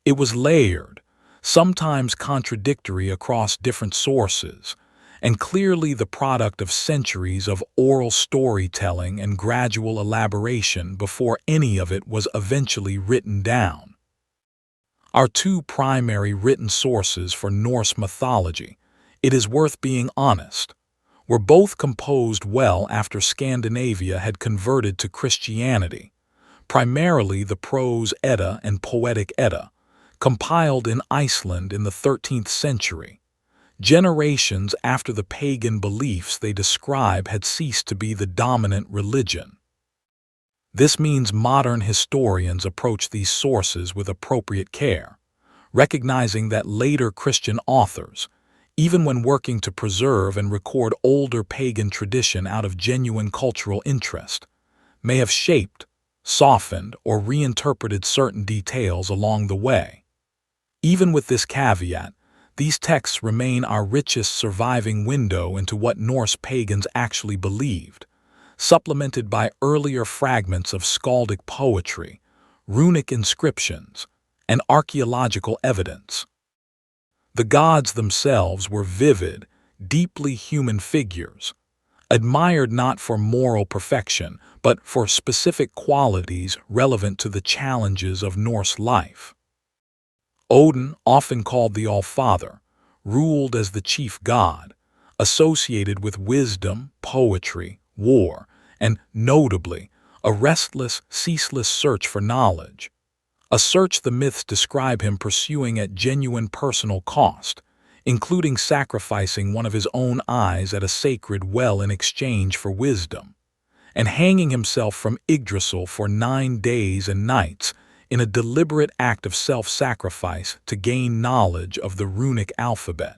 It was layered, sometimes contradictory across different sources, and clearly the product of centuries of oral storytelling and gradual elaboration before any of it was eventually written down. Our 2 primary written sources for Norse mythology, it is worth being honest, were both composed well after Scandinavia had converted to Christianity, primarily the Prose Edda and Poetic Edda, compiled in Iceland in the 13th century, generations after the pagan beliefs they describe had ceased to be the dominant religion. This means modern historians approach these sources with appropriate care, recognizing that later Christian authors, even when working to preserve and record older pagan tradition out of genuine cultural interest, may have shaped, softened, or reinterpreted certain details along the way. Even with this caveat, these texts remain our richest surviving window into what Norse pagans actually believed, supplemented by earlier fragments of skaldic poetry, runic inscriptions, and archaeological evidence. The gods themselves were vivid, deeply human figures, admired not for moral perfection, but for specific qualities relevant to the challenges of Norse life. Odin, often called the All-Father, ruled as the chief god, associated with wisdom, poetry, war, and, notably, a restless, ceaseless search for knowledge. A search the myths describe him pursuing at genuine personal cost, including sacrificing one of his own eyes at a sacred well in exchange for wisdom, and hanging himself from Yggdrasil for 9 days and nights in a deliberate act of self-sacrifice to gain knowledge of the runic alphabet.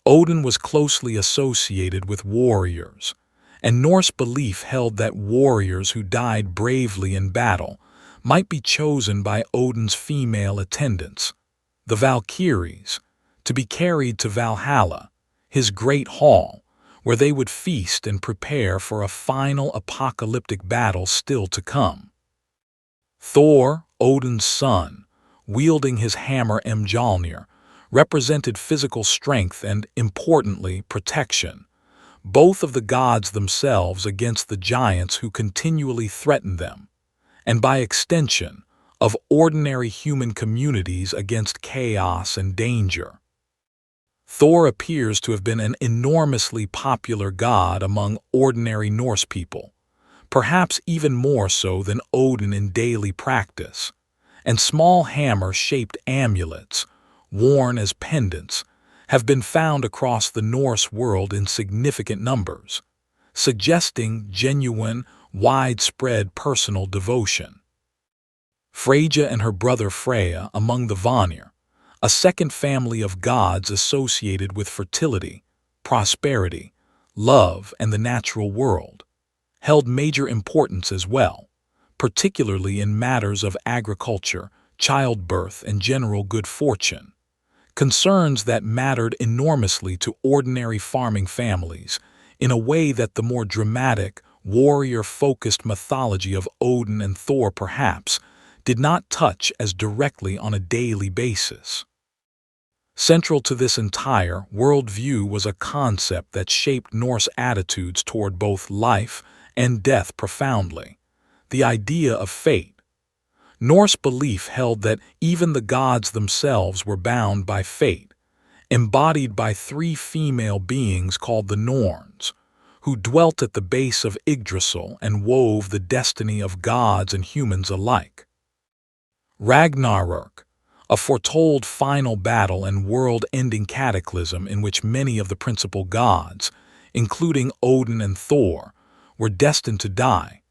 Odin was closely associated with warriors, and Norse belief held that warriors who died bravely in battle might be chosen by Odin's female attendants, the Valkyries, to be carried to Valhalla, his great hall, where they would feast and prepare for a final apocalyptic battle still to come. Thor, Odin's son, wielding his hammer Mjolnir, represented physical strength and, importantly, protection, both of the gods themselves against the giants who continually threatened them, and by extension, of ordinary human communities against chaos and danger. Thor appears to have been an enormously popular god among ordinary Norse people, perhaps even more so than Odin in daily practice, and small hammer-shaped amulets, worn as pendants, have been found across the Norse world in significant numbers, suggesting genuine, widespread personal devotion. Freyja and her brother Freya among the Vanir, a second family of gods associated with fertility, prosperity, love, and the natural world, held major importance as well, particularly in matters of agriculture, childbirth, and general good fortune. Concerns that mattered enormously to ordinary farming families in a way that the more dramatic, warrior-focused mythology of Odin and Thor perhaps did not touch as directly on a daily basis. Central to this entire worldview was a concept that shaped Norse attitudes toward both life and death profoundly: the idea of fate. Norse belief held that even the gods themselves were bound by fate, embodied by three female beings called the Norns, who dwelt at the base of Yggdrasil and wove the destiny of gods and humans alike. Ragnarök, a foretold final battle and world-ending cataclysm in which many of the principal gods, including Odin and Thor, were destined to die,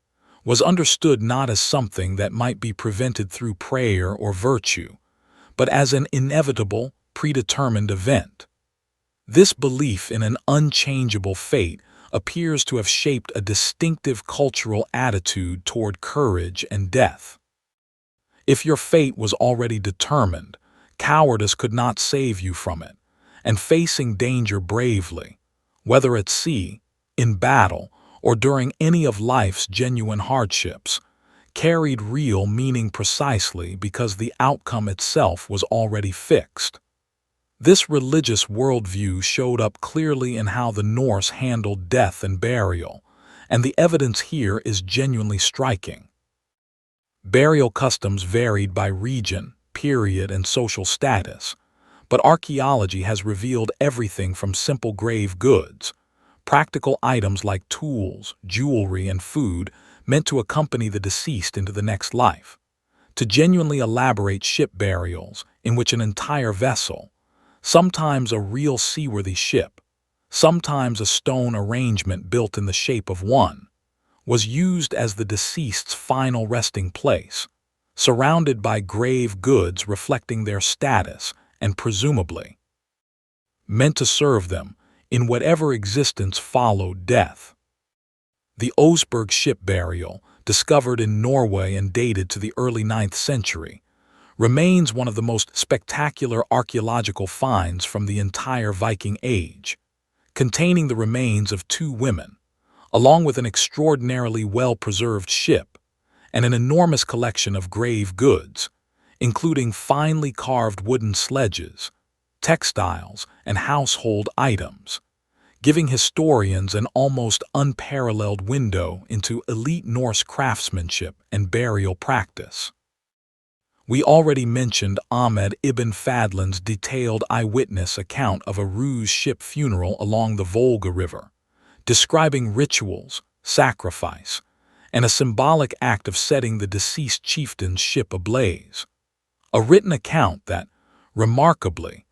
was understood not as something that might be prevented through prayer or virtue, but as an inevitable, predetermined event. This belief in an unchangeable fate appears to have shaped a distinctive cultural attitude toward courage and death. If your fate was already determined, cowardice could not save you from it, and facing danger bravely, whether at sea, in battle, or during any of life's genuine hardships, carried real meaning precisely because the outcome itself was already fixed. This religious worldview showed up clearly in how the Norse handled death and burial, and the evidence here is genuinely striking. Burial customs varied by region, period, and social status, but archaeology has revealed everything from simple grave goods, practical items like tools, jewelry, and food meant to accompany the deceased into the next life, to genuinely elaborate ship burials in which an entire vessel, sometimes a real seaworthy ship, sometimes a stone arrangement built in the shape of one, was used as the deceased's final resting place, surrounded by grave goods reflecting their status and presumably meant to serve them in whatever existence followed death. The Oseberg ship burial, discovered in Norway and dated to the early 9th century, remains one of the most spectacular archaeological finds from the entire Viking Age, containing the remains of two women, along with an extraordinarily well-preserved ship and an enormous collection of grave goods, including finely carved wooden sledges, textiles, and household items, giving historians an almost unparalleled window into elite Norse craftsmanship and burial practice. We already mentioned Ahmed ibn Fadlan's detailed eyewitness account of a Rus ship funeral along the Volga River, describing rituals, sacrifice, and a symbolic act of setting the deceased chieftain's ship ablaze. A written account that, remarkably,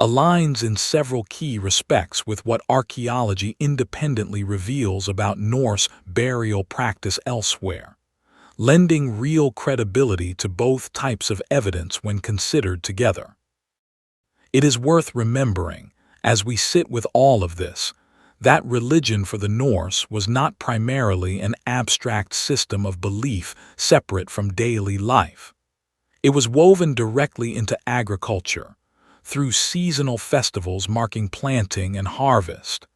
aligns in several key respects with what archaeology independently reveals about Norse burial practice elsewhere, lending real credibility to both types of evidence when considered together. It is worth remembering, as we sit with all of this, that religion for the Norse was not primarily an abstract system of belief separate from daily life. It was woven directly into agriculture, through seasonal festivals marking planting and harvest.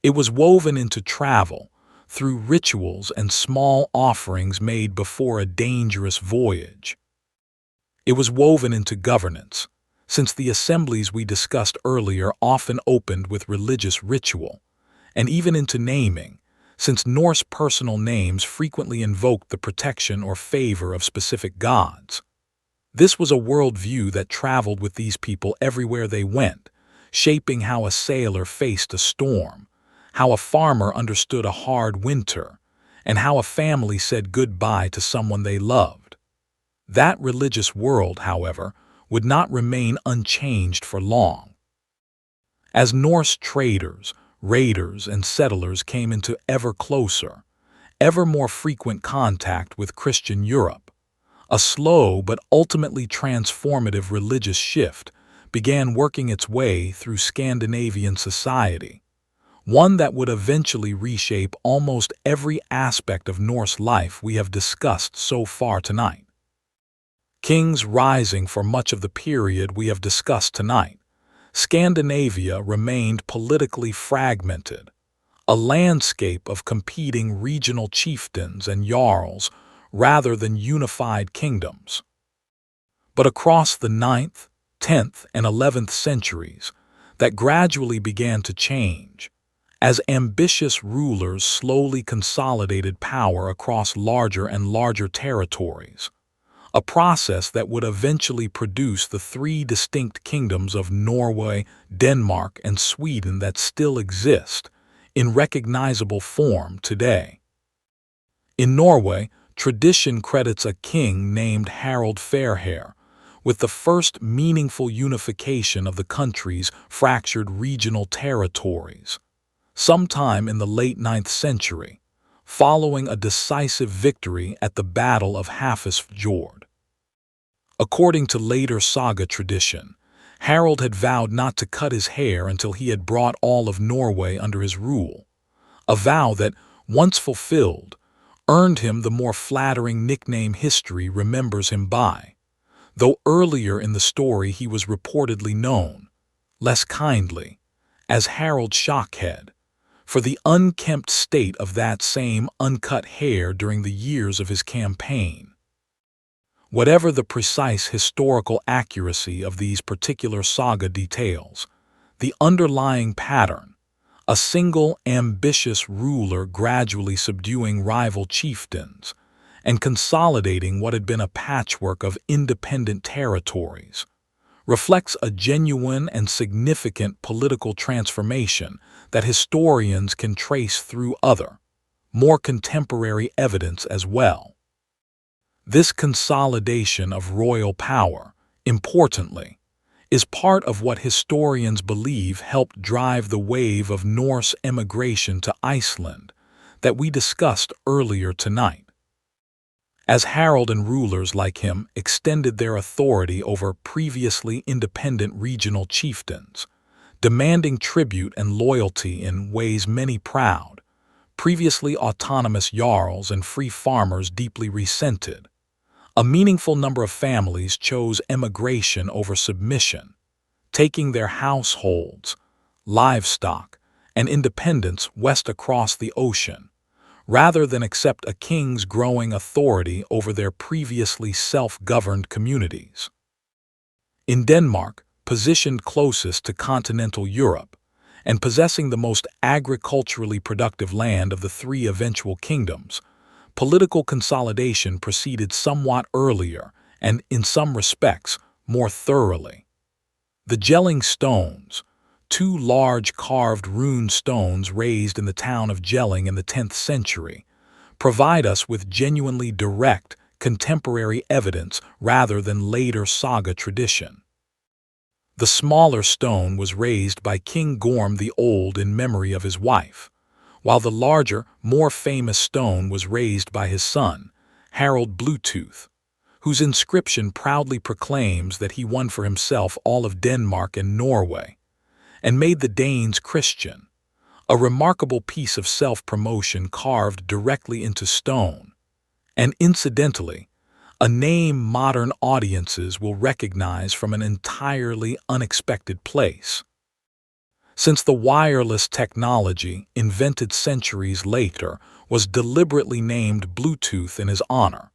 It was woven into travel, through rituals and small offerings made before a dangerous voyage. It was woven into governance, since the assemblies we discussed earlier often opened with religious ritual, and even into naming, since Norse personal names frequently invoked the protection or favor of specific gods. This was a worldview that traveled with these people everywhere they went, shaping how a sailor faced a storm, how a farmer understood a hard winter, and how a family said goodbye to someone they loved. That religious world, however, would not remain unchanged for long. As Norse traders, raiders, and settlers came into ever closer, ever more frequent contact with Christian Europe, a slow but ultimately transformative religious shift began working its way through Scandinavian society, one that would eventually reshape almost every aspect of Norse life we have discussed so far tonight. Kings rising for much of the period we have discussed tonight, Scandinavia remained politically fragmented, a landscape of competing regional chieftains and jarls rather than unified kingdoms. But across the 9th, 10th, and 11th centuries, that gradually began to change, as ambitious rulers slowly consolidated power across larger and larger territories, a process that would eventually produce the three distinct kingdoms of Norway, Denmark, and Sweden that still exist in recognizable form today. In Norway, tradition credits a king named Harald Fairhair with the first meaningful unification of the country's fractured regional territories, sometime in the late 9th century, following a decisive victory at the Battle of Hafrsfjord. According to later saga tradition, Harald had vowed not to cut his hair until he had brought all of Norway under his rule, a vow that, once fulfilled, earned him the more flattering nickname history remembers him by, though earlier in the story he was reportedly known, less kindly, as Harald Shockhead, for the unkempt state of that same uncut hair during the years of his campaign. Whatever the precise historical accuracy of these particular saga details, the underlying pattern, a single ambitious ruler gradually subduing rival chieftains and consolidating what had been a patchwork of independent territories, reflects a genuine and significant political transformation that historians can trace through other, more contemporary evidence as well. This consolidation of royal power, importantly, is part of what historians believe helped drive the wave of Norse emigration to Iceland that we discussed earlier tonight. As Harald and rulers like him extended their authority over previously independent regional chieftains, demanding tribute and loyalty in ways many proud, previously autonomous jarls and free farmers deeply resented, a meaningful number of families chose emigration over submission, taking their households, livestock, and independence west across the ocean, rather than accept a king's growing authority over their previously self-governed communities. In Denmark, positioned closest to continental Europe, and possessing the most agriculturally productive land of the three eventual kingdoms, political consolidation proceeded somewhat earlier and, in some respects, more thoroughly. The Jelling stones, two large carved rune stones raised in the town of Jelling in the 10th century, provide us with genuinely direct, contemporary evidence rather than later saga tradition. The smaller stone was raised by King Gorm the Old in memory of his wife, while the larger, more famous stone was raised by his son, Harald Bluetooth, whose inscription proudly proclaims that he won for himself all of Denmark and Norway, and made the Danes Christian, a remarkable piece of self-promotion carved directly into stone, and incidentally, a name modern audiences will recognize from an entirely unexpected place. Since the wireless technology, invented centuries later, was deliberately named Bluetooth in his honor,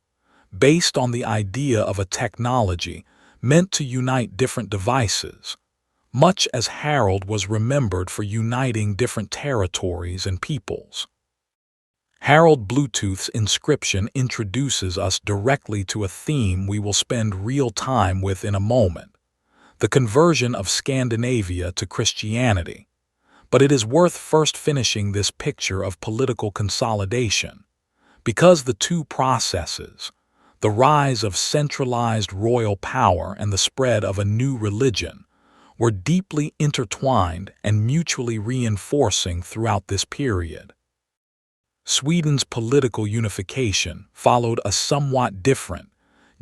based on the idea of a technology meant to unite different devices, much as Harald was remembered for uniting different territories and peoples. Harald Bluetooth's inscription introduces us directly to a theme we will spend real time with in a moment: the conversion of Scandinavia to Christianity. But it is worth first finishing this picture of political consolidation, because the two processes, the rise of centralized royal power and the spread of a new religion, were deeply intertwined and mutually reinforcing throughout this period. Sweden's political unification followed a somewhat different,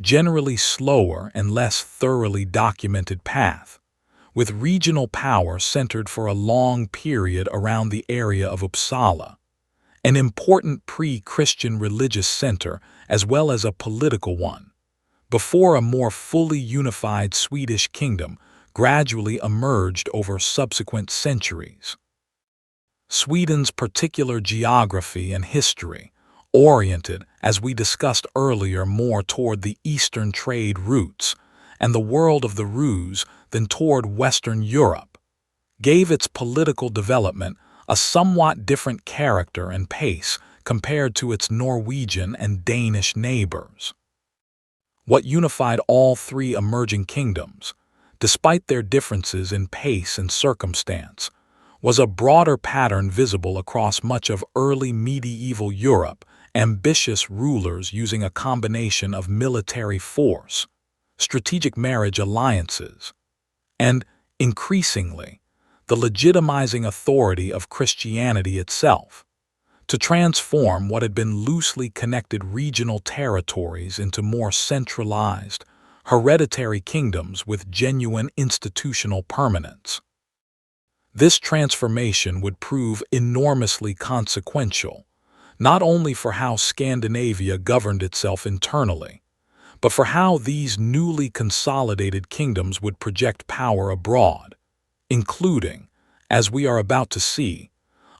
generally slower and less thoroughly documented path, with regional power centered for a long period around the area of Uppsala, an important pre-Christian religious center as well as a political one, before a more fully unified Swedish kingdom gradually emerged over subsequent centuries. Sweden's particular geography and history, oriented, as we discussed earlier, more toward the eastern trade routes and the world of the Rus than toward Western Europe, gave its political development a somewhat different character and pace compared to its Norwegian and Danish neighbors. What unified all three emerging kingdoms, despite their differences in pace and circumstance, was a broader pattern visible across much of early medieval Europe: ambitious rulers using a combination of military force, strategic marriage alliances, and, increasingly, the legitimizing authority of Christianity itself, to transform what had been loosely connected regional territories into more centralized, hereditary kingdoms with genuine institutional permanence. This transformation would prove enormously consequential, not only for how Scandinavia governed itself internally, but for how these newly consolidated kingdoms would project power abroad, including, as we are about to see,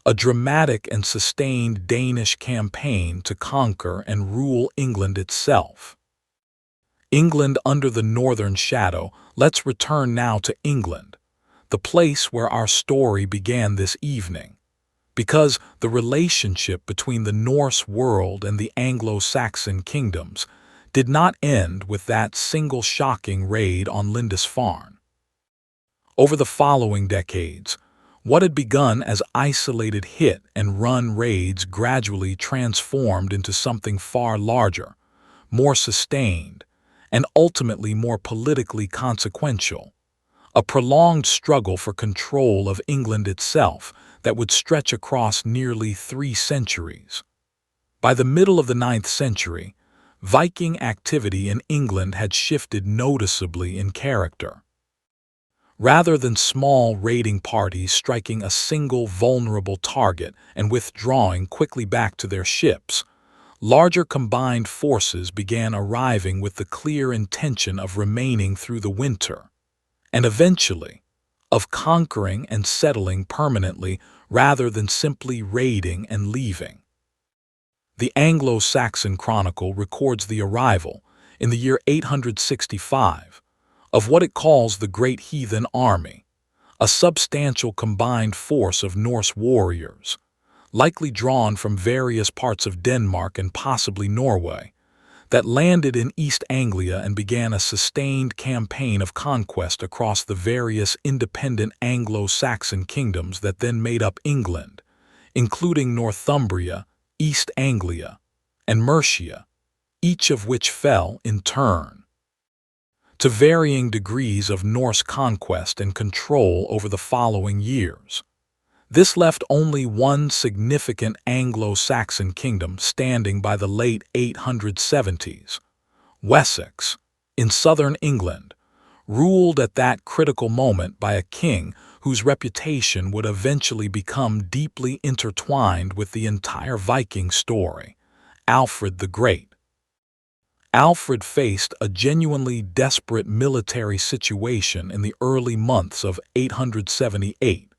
a dramatic and sustained Danish campaign to conquer and rule England itself. England under the Northern Shadow. Let's return now to England, the place where our story began this evening, because the relationship between the Norse world and the Anglo-Saxon kingdoms did not end with that single shocking raid on Lindisfarne. Over the following decades, what had begun as isolated hit-and-run raids gradually transformed into something far larger, more sustained, and ultimately more politically consequential: a prolonged struggle for control of England itself that would stretch across nearly 3 centuries. By the middle of the 9th century, Viking activity in England had shifted noticeably in character. Rather than small raiding parties striking a single vulnerable target and withdrawing quickly back to their ships, larger combined forces began arriving with the clear intention of remaining through the winter, and eventually, of conquering and settling permanently rather than simply raiding and leaving. The Anglo-Saxon Chronicle records the arrival, in the year 865, of what it calls the Great Heathen Army, a substantial combined force of Norse warriors, likely drawn from various parts of Denmark and possibly Norway, that landed in East Anglia and began a sustained campaign of conquest across the various independent Anglo-Saxon kingdoms that then made up England, including Northumbria, East Anglia, and Mercia, each of which fell, in turn, to varying degrees of Norse conquest and control over the following years. This left only one significant Anglo-Saxon kingdom standing by the late 870s, Wessex, in southern England, ruled at that critical moment by a king whose reputation would eventually become deeply intertwined with the entire Viking story: Alfred the Great. Alfred faced a genuinely desperate military situation in the early months of 878,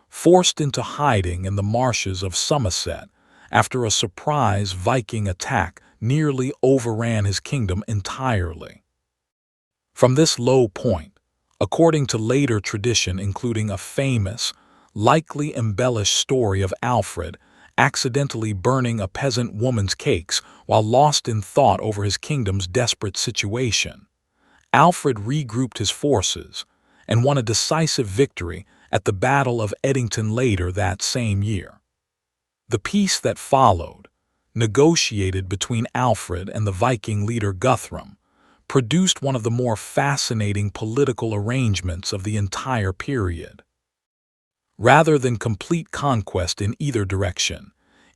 forced into hiding in the marshes of Somerset after a surprise Viking attack nearly overran his kingdom entirely. From this low point, according to later tradition including a famous, likely embellished story of Alfred accidentally burning a peasant woman's cakes while lost in thought over his kingdom's desperate situation, Alfred regrouped his forces and won a decisive victory at the Battle of Edington later that same year. The peace that followed, negotiated between Alfred and the Viking leader Guthrum, produced one of the more fascinating political arrangements of the entire period. Rather than complete conquest in either direction,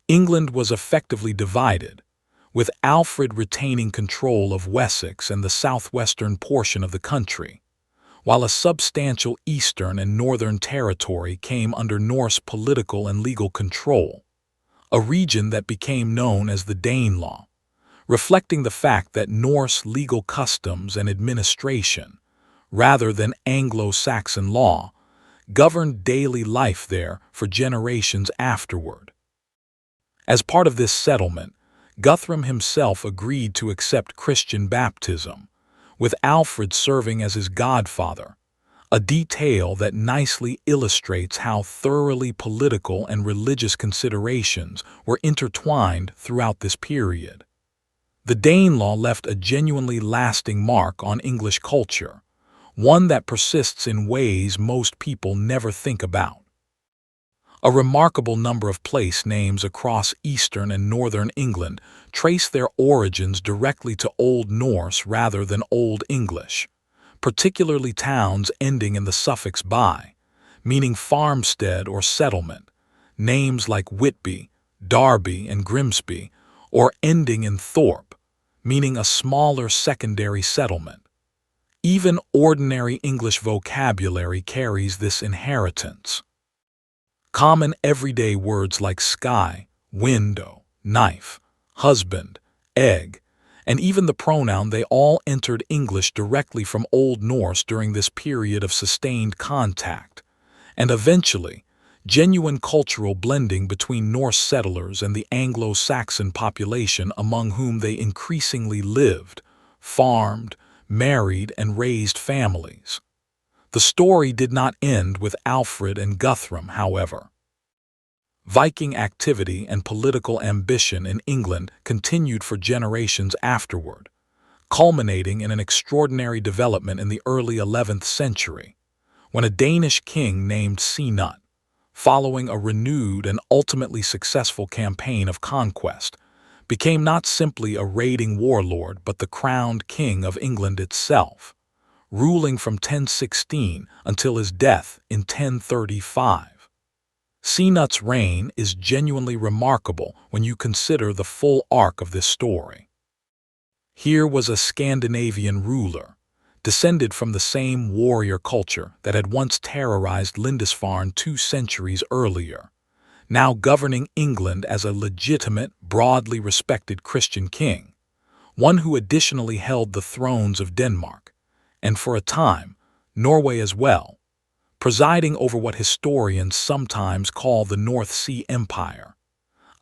England was effectively divided, with Alfred retaining control of Wessex and the southwestern portion of the country, while a substantial eastern and northern territory came under Norse political and legal control, a region that became known as the Danelaw, reflecting the fact that Norse legal customs and administration, rather than Anglo-Saxon law, governed daily life there for generations afterward. As part of this settlement, Guthrum himself agreed to accept Christian baptism, with Alfred serving as his godfather, a detail that nicely illustrates how thoroughly political and religious considerations were intertwined throughout this period. The Danelaw left a genuinely lasting mark on English culture, one that persists in ways most people never think about. A remarkable number of place names across eastern and northern England trace their origins directly to Old Norse rather than Old English, particularly towns ending in the suffix "by," meaning farmstead or settlement, names like Whitby, Derby, and Grimsby, or ending in thorp, meaning a smaller secondary settlement. Even ordinary English vocabulary carries this inheritance. Common everyday words like sky, window, knife, husband, egg, and even the pronoun they all entered English directly from Old Norse during this period of sustained contact, and eventually, genuine cultural blending between Norse settlers and the Anglo-Saxon population among whom they increasingly lived, farmed, married, and raised families. The story did not end with Alfred and Guthrum, however. Viking activity and political ambition in England continued for generations afterward, culminating in an extraordinary development in the early 11th century, when a Danish king named Cnut, following a renewed and ultimately successful campaign of conquest, became not simply a raiding warlord but the crowned king of England itself, ruling from 1016 until his death in 1035. Cnut's reign is genuinely remarkable when you consider the full arc of this story. Here was a Scandinavian ruler, descended from the same warrior culture that had once terrorized Lindisfarne 2 centuries earlier, now governing England as a legitimate, broadly respected Christian king, one who additionally held the thrones of Denmark, and for a time, Norway as well, presiding over what historians sometimes call the North Sea Empire,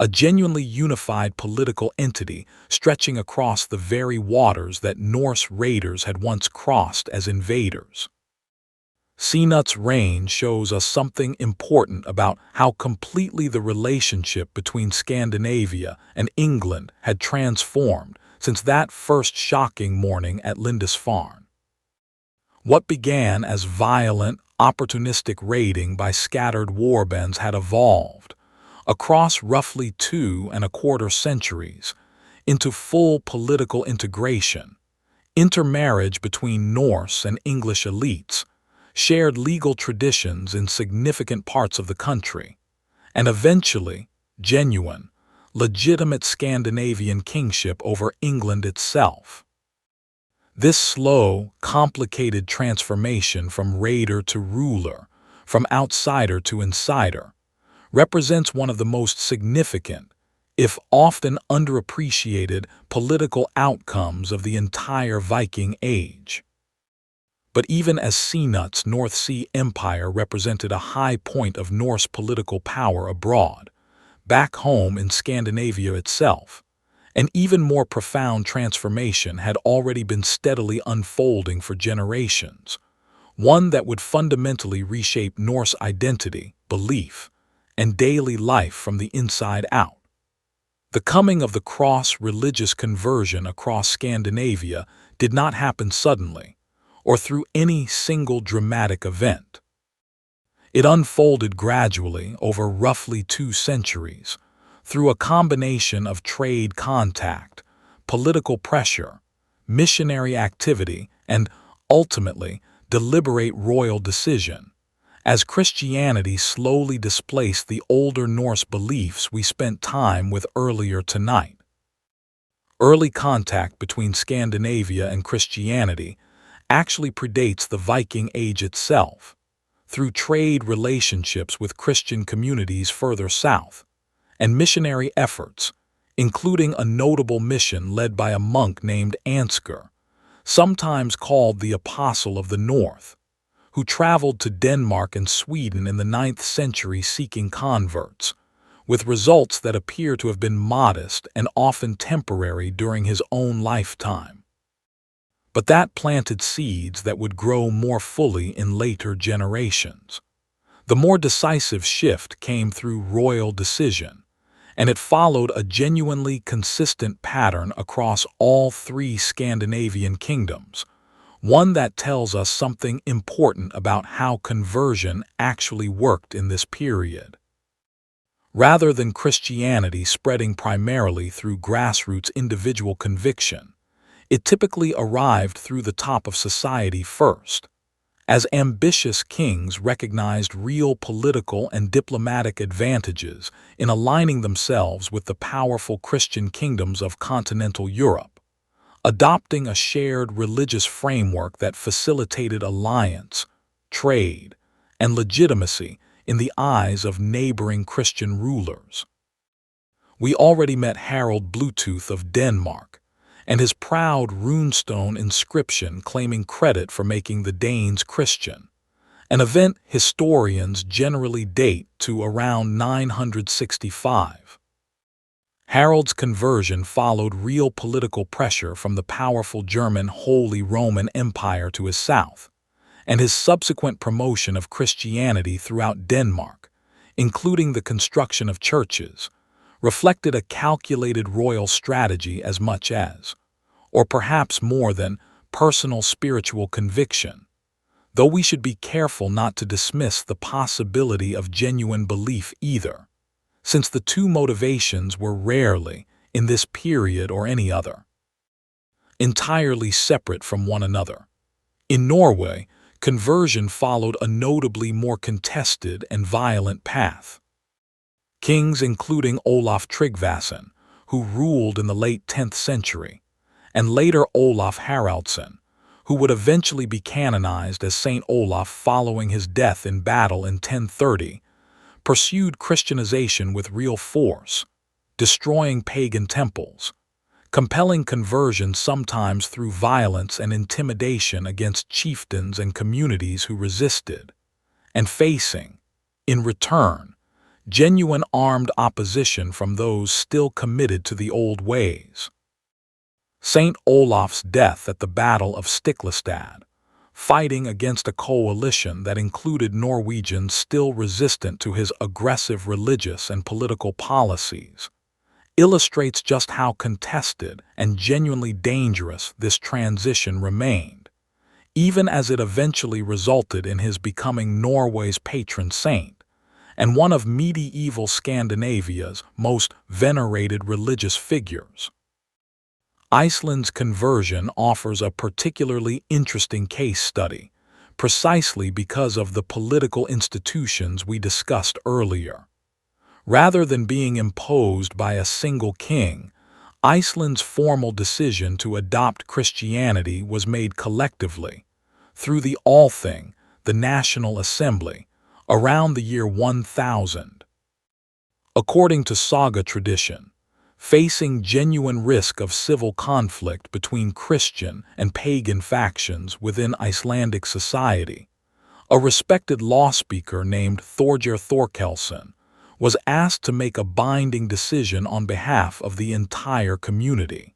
a genuinely unified political entity stretching across the very waters that Norse raiders had once crossed as invaders. Cnut's reign shows us something important about how completely the relationship between Scandinavia and England had transformed since that first shocking morning at Lindisfarne. What began as violent, opportunistic raiding by scattered warbands had evolved, across roughly 2¼ centuries, into full political integration, intermarriage between Norse and English elites, shared legal traditions in significant parts of the country, and eventually, genuine, legitimate Scandinavian kingship over England itself. This slow, complicated transformation from raider to ruler, from outsider to insider, represents one of the most significant, if often underappreciated, political outcomes of the entire Viking Age. But even as Cnut's North Sea Empire represented a high point of Norse political power abroad, back home in Scandinavia itself, an even more profound transformation had already been steadily unfolding for generations, one that would fundamentally reshape Norse identity, belief, and daily life from the inside out. The coming of the cross-religious conversion across Scandinavia did not happen suddenly, or through any single dramatic event. It unfolded gradually over roughly 2 centuries, through a combination of trade contact, political pressure, missionary activity, and, ultimately, deliberate royal decision, as Christianity slowly displaced the older Norse beliefs we spent time with earlier tonight. Early contact between Scandinavia and Christianity actually predates the Viking Age itself, through trade relationships with Christian communities further south, and missionary efforts, including a notable mission led by a monk named Ansgar, sometimes called the Apostle of the North, who traveled to Denmark and Sweden in the 9th century seeking converts, with results that appear to have been modest and often temporary during his own lifetime. But that planted seeds that would grow more fully in later generations. The more decisive shift came through royal decision, and it followed a genuinely consistent pattern across all 3 Scandinavian kingdoms, one that tells us something important about how conversion actually worked in this period. Rather than Christianity spreading primarily through grassroots individual conviction, it typically arrived through the top of society first, as ambitious kings recognized real political and diplomatic advantages in aligning themselves with the powerful Christian kingdoms of continental Europe, adopting a shared religious framework that facilitated alliance, trade, and legitimacy in the eyes of neighboring Christian rulers. We already met Harald Bluetooth of Denmark, and his proud runestone inscription claiming credit for making the Danes Christian, an event historians generally date to around 965. Harald's conversion followed real political pressure from the powerful German Holy Roman Empire to his south, and his subsequent promotion of Christianity throughout Denmark, including the construction of churches, reflected a calculated royal strategy as much as, or perhaps more than, personal spiritual conviction, though we should be careful not to dismiss the possibility of genuine belief either, since the 2 motivations were rarely, in this period or any other, entirely separate from one another. In Norway, conversion followed a notably more contested and violent path. Kings including Olaf Tryggvason, who ruled in the late 10th century, and later Olaf Haraldsson, who would eventually be canonized as Saint Olaf following his death in battle in 1030, pursued Christianization with real force, destroying pagan temples, compelling conversion sometimes through violence and intimidation against chieftains and communities who resisted, and facing, in return, genuine armed opposition from those still committed to the old ways. Saint Olaf's death at the Battle of Stiklestad, fighting against a coalition that included Norwegians still resistant to his aggressive religious and political policies, illustrates just how contested and genuinely dangerous this transition remained, even as it eventually resulted in his becoming Norway's patron saint and one of medieval Scandinavia's most venerated religious figures. Iceland's conversion offers a particularly interesting case study, precisely because of the political institutions we discussed earlier. Rather than being imposed by a single king, Iceland's formal decision to adopt Christianity was made collectively, through the Althing, the National Assembly, around the year 1000. According to saga tradition, facing genuine risk of civil conflict between Christian and pagan factions within Icelandic society, a respected law speaker named Thorgeir Thorkelsson was asked to make a binding decision on behalf of the entire community.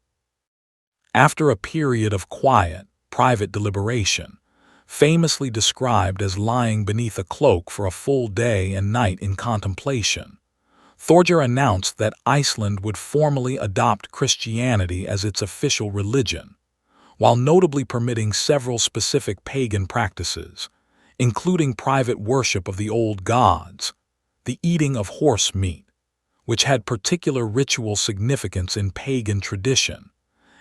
After a period of quiet, private deliberation, famously described as lying beneath a cloak for a full day and night in contemplation, Thorgeir announced that Iceland would formally adopt Christianity as its official religion, while notably permitting several specific pagan practices, including private worship of the old gods, the eating of horse meat, which had particular ritual significance in pagan tradition,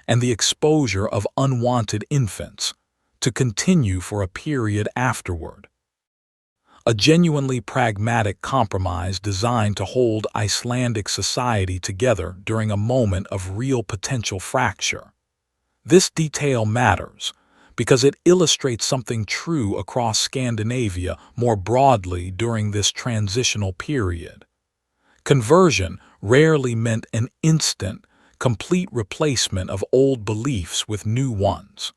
and the exposure of unwanted infants, to continue for a period afterward. A genuinely pragmatic compromise designed to hold Icelandic society together during a moment of real potential fracture. This detail matters because it illustrates something true across Scandinavia more broadly during this transitional period. Conversion rarely meant an instant, complete replacement of old beliefs with new ones.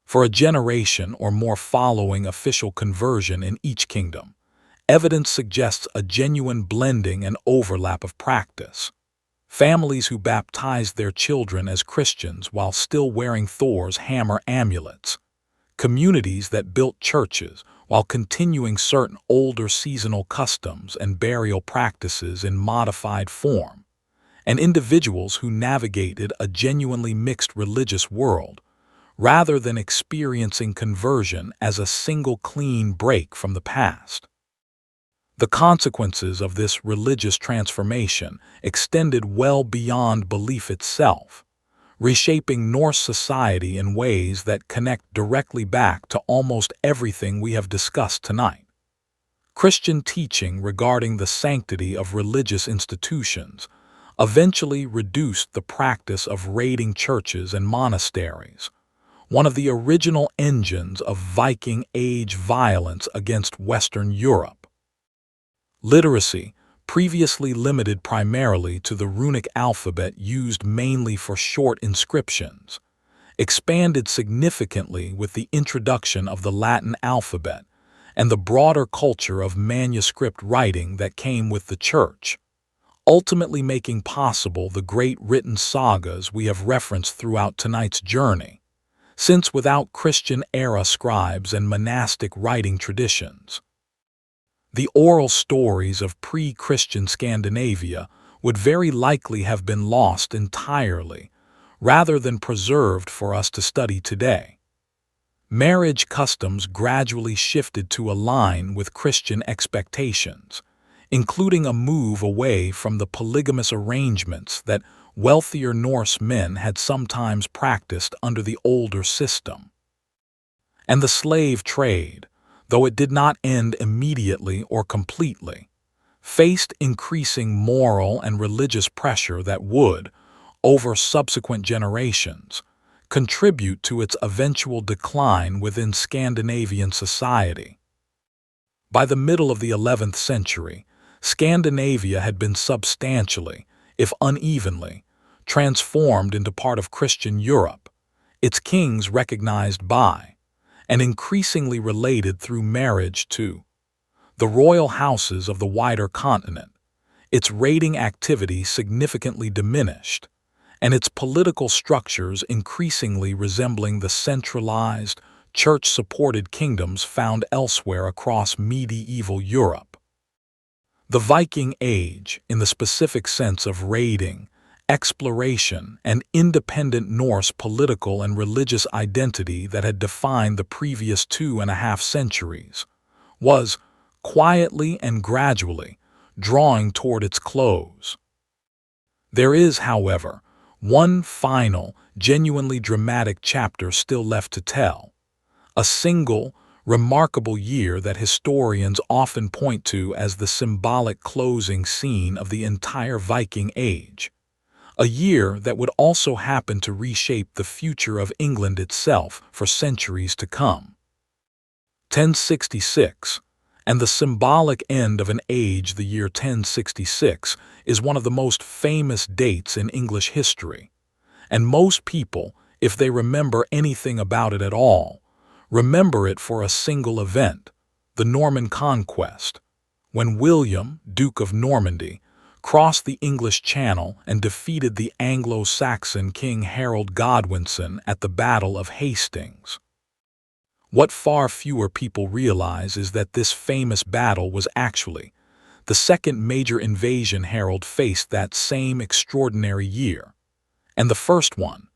For a generation or more following official conversion in each kingdom, evidence suggests a genuine blending and overlap of practice. Families who baptized their children as Christians while still wearing Thor's hammer amulets. Communities that built churches while continuing certain older seasonal customs and burial practices in modified form. And individuals who navigated a genuinely mixed religious world, rather than experiencing conversion as a single clean break from the past. The consequences of this religious transformation extended well beyond belief itself, reshaping Norse society in ways that connect directly back to almost everything we have discussed tonight. Christian teaching regarding the sanctity of religious institutions eventually reduced the practice of raiding churches and monasteries, one of the original engines of Viking Age violence against Western Europe. Literacy, previously limited primarily to the runic alphabet used mainly for short inscriptions, expanded significantly with the introduction of the Latin alphabet and the broader culture of manuscript writing that came with the Church, ultimately making possible the great written sagas we have referenced throughout tonight's journey, since without Christian-era scribes and monastic writing traditions, the oral stories of pre-Christian Scandinavia would very likely have been lost entirely, rather than preserved for us to study today. Marriage customs gradually shifted to align with Christian expectations, including a move away from the polygamous arrangements that wealthier Norse men had sometimes practiced under the older system. And the slave trade, though it did not end immediately or completely, faced increasing moral and religious pressure that would, over subsequent generations, contribute to its eventual decline within Scandinavian society. By the middle of the 11th century, Scandinavia had been substantially, if unevenly, transformed into part of Christian Europe, its kings recognized by, and increasingly related through marriage to, the royal houses of the wider continent, its raiding activity significantly diminished, and its political structures increasingly resembling the centralized, church-supported kingdoms found elsewhere across medieval Europe. The Viking Age, in the specific sense of raiding, exploration, and independent Norse political and religious identity that had defined the previous 2.5 centuries, was, quietly and gradually, drawing toward its close. There is, however, one final, genuinely dramatic chapter still left to tell, a single, remarkable year that historians often point to as the symbolic closing scene of the entire Viking Age. A year that would also happen to reshape the future of England itself for centuries to come. 1066, and the symbolic end of an age. The year 1066 is one of the most famous dates in English history, and most people, if they remember anything about it at all, remember it for a single event, the Norman Conquest, when William, Duke of Normandy, crossed the English Channel and defeated the Anglo-Saxon King Harold Godwinson at the Battle of Hastings. What far fewer people realize is that this famous battle was actually the second major invasion Harold faced that same extraordinary year, and the first one,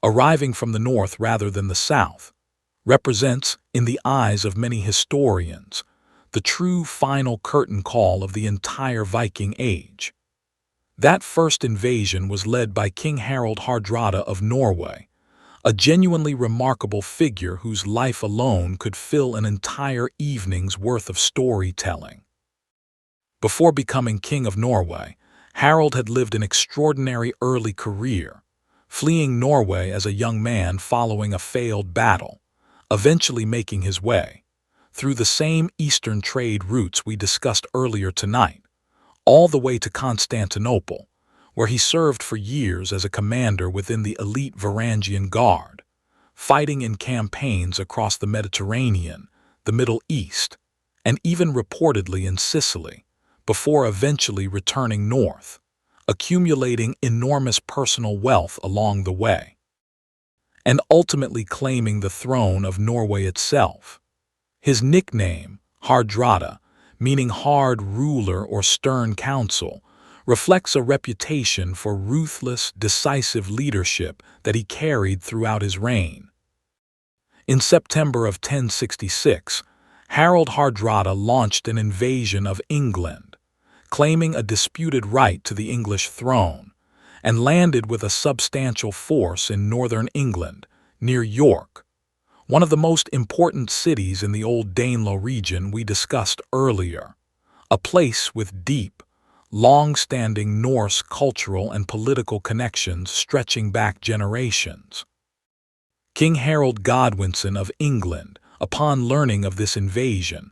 arriving from the north rather than the south, represents, in the eyes of many historians, the true final curtain call of the entire Viking Age. That first invasion was led by King Harald Hardrada of Norway, a genuinely remarkable figure whose life alone could fill an entire evening's worth of storytelling. Before becoming King of Norway, Harald had lived an extraordinary early career, fleeing Norway as a young man following a failed battle, eventually making his way through the same eastern trade routes we discussed earlier tonight, all the way to Constantinople, where he served for years as a commander within the elite Varangian Guard, fighting in campaigns across the Mediterranean, the Middle East, and even reportedly in Sicily, before eventually returning north, accumulating enormous personal wealth along the way, and ultimately claiming the throne of Norway itself. His nickname, Hardrada, meaning hard ruler or stern counsel, reflects a reputation for ruthless, decisive leadership that he carried throughout his reign. In September of 1066, Harald Hardrada launched an invasion of England, claiming a disputed right to the English throne, and landed with a substantial force in northern England, near York, one of the most important cities in the old Danelaw region we discussed earlier, a place with deep, long-standing Norse cultural and political connections stretching back generations. King Harold Godwinson of England, upon learning of this invasion,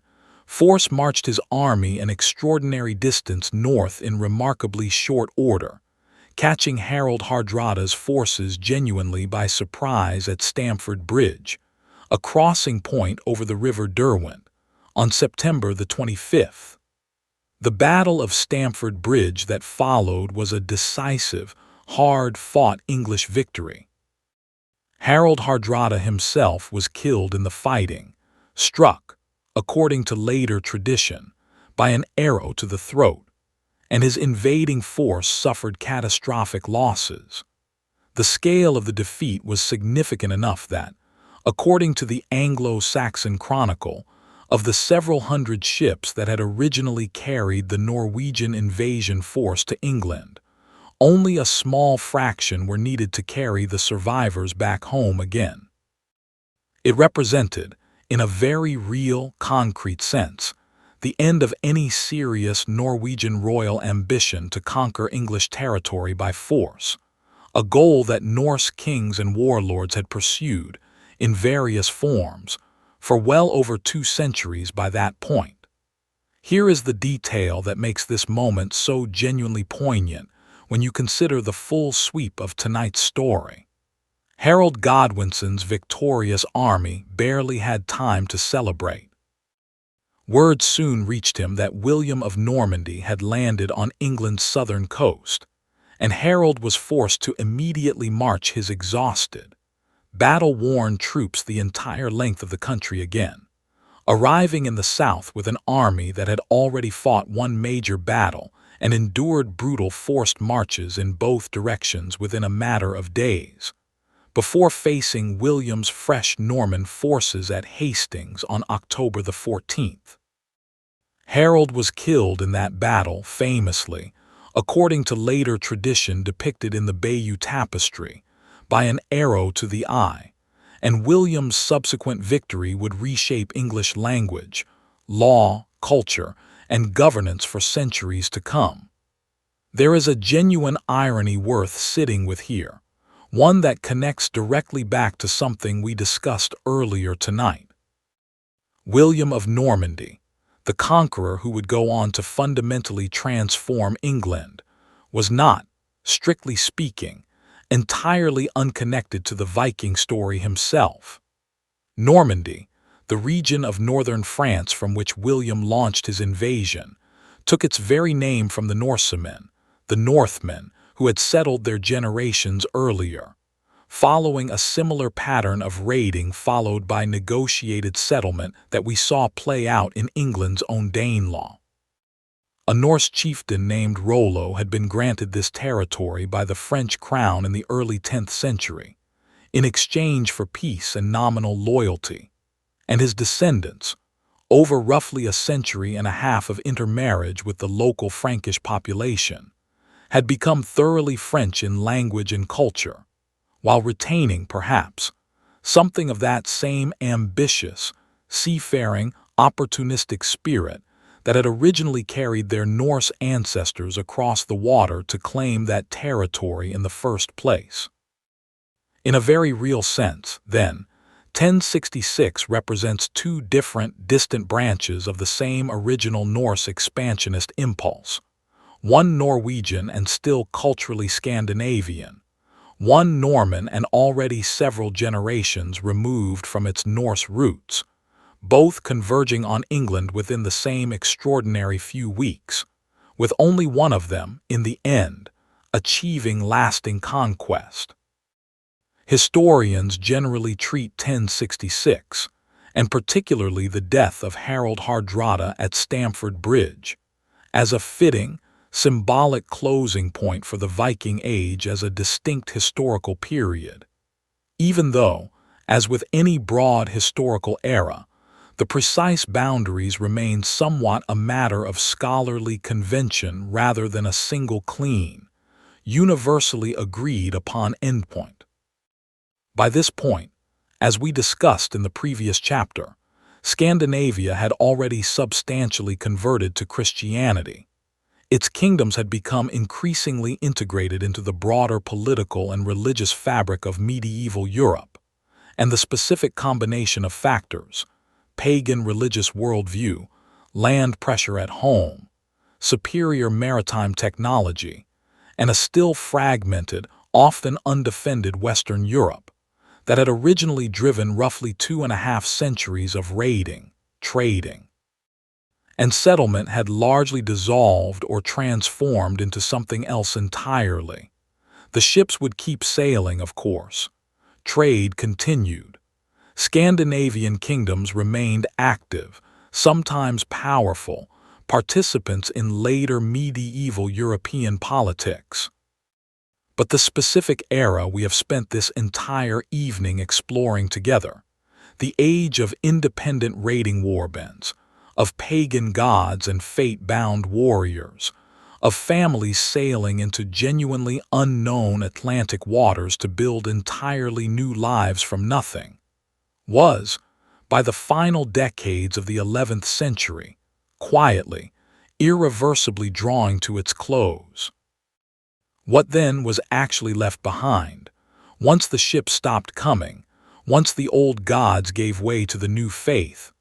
marched his army an extraordinary distance north in remarkably short order, catching Harald Hardrada's forces genuinely by surprise at Stamford Bridge, a crossing point over the River Derwent, on September the 25th. The Battle of Stamford Bridge that followed was a decisive, hard-fought English victory. Harald Hardrada himself was killed in the fighting, struck, according to later tradition, by an arrow to the throat, and his invading force suffered catastrophic losses. The scale of the defeat was significant enough that, according to the Anglo-Saxon Chronicle, of the several hundred ships that had originally carried the Norwegian invasion force to England, only a small fraction were needed to carry the survivors back home again. It represented, in a very real, concrete sense, the end of any serious Norwegian royal ambition to conquer English territory by force, a goal that Norse kings and warlords had pursued, in various forms, for well over 2 centuries by that point. Here is the detail that makes this moment so genuinely poignant when you consider the full sweep of tonight's story. Harold Godwinson's victorious army barely had time to celebrate. Word soon reached him that William of Normandy had landed on England's southern coast, and Harold was forced to immediately march his exhausted, battle-worn troops the entire length of the country again, arriving in the south with an army that had already fought one major battle and endured brutal forced marches in both directions within a matter of days, before facing William's fresh Norman forces at Hastings on October the 14th. Harold was killed in that battle famously, according to later tradition depicted in the Bayeux Tapestry, by an arrow to the eye, and William's subsequent victory would reshape English language, law, culture, and governance for centuries to come. There is a genuine irony worth sitting with here, one that connects directly back to something we discussed earlier tonight. William of Normandy, the conqueror who would go on to fundamentally transform England, was not, strictly speaking, entirely unconnected to the Viking story himself. Normandy, the region of northern France from which William launched his invasion, took its very name from the Norsemen, the Northmen, who had settled there generations earlier, following a similar pattern of raiding followed by negotiated settlement that we saw play out in England's own Danelaw. A Norse chieftain named Rollo had been granted this territory by the French crown in the early 10th century, in exchange for peace and nominal loyalty, and his descendants, over roughly a century and a half of intermarriage with the local Frankish population, had become thoroughly French in language and culture, while retaining, perhaps, something of that same ambitious, seafaring, opportunistic spirit that had originally carried their Norse ancestors across the water to claim that territory in the first place. In a very real sense, then, 1066 represents two different, distant branches of the same original Norse expansionist impulse. One Norwegian and still culturally Scandinavian, one Norman and already several generations removed from its Norse roots, both converging on England within the same extraordinary few weeks, with only one of them, in the end, achieving lasting conquest. Historians generally treat 1066, and particularly the death of Harold Hardrada at Stamford Bridge, as a fitting, symbolic closing point for the Viking Age as a distinct historical period, even though, as with any broad historical era, the precise boundaries remain somewhat a matter of scholarly convention rather than a single clean, universally agreed upon endpoint. By this point, as we discussed in the previous chapter, Scandinavia had already substantially converted to Christianity. Its kingdoms had become increasingly integrated into the broader political and religious fabric of medieval Europe, and the specific combination of factors, pagan religious worldview, land pressure at home, superior maritime technology, and a still fragmented, often undefended Western Europe, that had originally driven roughly 2.5 centuries of raiding, trading, and settlement had largely dissolved or transformed into something else entirely. The ships would keep sailing, of course. Trade continued. Scandinavian kingdoms remained active, sometimes powerful, participants in later medieval European politics. But the specific era we have spent this entire evening exploring together, the age of independent raiding warbands, of pagan gods and fate-bound warriors, of families sailing into genuinely unknown Atlantic waters to build entirely new lives from nothing, was, by the final decades of the 11th century, quietly, irreversibly drawing to its close. What then was actually left behind, once the ships stopped coming, once the old gods gave way to the new faith,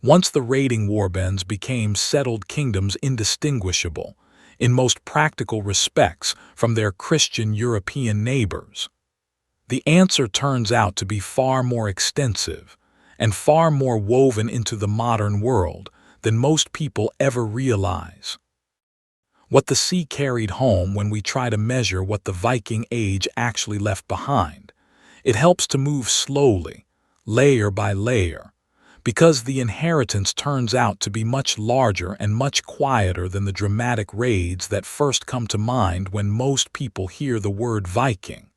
once the raiding warbands became settled kingdoms indistinguishable, in most practical respects, from their Christian European neighbors? The answer turns out to be far more extensive and far more woven into the modern world than most people ever realize. What the sea carried home when we try to measure what the Viking Age actually left behind, it helps to move slowly, layer by layer, because the inheritance turns out to be much larger and much quieter than the dramatic raids that first come to mind when most people hear the word Viking.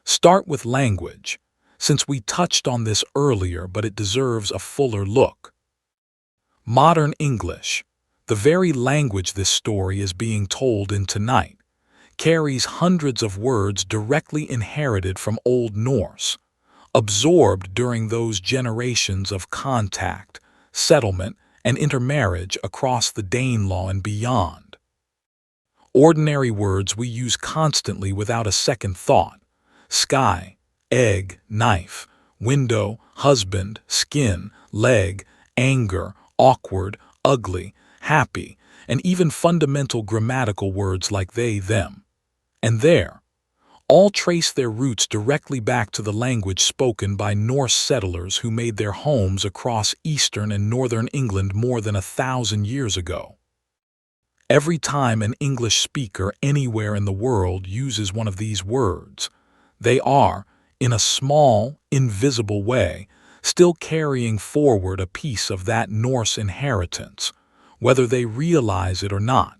Start with language, since we touched on this earlier, but it deserves a fuller look. Modern English, the very language this story is being told in tonight, carries hundreds of words directly inherited from Old Norse, absorbed during those generations of contact, settlement, and intermarriage across the Danelaw and beyond. Ordinary words we use constantly without a second thought: sky, egg, knife, window, husband, skin, leg, anger, awkward, ugly, happy, and even fundamental grammatical words like they, them, and their, all trace their roots directly back to the language spoken by Norse settlers who made their homes across eastern and northern England more than 1,000 years ago. Every time an English speaker anywhere in the world uses one of these words, they are, in a small, invisible way, still carrying forward a piece of that Norse inheritance, whether they realize it or not.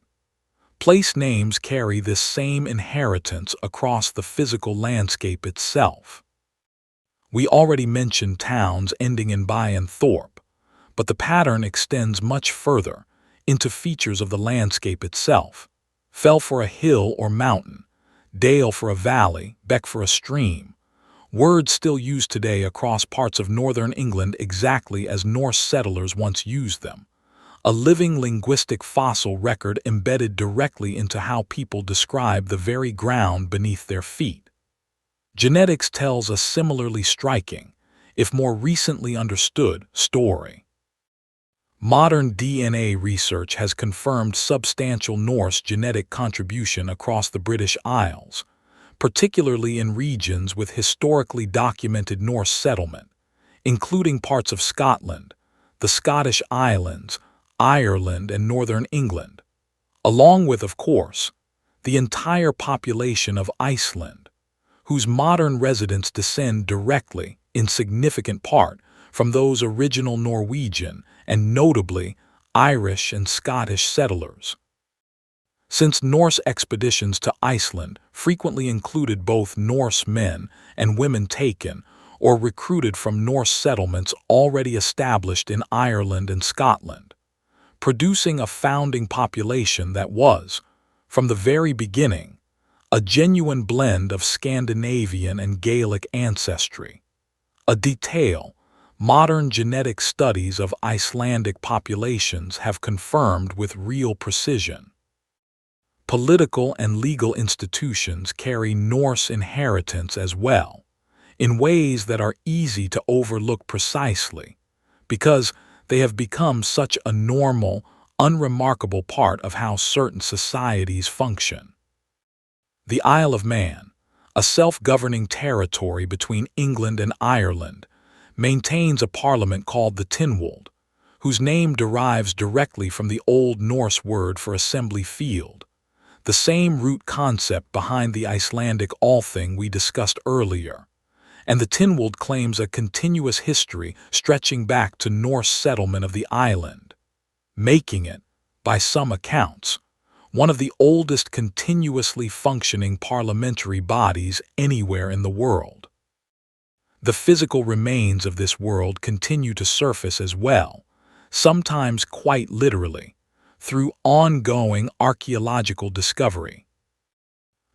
Place names carry this same inheritance across the physical landscape itself. We already mentioned towns ending in by and thorp, but the pattern extends much further into features of the landscape itself: fell for a hill or mountain, dale for a valley, beck for a stream. Words still used today across parts of northern England exactly as Norse settlers once used them. A living linguistic fossil record embedded directly into how people describe the very ground beneath their feet. Genetics tells a similarly striking, if more recently understood, story. Modern DNA research has confirmed substantial Norse genetic contribution across the British Isles, particularly in regions with historically documented Norse settlement, including parts of Scotland, the Scottish Islands, Ireland, and northern England, along with, of course, the entire population of Iceland, whose modern residents descend directly, in significant part, from those original Norwegian and notably Irish and Scottish settlers. Since Norse expeditions to Iceland frequently included both Norse men and women taken or recruited from Norse settlements already established in Ireland and Scotland, producing a founding population that was, from the very beginning, a genuine blend of Scandinavian and Gaelic ancestry, a detail modern genetic studies of Icelandic populations have confirmed with real precision. Political and legal institutions carry Norse inheritance as well, in ways that are easy to overlook precisely, because they have become such a normal, unremarkable part of how certain societies function. The Isle of Man, a self-governing territory between England and Ireland, maintains a parliament called the Tynwald, whose name derives directly from the Old Norse word for assembly field, the same root concept behind the Icelandic Althing we discussed earlier, and the Tynwald claims a continuous history stretching back to Norse settlement of the island, making it, by some accounts, one of the oldest continuously functioning parliamentary bodies anywhere in the world. The physical remains of this world continue to surface as well, sometimes quite literally, through ongoing archaeological discovery.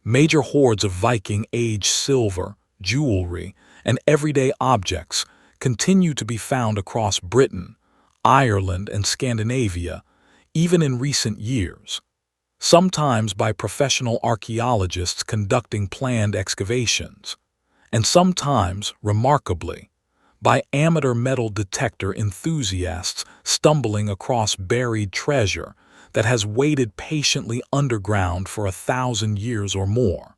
Major hoards of Viking Age silver, jewelry, and everyday objects continue to be found across Britain, Ireland, and Scandinavia, even in recent years, sometimes by professional archaeologists conducting planned excavations, and sometimes, remarkably, by amateur metal detector enthusiasts stumbling across buried treasure that has waited patiently underground for 1,000 years or more.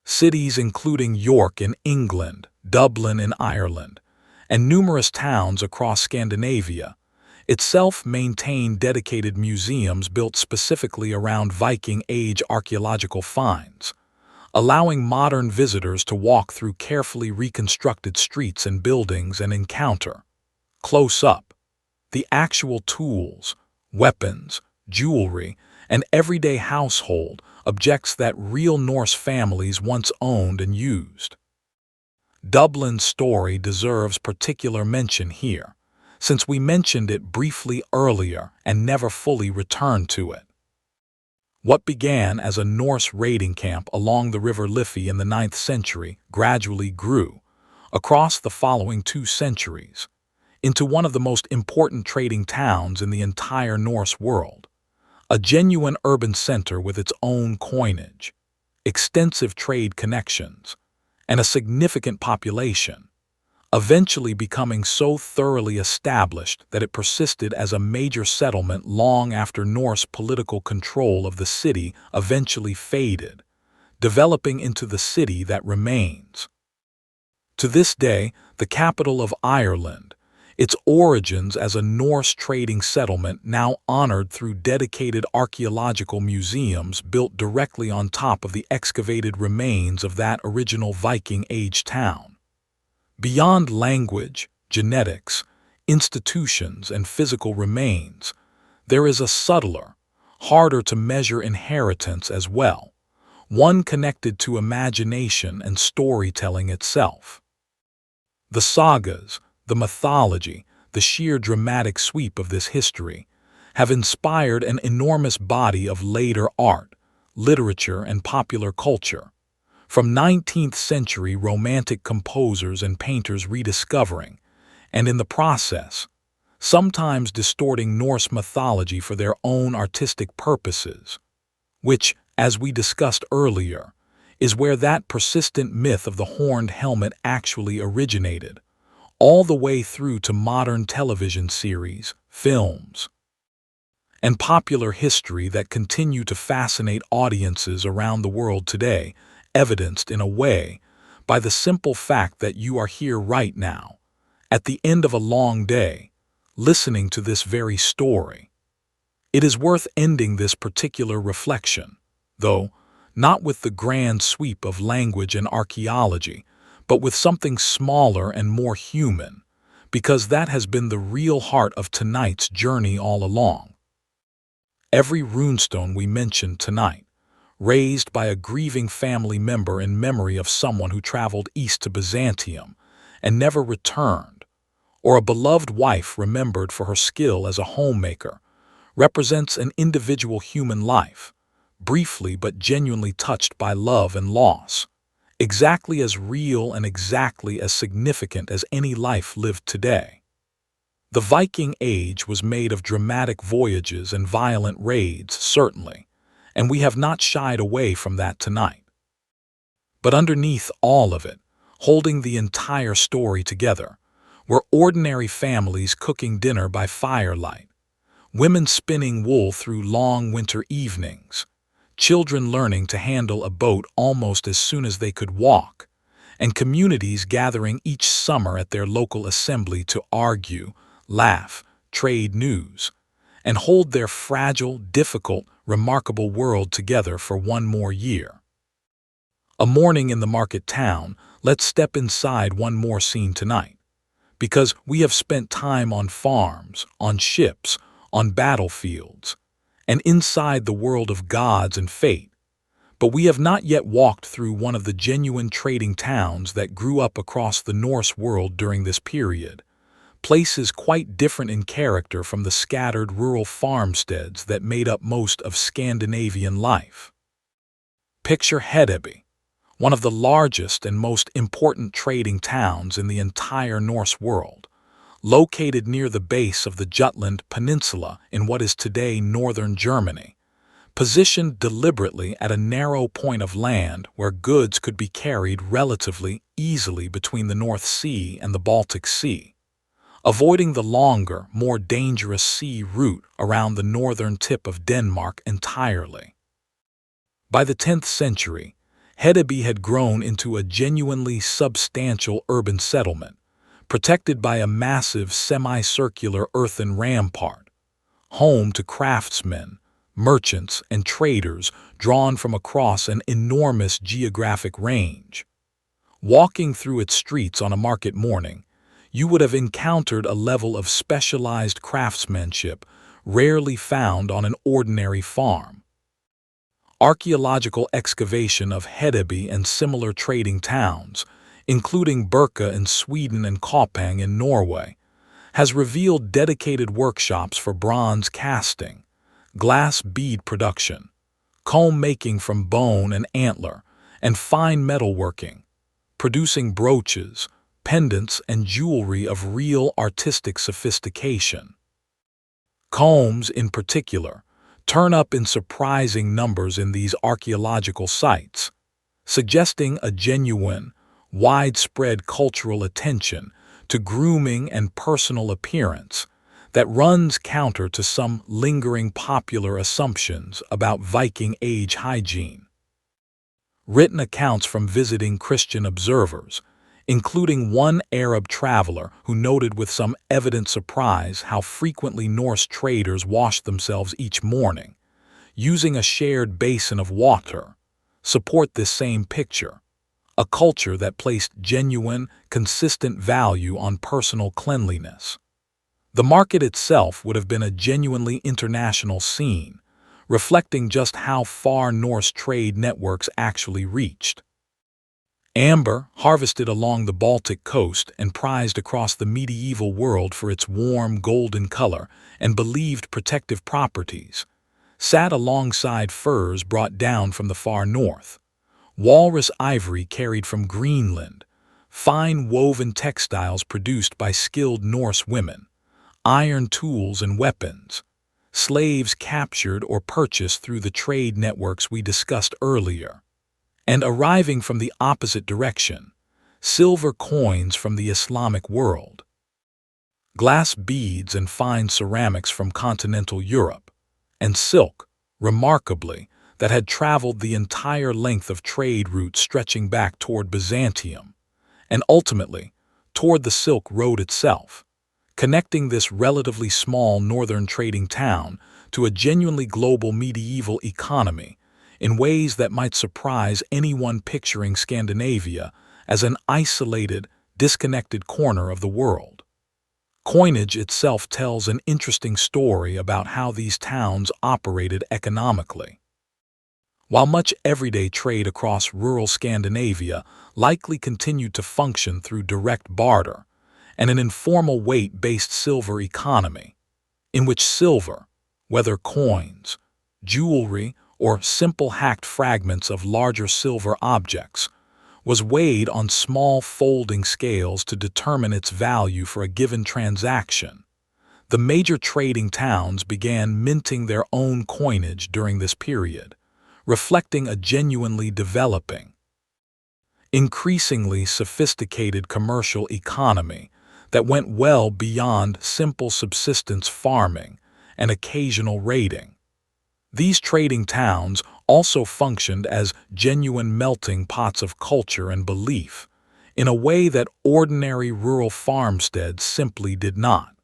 Cities including York in England, Dublin in Ireland, and numerous towns across Scandinavia itself maintain dedicated museums built specifically around Viking Age archaeological finds, allowing modern visitors to walk through carefully reconstructed streets and buildings and encounter, close up, the actual tools, weapons, jewelry, and everyday household objects that real Norse families once owned and used. Dublin's story deserves particular mention here, since we mentioned it briefly earlier and never fully returned to it. What began as a Norse raiding camp along the River Liffey in the 9th century gradually grew, across the following 2 centuries, into one of the most important trading towns in the entire Norse world, a genuine urban center with its own coinage, extensive trade connections, and a significant population, eventually becoming so thoroughly established that it persisted as a major settlement long after Norse political control of the city eventually faded, developing into the city that remains. To this day, the capital of Ireland, its origins as a Norse trading settlement now honored through dedicated archaeological museums built directly on top of the excavated remains of that original Viking Age town. Beyond language, genetics, institutions, and physical remains, there is a subtler, harder to measure inheritance as well, one connected to imagination and storytelling itself. The sagas, the mythology, the sheer dramatic sweep of this history have inspired an enormous body of later art, literature, and popular culture, from 19th century Romantic composers and painters rediscovering, and in the process, sometimes distorting Norse mythology for their own artistic purposes, which, as we discussed earlier, is where that persistent myth of the horned helmet actually originated, all the way through to modern television series, films, and popular history that continue to fascinate audiences around the world today, evidenced in a way by the simple fact that you are here right now, at the end of a long day, listening to this very story. It is worth ending this particular reflection, though, not with the grand sweep of language and archaeology, but with something smaller and more human, because that has been the real heart of tonight's journey all along. Every runestone we mentioned tonight, raised by a grieving family member in memory of someone who traveled east to Byzantium and never returned, or a beloved wife remembered for her skill as a homemaker, represents an individual human life, briefly but genuinely touched by love and loss, exactly as real and exactly as significant as any life lived today. The Viking Age was made of dramatic voyages and violent raids, certainly, and we have not shied away from that tonight. But underneath all of it, holding the entire story together, were ordinary families cooking dinner by firelight, women spinning wool through long winter evenings, children learning to handle a boat almost as soon as they could walk, and communities gathering each summer at their local assembly to argue, laugh, trade news, and hold their fragile, difficult, remarkable world together for one more year. A morning in the market town, let's step inside one more scene tonight, because we have spent time on farms, on ships, on battlefields, and inside the world of gods and fate, but we have not yet walked through one of the genuine trading towns that grew up across the Norse world during this period, places quite different in character from the scattered rural farmsteads that made up most of Scandinavian life. Picture Hedeby, one of the largest and most important trading towns in the entire Norse world, located near the base of the Jutland Peninsula in what is today northern Germany, positioned deliberately at a narrow point of land where goods could be carried relatively easily between the North Sea and the Baltic Sea, avoiding the longer, more dangerous sea route around the northern tip of Denmark entirely. By the 10th century, Hedeby had grown into a genuinely substantial urban settlement, protected by a massive semicircular earthen rampart, home to craftsmen, merchants, and traders drawn from across an enormous geographic range. Walking through its streets on a market morning, you would have encountered a level of specialized craftsmanship rarely found on an ordinary farm. Archaeological excavation of Hedeby and similar trading towns, including Birka in Sweden and Koppang in Norway, has revealed dedicated workshops for bronze casting, glass bead production, comb making from bone and antler, and fine metalworking, producing brooches, pendants, and jewelry of real artistic sophistication. Combs, in particular, turn up in surprising numbers in these archaeological sites, suggesting a genuine, widespread cultural attention to grooming and personal appearance that runs counter to some lingering popular assumptions about Viking Age hygiene. Written accounts from visiting Christian observers, including one Arab traveler who noted with some evident surprise how frequently Norse traders washed themselves each morning, using a shared basin of water, support this same picture, a culture that placed genuine, consistent value on personal cleanliness. The market itself would have been a genuinely international scene, reflecting just how far Norse trade networks actually reached. Amber, harvested along the Baltic coast and prized across the medieval world for its warm golden color and believed protective properties, sat alongside furs brought down from the far north, walrus ivory carried from Greenland, fine woven textiles produced by skilled Norse women, iron tools and weapons, slaves captured or purchased through the trade networks we discussed earlier, and arriving from the opposite direction, silver coins from the Islamic world, glass beads and fine ceramics from continental Europe, and silk, remarkably, that had traveled the entire length of trade routes stretching back toward Byzantium, and ultimately toward the Silk Road itself, connecting this relatively small northern trading town to a genuinely global medieval economy in ways that might surprise anyone picturing Scandinavia as an isolated, disconnected corner of the world. Coinage itself tells an interesting story about how these towns operated economically. While much everyday trade across rural Scandinavia likely continued to function through direct barter and an informal weight-based silver economy, in which silver, whether coins, jewelry, or simple hacked fragments of larger silver objects, was weighed on small folding scales to determine its value for a given transaction, the major trading towns began minting their own coinage during this period, reflecting a genuinely developing, increasingly sophisticated commercial economy that went well beyond simple subsistence farming and occasional raiding. These trading towns also functioned as genuine melting pots of culture and belief, in a way that ordinary rural farmsteads simply did not.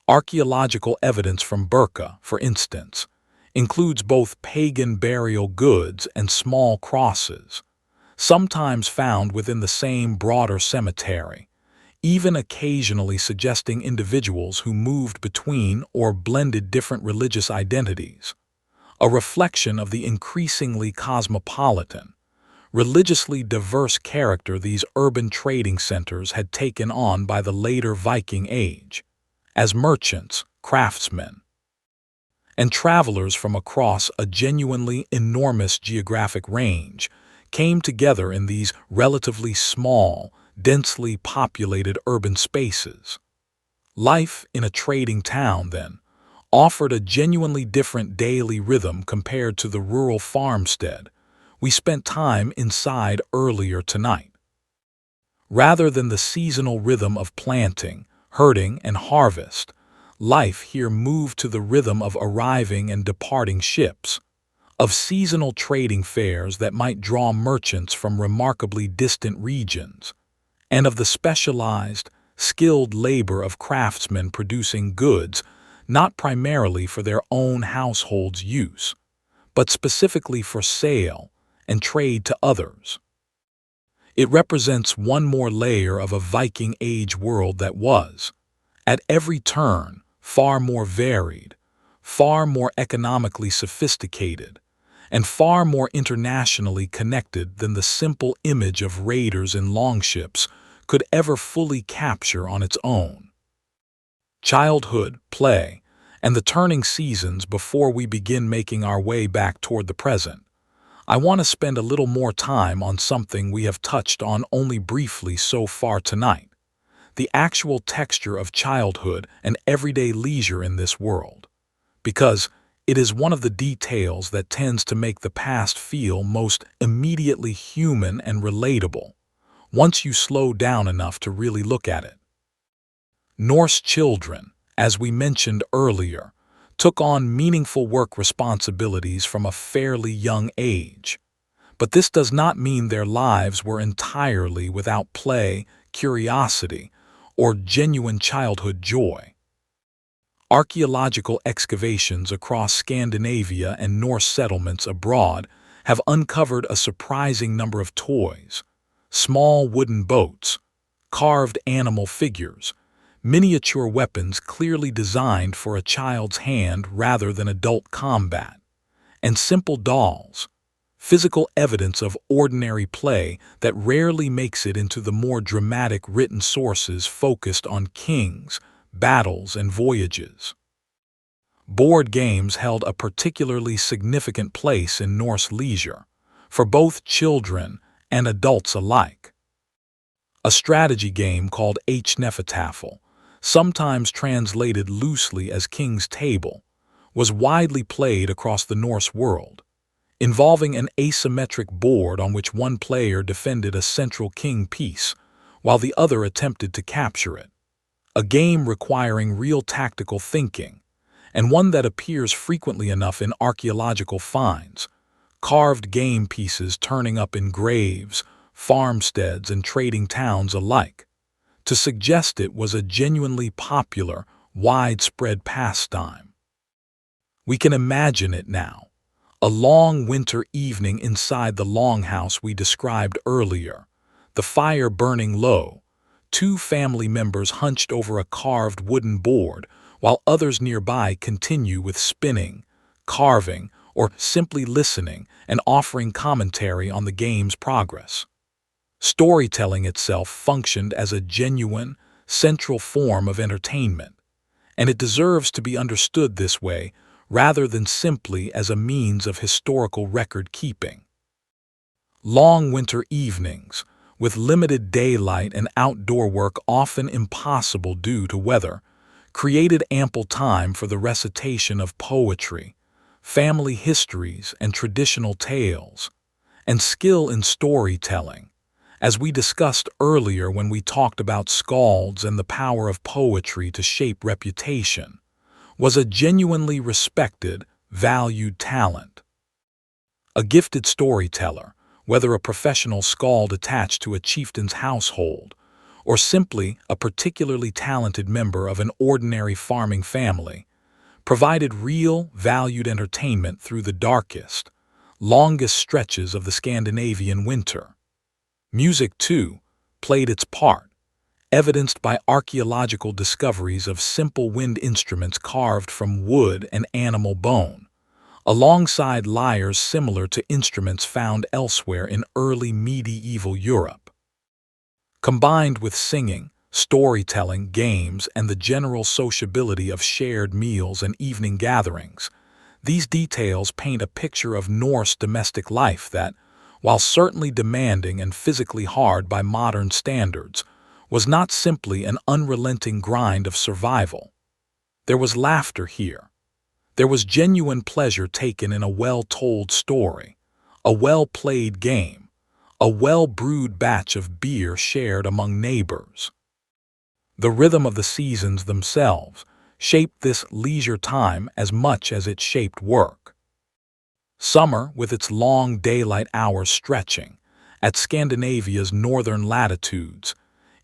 Archaeological evidence from Burka, for instance, includes both pagan burial goods and small crosses, sometimes found within the same broader cemetery, even occasionally suggesting individuals who moved between or blended different religious identities, a reflection of the increasingly cosmopolitan, religiously diverse character these urban trading centers had taken on by the later Viking Age, as merchants, craftsmen, and travelers from across a genuinely enormous geographic range came together in these relatively small, densely populated urban spaces. Life in a trading town, then, offered a genuinely different daily rhythm compared to the rural farmstead we spent time inside earlier tonight. Rather than the seasonal rhythm of planting, herding, and harvest, life here moved to the rhythm of arriving and departing ships, of seasonal trading fairs that might draw merchants from remarkably distant regions, and of the specialized, skilled labor of craftsmen producing goods not primarily for their own household's use, but specifically for sale and trade to others. It represents one more layer of a Viking Age world that was, at every turn, far more varied, far more economically sophisticated, and far more internationally connected than the simple image of raiders in longships could ever fully capture on its own. Childhood, play, and the turning seasons before we begin making our way back toward the present, I want to spend a little more time on something we have touched on only briefly so far tonight: the actual texture of childhood and everyday leisure in this world, because it is one of the details that tends to make the past feel most immediately human and relatable, once you slow down enough to really look at it. Norse children, as we mentioned earlier, took on meaningful work responsibilities from a fairly young age, but this does not mean their lives were entirely without play, curiosity, or genuine childhood joy. Archaeological excavations across Scandinavia and Norse settlements abroad have uncovered a surprising number of toys, small wooden boats, carved animal figures, miniature weapons clearly designed for a child's hand rather than adult combat, and simple dolls, physical evidence of ordinary play that rarely makes it into the more dramatic written sources focused on kings, battles, and voyages. Board games held a particularly significant place in Norse leisure, for both children and adults alike. A strategy game called Hnefatafl, sometimes translated loosely as King's Table, was widely played across the Norse world, involving an asymmetric board on which one player defended a central king piece, while the other attempted to capture it. A game requiring real tactical thinking, and one that appears frequently enough in archaeological finds, carved game pieces turning up in graves, farmsteads, and trading towns alike, to suggest it was a genuinely popular, widespread pastime. We can imagine it now. A long winter evening inside the longhouse we described earlier, the fire burning low, two family members hunched over a carved wooden board, while others nearby continue with spinning, carving, or simply listening and offering commentary on the game's progress. Storytelling itself functioned as a genuine, central form of entertainment, and it deserves to be understood this way rather than simply as a means of historical record-keeping. Long winter evenings, with limited daylight and outdoor work often impossible due to weather, created ample time for the recitation of poetry, family histories and traditional tales, and skill in storytelling, as we discussed earlier when we talked about skalds and the power of poetry to shape reputation, was a genuinely respected, valued talent. A gifted storyteller, whether a professional skald attached to a chieftain's household, or simply a particularly talented member of an ordinary farming family, provided real, valued entertainment through the darkest, longest stretches of the Scandinavian winter. Music, too, played its part, evidenced by archaeological discoveries of simple wind instruments carved from wood and animal bone, alongside lyres similar to instruments found elsewhere in early medieval Europe. Combined with singing, storytelling, games, and the general sociability of shared meals and evening gatherings, these details paint a picture of Norse domestic life that, while certainly demanding and physically hard by modern standards, was not simply an unrelenting grind of survival. There was laughter here. There was genuine pleasure taken in a well-told story, a well-played game, a well-brewed batch of beer shared among neighbors. The rhythm of the seasons themselves shaped this leisure time as much as it shaped work. Summer, with its long daylight hours stretching, at Scandinavia's northern latitudes,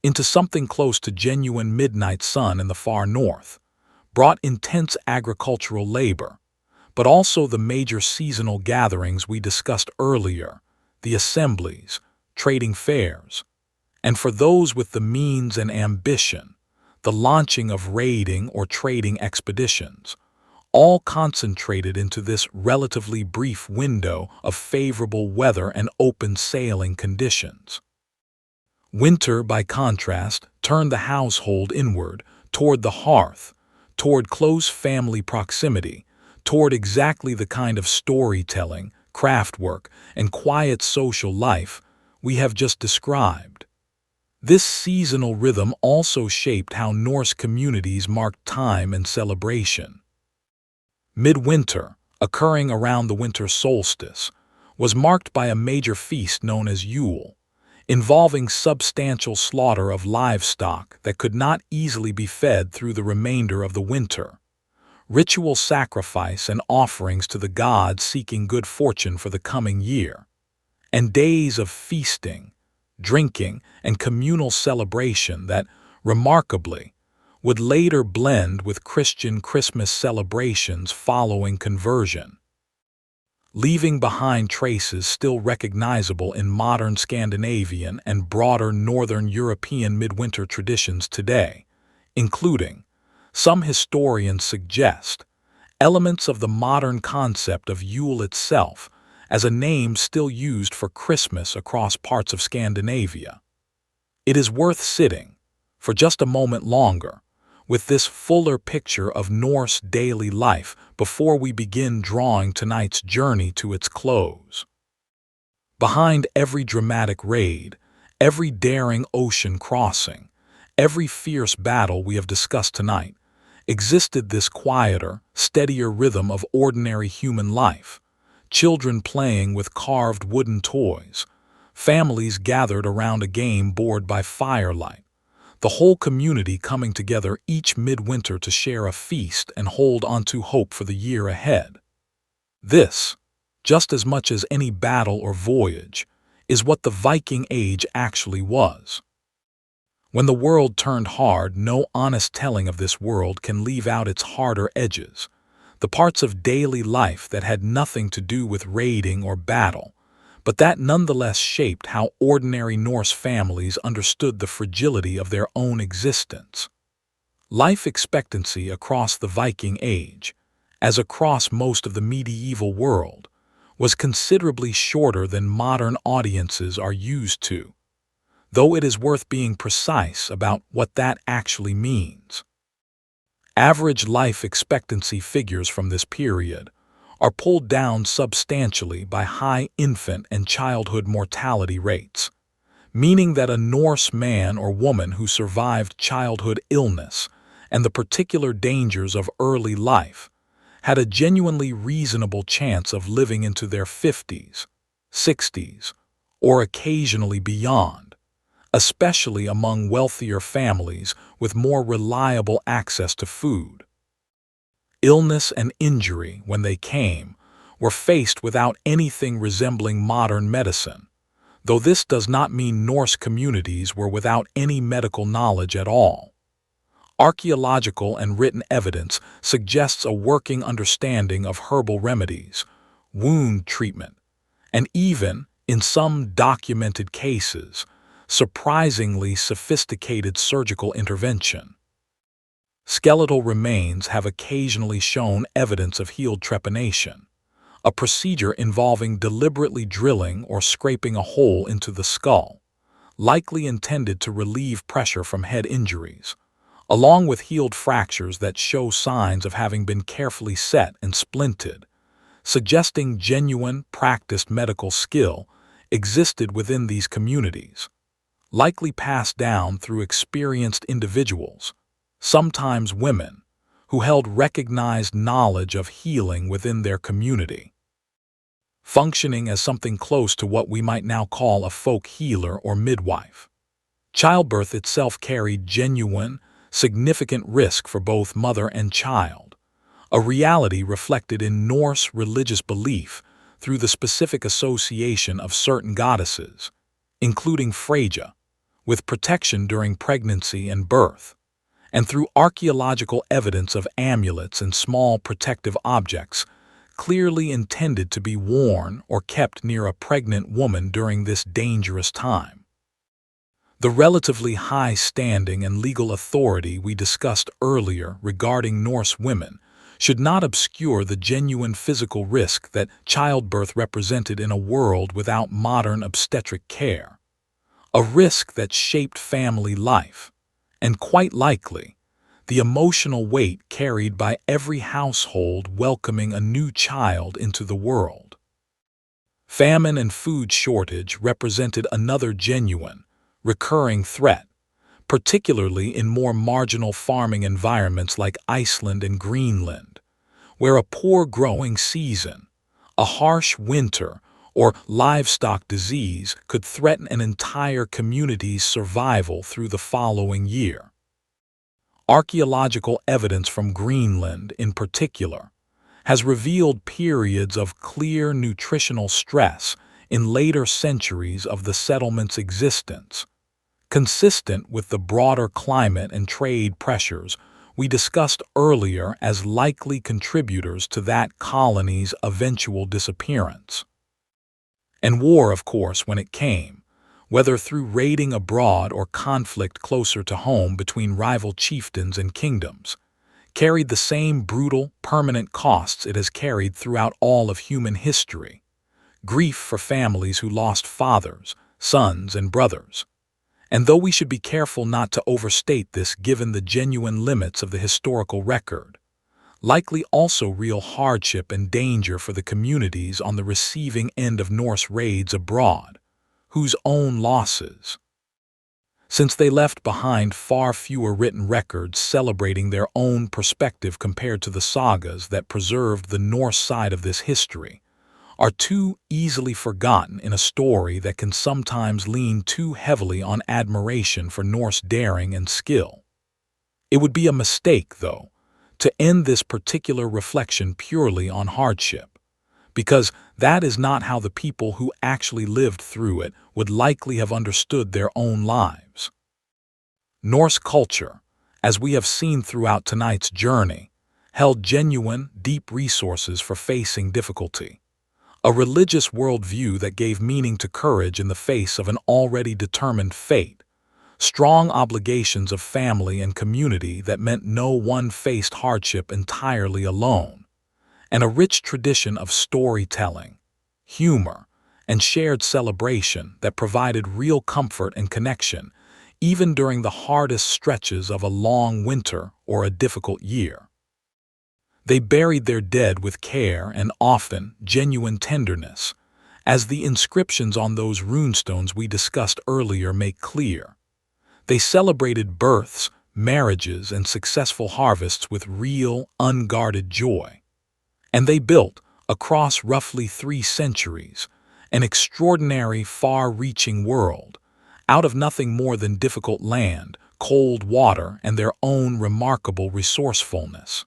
into something close to genuine midnight sun in the far north, brought intense agricultural labor, but also the major seasonal gatherings we discussed earlier, the assemblies, trading fairs, and for those with the means and ambition, the launching of raiding or trading expeditions, all concentrated into this relatively brief window of favorable weather and open sailing conditions. Winter, by contrast, turned the household inward, toward the hearth, toward close family proximity, toward exactly the kind of storytelling, craftwork, and quiet social life we have just described. This seasonal rhythm also shaped how Norse communities marked time and celebration. Midwinter, occurring around the winter solstice, was marked by a major feast known as Yule, involving substantial slaughter of livestock that could not easily be fed through the remainder of the winter, ritual sacrifice and offerings to the gods seeking good fortune for the coming year, and days of feasting, drinking, and communal celebration that, remarkably, would later blend with Christian Christmas celebrations following conversion, leaving behind traces still recognizable in modern Scandinavian and broader Northern European midwinter traditions today, including, some historians suggest, elements of the modern concept of Yule itself as a name still used for Christmas across parts of Scandinavia. It is worth sitting, for just a moment longer, with this fuller picture of Norse daily life before we begin drawing tonight's journey to its close. Behind every dramatic raid, every daring ocean crossing, every fierce battle we have discussed tonight, existed this quieter, steadier rhythm of ordinary human life, children playing with carved wooden toys, families gathered around a game board by firelight, the whole community coming together each midwinter to share a feast and hold onto hope for the year ahead. This, just as much as any battle or voyage, is what the Viking Age actually was. When the world turned hard, no honest telling of this world can leave out its harder edges, the parts of daily life that had nothing to do with raiding or battle, but that nonetheless shaped how ordinary Norse families understood the fragility of their own existence. Life expectancy across the Viking Age, as across most of the medieval world, was considerably shorter than modern audiences are used to, though it is worth being precise about what that actually means. Average life expectancy figures from this period are pulled down substantially by high infant and childhood mortality rates, meaning that a Norse man or woman who survived childhood illness and the particular dangers of early life had a genuinely reasonable chance of living into their 50s, 60s, or occasionally beyond, especially among wealthier families with more reliable access to food. Illness and injury, when they came, were faced without anything resembling modern medicine, though this does not mean Norse communities were without any medical knowledge at all. Archaeological and written evidence suggests a working understanding of herbal remedies, wound treatment, and even, in some documented cases, surprisingly sophisticated surgical intervention. Skeletal remains have occasionally shown evidence of healed trepanation, a procedure involving deliberately drilling or scraping a hole into the skull, likely intended to relieve pressure from head injuries, along with healed fractures that show signs of having been carefully set and splinted, suggesting genuine, practiced medical skill existed within these communities, likely passed down through experienced individuals, sometimes women, who held recognized knowledge of healing within their community. Functioning as something close to what we might now call a folk healer or midwife, childbirth itself carried genuine, significant risk for both mother and child, a reality reflected in Norse religious belief through the specific association of certain goddesses, including Freyja, with protection during pregnancy and birth, and through archaeological evidence of amulets and small protective objects clearly intended to be worn or kept near a pregnant woman during this dangerous time. The relatively high standing and legal authority we discussed earlier regarding Norse women should not obscure the genuine physical risk that childbirth represented in a world without modern obstetric care, a risk that shaped family life, and quite likely, the emotional weight carried by every household welcoming a new child into the world. Famine and food shortage represented another genuine, recurring threat, particularly in more marginal farming environments like Iceland and Greenland, where a poor growing season, a harsh winter, or livestock disease could threaten an entire community's survival through the following year. Archaeological evidence from Greenland, in particular, has revealed periods of clear nutritional stress in later centuries of the settlement's existence, consistent with the broader climate and trade pressures we discussed earlier as likely contributors to that colony's eventual disappearance. And war, of course, when it came, whether through raiding abroad or conflict closer to home between rival chieftains and kingdoms, carried the same brutal, permanent costs it has carried throughout all of human history: grief for families who lost fathers, sons, and brothers. And though we should be careful not to overstate this given the genuine limits of the historical record, likely also real hardship and danger for the communities on the receiving end of Norse raids abroad, whose own losses, since they left behind far fewer written records celebrating their own perspective compared to the sagas that preserved the Norse side of this history, are too easily forgotten in a story that can sometimes lean too heavily on admiration for Norse daring and skill. It would be a mistake, though, to end this particular reflection purely on hardship, because that is not how the people who actually lived through it would likely have understood their own lives. Norse culture, as we have seen throughout tonight's journey, held genuine, deep resources for facing difficulty. A religious worldview that gave meaning to courage in the face of an already determined fate, strong obligations of family and community that meant no one faced hardship entirely alone, and a rich tradition of storytelling, humor, and shared celebration that provided real comfort and connection even during the hardest stretches of a long winter or a difficult year. They buried their dead with care and often genuine tenderness, as the inscriptions on those runestones we discussed earlier make clear. They celebrated births, marriages, and successful harvests with real, unguarded joy. And they built, across roughly 3 centuries, an extraordinary, far-reaching world, out of nothing more than difficult land, cold water, and their own remarkable resourcefulness.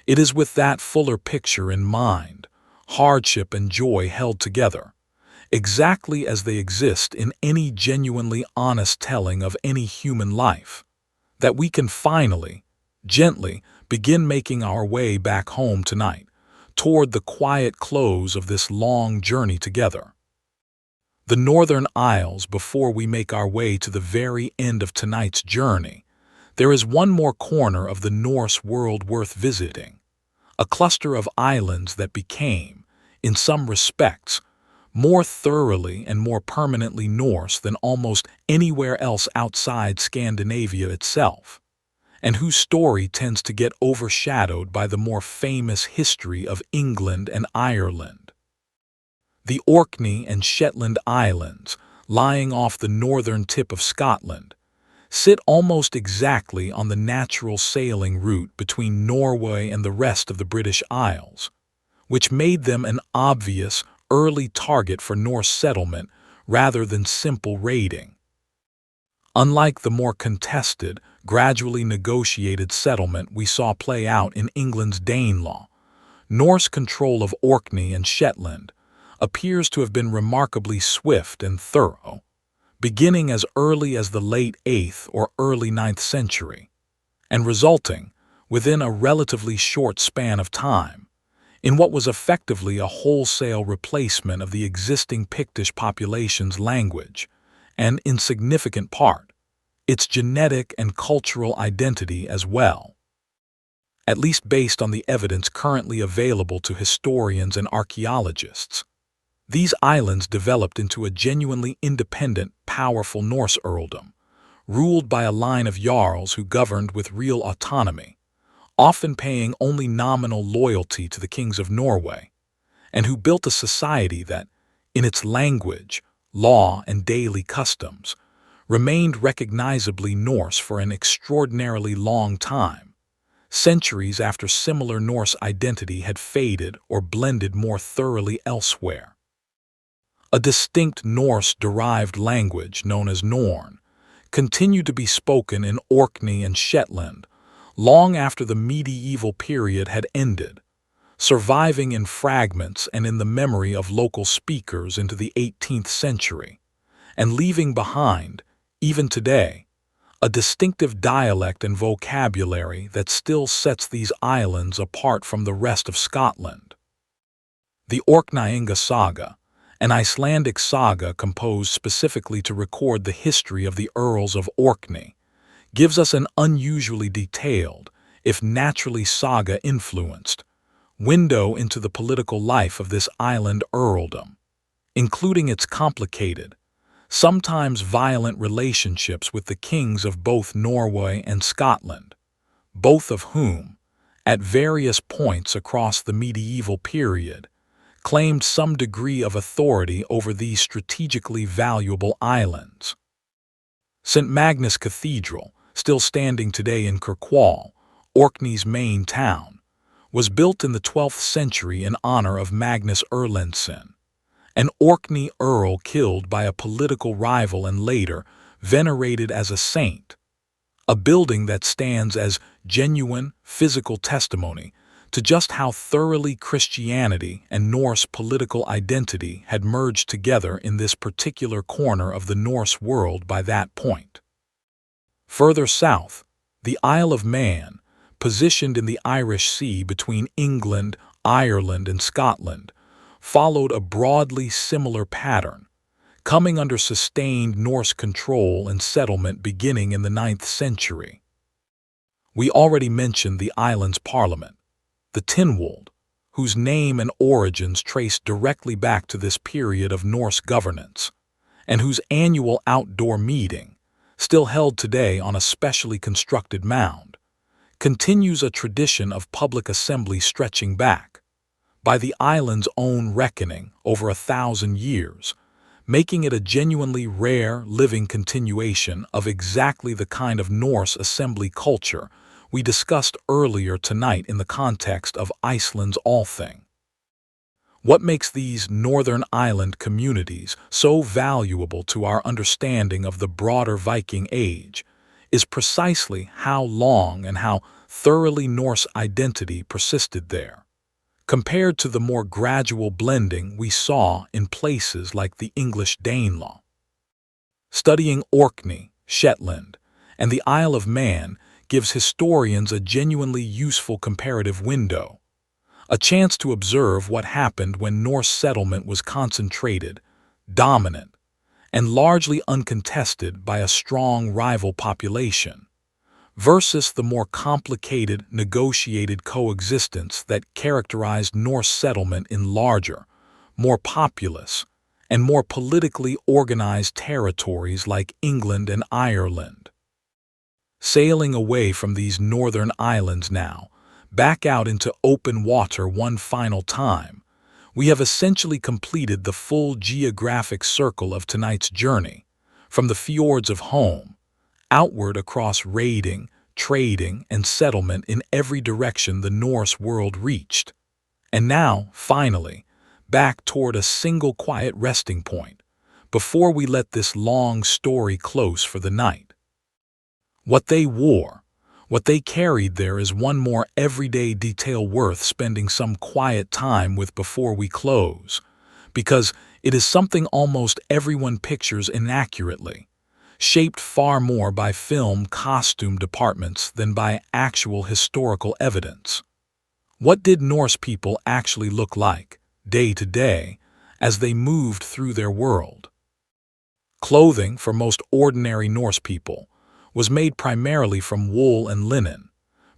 It is with that fuller picture in mind, hardship and joy held together, exactly as they exist in any genuinely honest telling of any human life, that we can finally, gently, begin making our way back home tonight, toward the quiet close of this long journey together. The Northern Isles, before we make our way to the very end of tonight's journey, there is one more corner of the Norse world worth visiting, a cluster of islands that became, in some respects, more thoroughly and more permanently Norse than almost anywhere else outside Scandinavia itself, and whose story tends to get overshadowed by the more famous history of England and Ireland. The Orkney and Shetland Islands, lying off the northern tip of Scotland, sit almost exactly on the natural sailing route between Norway and the rest of the British Isles, which made them an obvious, early target for Norse settlement rather than simple raiding. Unlike the more contested, gradually negotiated settlement we saw play out in England's Danelaw, Norse control of Orkney and Shetland appears to have been remarkably swift and thorough, beginning as early as the late 8th or early 9th century, and resulting, within a relatively short span of time, in what was effectively a wholesale replacement of the existing Pictish population's language, and, in significant part, its genetic and cultural identity as well. At least based on the evidence currently available to historians and archaeologists, these islands developed into a genuinely independent, powerful Norse earldom, ruled by a line of jarls who governed with real autonomy, often paying only nominal loyalty to the kings of Norway, and who built a society that, in its language, law, and daily customs, remained recognizably Norse for an extraordinarily long time, centuries after similar Norse identity had faded or blended more thoroughly elsewhere. A distinct Norse-derived language known as Norn continued to be spoken in Orkney and Shetland long after the medieval period had ended, surviving in fragments and in the memory of local speakers into the 18th century, and leaving behind, even today, a distinctive dialect and vocabulary that still sets these islands apart from the rest of Scotland. The Orkneyinga saga, an Icelandic saga composed specifically to record the history of the Earls of Orkney, gives us an unusually detailed, if naturally saga-influenced, window into the political life of this island earldom, including its complicated, sometimes violent relationships with the kings of both Norway and Scotland, both of whom, at various points across the medieval period, claimed some degree of authority over these strategically valuable islands. St. Magnus Cathedral, still standing today in Kirkwall, Orkney's main town, was built in the 12th century in honor of Magnus Erlendsson, an Orkney earl killed by a political rival and later venerated as a saint, a building that stands as genuine physical testimony to just how thoroughly Christianity and Norse political identity had merged together in this particular corner of the Norse world by that point. Further south, the Isle of Man, positioned in the Irish Sea between England, Ireland, and Scotland, followed a broadly similar pattern, coming under sustained Norse control and settlement beginning in the 9th century. We already mentioned the island's parliament, the Tynwald, whose name and origins trace directly back to this period of Norse governance, and whose annual outdoor meeting, still held today on a specially constructed mound, continues a tradition of public assembly stretching back, by the island's own reckoning, over 1,000 years, making it a genuinely rare, living continuation of exactly the kind of Norse assembly culture we discussed earlier tonight in the context of Iceland's Althing. What makes these northern island communities so valuable to our understanding of the broader Viking Age is precisely how long and how thoroughly Norse identity persisted there, compared to the more gradual blending we saw in places like the English Danelaw. Studying Orkney, Shetland, and the Isle of Man gives historians a genuinely useful comparative window, a chance to observe what happened when Norse settlement was concentrated, dominant, and largely uncontested by a strong rival population, versus the more complicated, negotiated coexistence that characterized Norse settlement in larger, more populous, and more politically organized territories like England and Ireland. Sailing away from these northern islands now, back out into open water one final time, we have essentially completed the full geographic circle of tonight's journey, from the fjords of home, outward across raiding, trading, and settlement in every direction the Norse world reached, and now, finally, back toward a single quiet resting point, before we let this long story close for the night. What they wore, what they carried there is one more everyday detail worth spending some quiet time with before we close, because it is something almost everyone pictures inaccurately, shaped far more by film costume departments than by actual historical evidence. What did Norse people actually look like, day to day, as they moved through their world? Clothing, for most ordinary Norse people, was made primarily from wool and linen,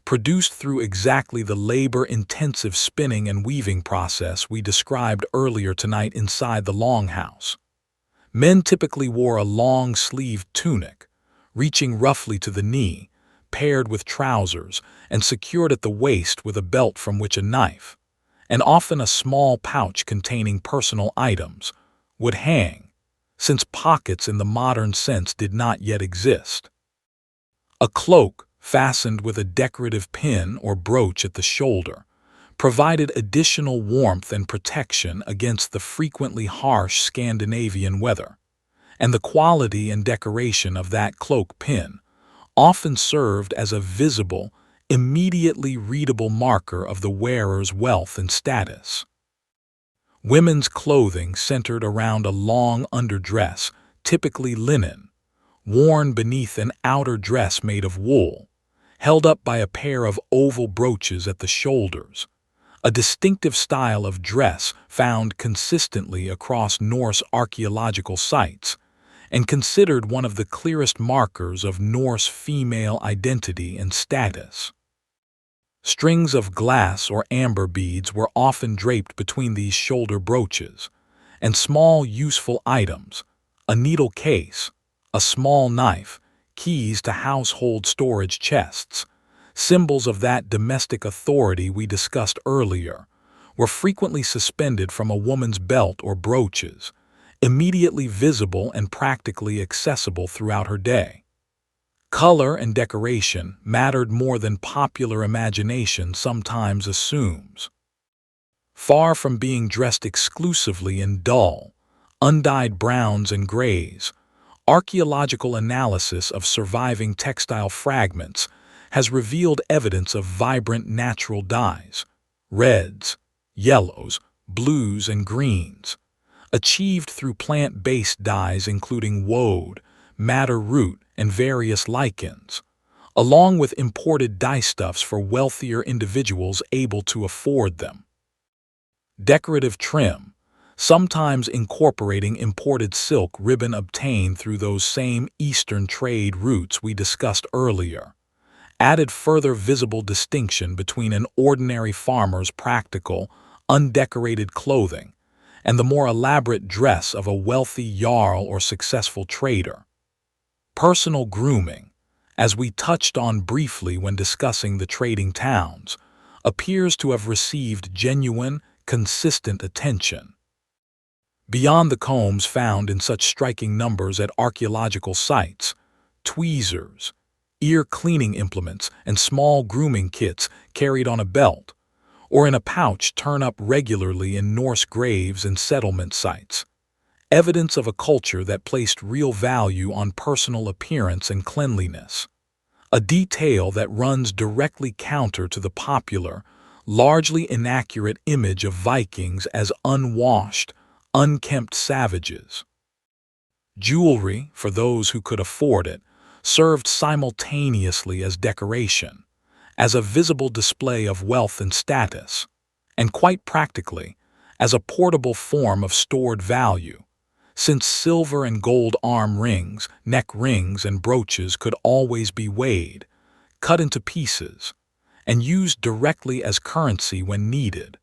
produced through exactly the labor-intensive spinning and weaving process we described earlier tonight inside the Longhouse. Men typically wore a long-sleeved tunic, reaching roughly to the knee, paired with trousers and secured at the waist with a belt from which a knife, and often a small pouch containing personal items, would hang, since pockets in the modern sense did not yet exist. A cloak, fastened with a decorative pin or brooch at the shoulder, provided additional warmth and protection against the frequently harsh Scandinavian weather, and the quality and decoration of that cloak pin often served as a visible, immediately readable marker of the wearer's wealth and status. Women's clothing centered around a long underdress, typically linen, worn beneath an outer dress made of wool, held up by a pair of oval brooches at the shoulders, a distinctive style of dress found consistently across Norse archaeological sites, and considered one of the clearest markers of Norse female identity and status. Strings of glass or amber beads were often draped between these shoulder brooches, and small useful items, a needle case, a small knife, keys to household storage chests, symbols of that domestic authority we discussed earlier, were frequently suspended from a woman's belt or brooches, immediately visible and practically accessible throughout her day. Color and decoration mattered more than popular imagination sometimes assumes. Far from being dressed exclusively in dull, undyed browns and grays, archaeological analysis of surviving textile fragments has revealed evidence of vibrant natural dyes, reds, yellows, blues, and greens, achieved through plant-based dyes including woad, madder root, and various lichens, along with imported dyestuffs for wealthier individuals able to afford them. Decorative trim, sometimes incorporating imported silk ribbon obtained through those same Eastern trade routes we discussed earlier, added further visible distinction between an ordinary farmer's practical, undecorated clothing and the more elaborate dress of a wealthy jarl or successful trader. Personal grooming, as we touched on briefly when discussing the trading towns, appears to have received genuine, consistent attention. Beyond the combs found in such striking numbers at archaeological sites, tweezers, ear cleaning implements, and small grooming kits carried on a belt or in a pouch turn up regularly in Norse graves and settlement sites, evidence of a culture that placed real value on personal appearance and cleanliness, a detail that runs directly counter to the popular, largely inaccurate image of Vikings as unwashed, unkempt savages. Jewelry, for those who could afford it, served simultaneously as decoration, as a visible display of wealth and status, and quite practically, as a portable form of stored value, since silver and gold arm rings, neck rings, and brooches could always be weighed, cut into pieces, and used directly as currency when needed,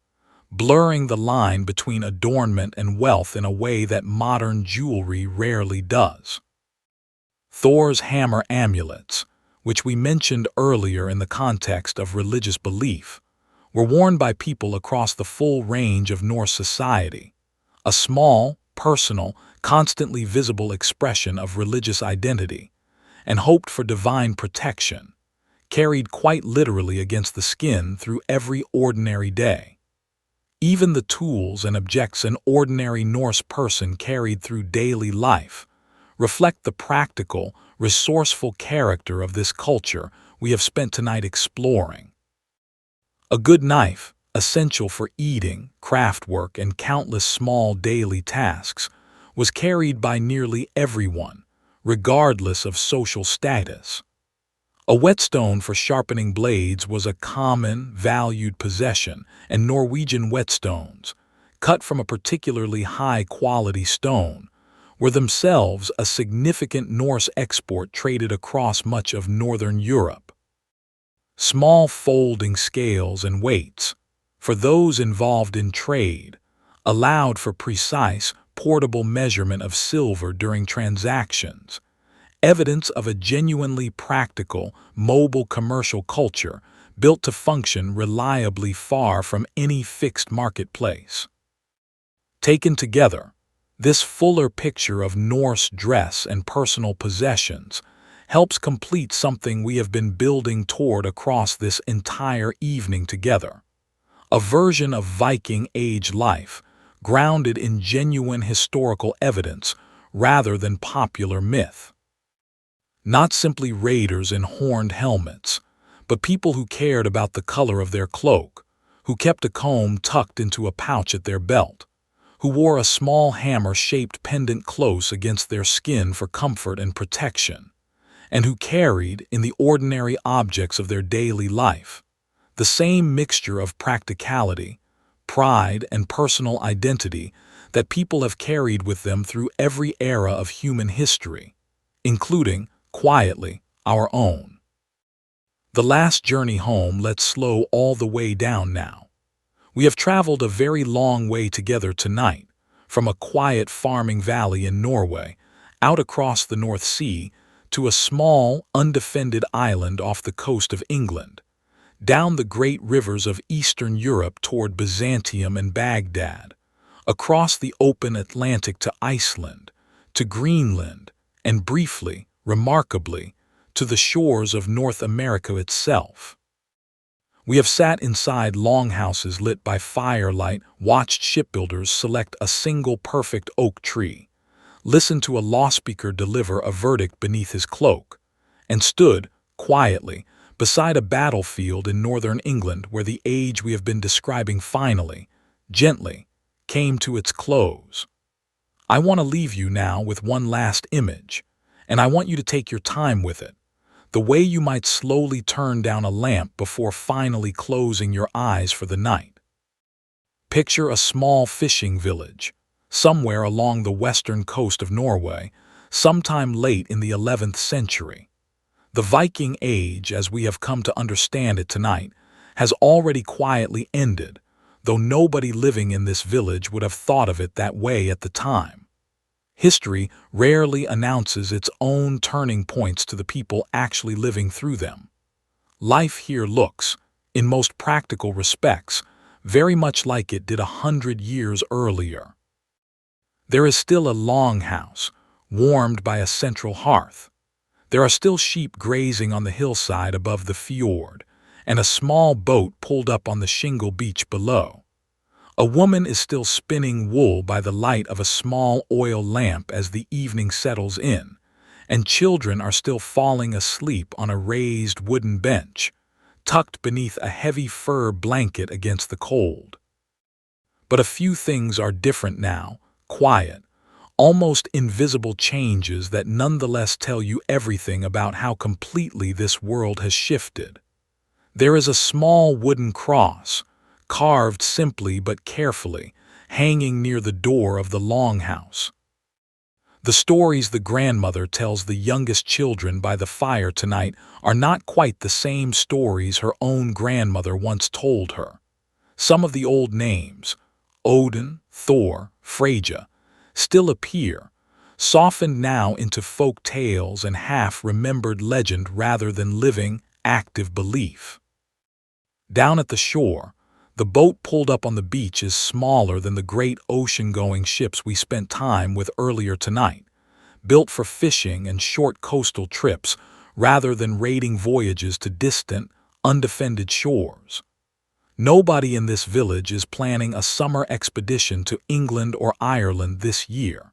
blurring the line between adornment and wealth in a way that modern jewelry rarely does. Thor's hammer amulets, which we mentioned earlier in the context of religious belief, were worn by people across the full range of Norse society, a small, personal, constantly visible expression of religious identity, and hoped for divine protection, carried quite literally against the skin through every ordinary day. Even the tools and objects an ordinary Norse person carried through daily life reflect the practical, resourceful character of this culture we have spent tonight exploring. A good knife, essential for eating, craft work, and countless small daily tasks, was carried by nearly everyone, regardless of social status. A whetstone for sharpening blades was a common, valued possession, and Norwegian whetstones, cut from a particularly high-quality stone, were themselves a significant Norse export traded across much of northern Europe. Small folding scales and weights, for those involved in trade, allowed for precise, portable measurement of silver during transactions, evidence of a genuinely practical, mobile commercial culture built to function reliably far from any fixed marketplace. Taken together, this fuller picture of Norse dress and personal possessions helps complete something we have been building toward across this entire evening together. A version of Viking Age life, grounded in genuine historical evidence rather than popular myth. Not simply raiders in horned helmets, but people who cared about the color of their cloak, who kept a comb tucked into a pouch at their belt, who wore a small hammer-shaped pendant close against their skin for comfort and protection, and who carried, in the ordinary objects of their daily life, the same mixture of practicality, pride, and personal identity that people have carried with them through every era of human history, including, quietly, our own. The last journey home, let's slow all the way down now. We have traveled a very long way together tonight, from a quiet farming valley in Norway, out across the North Sea, to a small, undefended island off the coast of England, down the great rivers of Eastern Europe toward Byzantium and Baghdad, across the open Atlantic to Iceland, to Greenland, and briefly, remarkably, to the shores of North America itself. We have sat inside longhouses lit by firelight, watched shipbuilders select a single perfect oak tree, listened to a lawspeaker deliver a verdict beneath his cloak, and stood, quietly, beside a battlefield in northern England where the age we have been describing finally, gently, came to its close. I want to leave you now with one last image, and I want you to take your time with it, the way you might slowly turn down a lamp before finally closing your eyes for the night. Picture a small fishing village, somewhere along the western coast of Norway, sometime late in the 11th century. The Viking Age, as we have come to understand it tonight, has already quietly ended, though nobody living in this village would have thought of it that way at the time. History rarely announces its own turning points to the people actually living through them. Life here looks, in most practical respects, very much like it did 100 years earlier. There is still a longhouse, warmed by a central hearth. There are still sheep grazing on the hillside above the fjord, and a small boat pulled up on the shingle beach below. A woman is still spinning wool by the light of a small oil lamp as the evening settles in, and children are still falling asleep on a raised wooden bench, tucked beneath a heavy fur blanket against the cold. But a few things are different now, quiet, almost invisible changes that nonetheless tell you everything about how completely this world has shifted. There is a small wooden cross, carved simply but carefully, hanging near the door of the longhouse. The stories the grandmother tells the youngest children by the fire tonight are not quite the same stories her own grandmother once told her. Some of the old names, Odin, Thor, Freyja, still appear, softened now into folk tales and half-remembered legend rather than living, active belief. Down at the shore, the boat pulled up on the beach is smaller than the great ocean-going ships we spent time with earlier tonight, built for fishing and short coastal trips rather than raiding voyages to distant, undefended shores. Nobody in this village is planning a summer expedition to England or Ireland this year.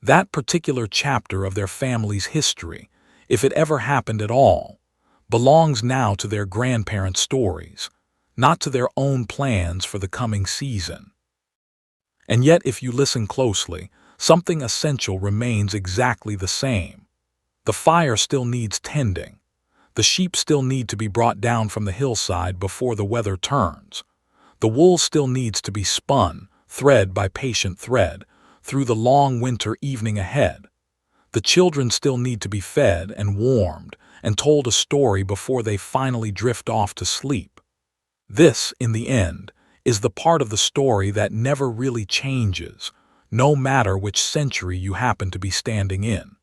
That particular chapter of their family's history, if it ever happened at all, belongs now to their grandparents' stories, not to their own plans for the coming season. And yet, if you listen closely, something essential remains exactly the same. The fire still needs tending. The sheep still need to be brought down from the hillside before the weather turns. The wool still needs to be spun, thread by patient thread, through the long winter evening ahead. The children still need to be fed and warmed and told a story before they finally drift off to sleep. This, in the end, is the part of the story that never really changes, no matter which century you happen to be standing in.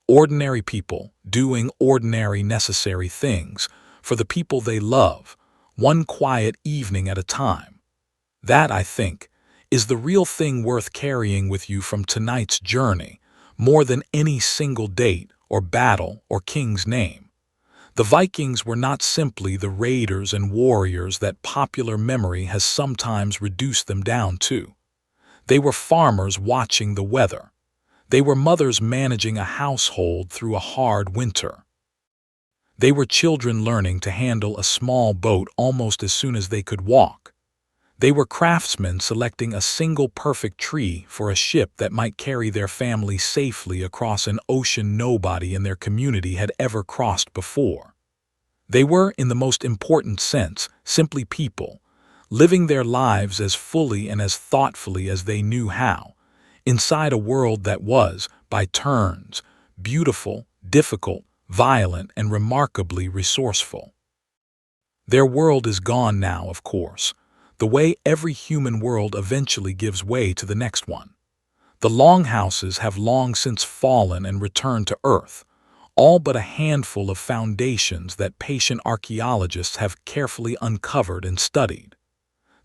Ordinary people doing ordinary necessary things for the people they love, one quiet evening at a time. That, I think, is the real thing worth carrying with you from tonight's journey, more than any single date or battle or king's name. The Vikings were not simply the raiders and warriors that popular memory has sometimes reduced them down to. They were farmers watching the weather. They were mothers managing a household through a hard winter. They were children learning to handle a small boat almost as soon as they could walk. They were craftsmen selecting a single perfect tree for a ship that might carry their family safely across an ocean nobody in their community had ever crossed before. They were, in the most important sense, simply people, living their lives as fully and as thoughtfully as they knew how, inside a world that was, by turns, beautiful, difficult, violent, and remarkably resourceful. Their world is gone now, of course, the way every human world eventually gives way to the next one. The longhouses have long since fallen and returned to Earth, all but a handful of foundations that patient archaeologists have carefully uncovered and studied.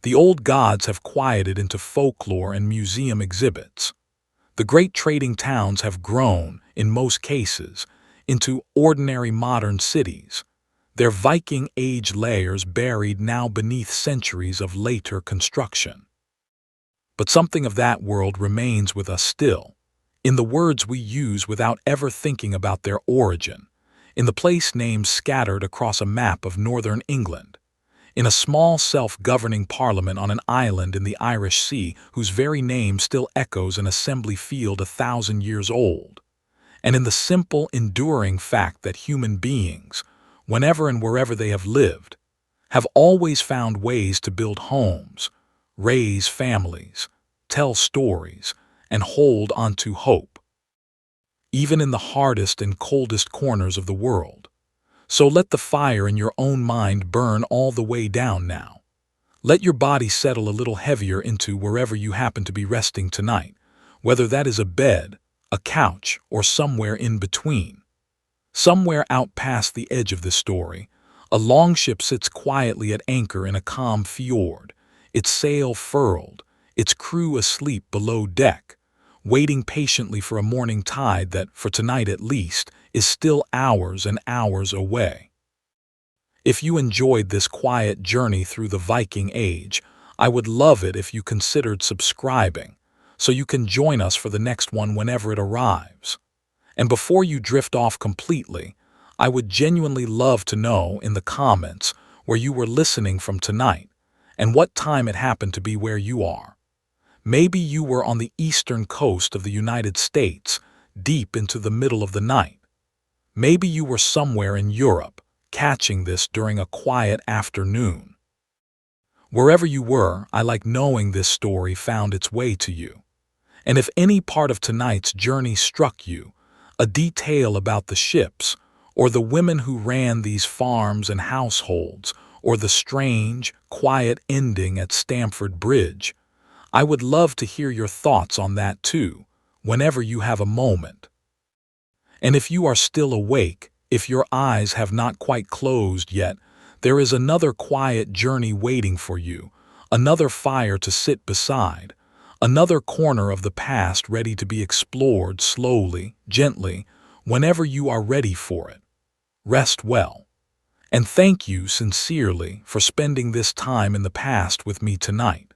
The old gods have quieted into folklore and museum exhibits. The great trading towns have grown, in most cases, into ordinary modern cities, their Viking Age layers buried now beneath centuries of later construction. But something of that world remains with us still, in the words we use without ever thinking about their origin, in the place names scattered across a map of northern England, in a small self-governing parliament on an island in the Irish Sea whose very name still echoes an assembly field 1,000 years old, and in the simple, enduring fact that human beings, whenever and wherever they have lived, have always found ways to build homes, raise families, tell stories, and hold onto hope, even in the hardest and coldest corners of the world. So let the fire in your own mind burn all the way down now. Let your body settle a little heavier into wherever you happen to be resting tonight, whether that is a bed, a couch, or somewhere in between. Somewhere out past the edge of this story, a longship sits quietly at anchor in a calm fjord, its sail furled, its crew asleep below deck, waiting patiently for a morning tide that, for tonight at least, is still hours and hours away. If you enjoyed this quiet journey through the Viking Age, I would love it if you considered subscribing, so you can join us for the next one whenever it arrives. And before you drift off completely, I would genuinely love to know in the comments where you were listening from tonight and what time it happened to be where you are. Maybe you were on the eastern coast of the United States, deep into the middle of the night. Maybe you were somewhere in Europe, catching this during a quiet afternoon. Wherever you were, I like knowing this story found its way to you. And if any part of tonight's journey struck you, a detail about the ships, or the women who ran these farms and households, or the strange, quiet ending at Stamford Bridge, I would love to hear your thoughts on that too, whenever you have a moment. And if you are still awake, if your eyes have not quite closed yet, there is another quiet journey waiting for you, another fire to sit beside, another corner of the past ready to be explored slowly, gently, whenever you are ready for it. Rest well. And thank you sincerely for spending this time in the past with me tonight.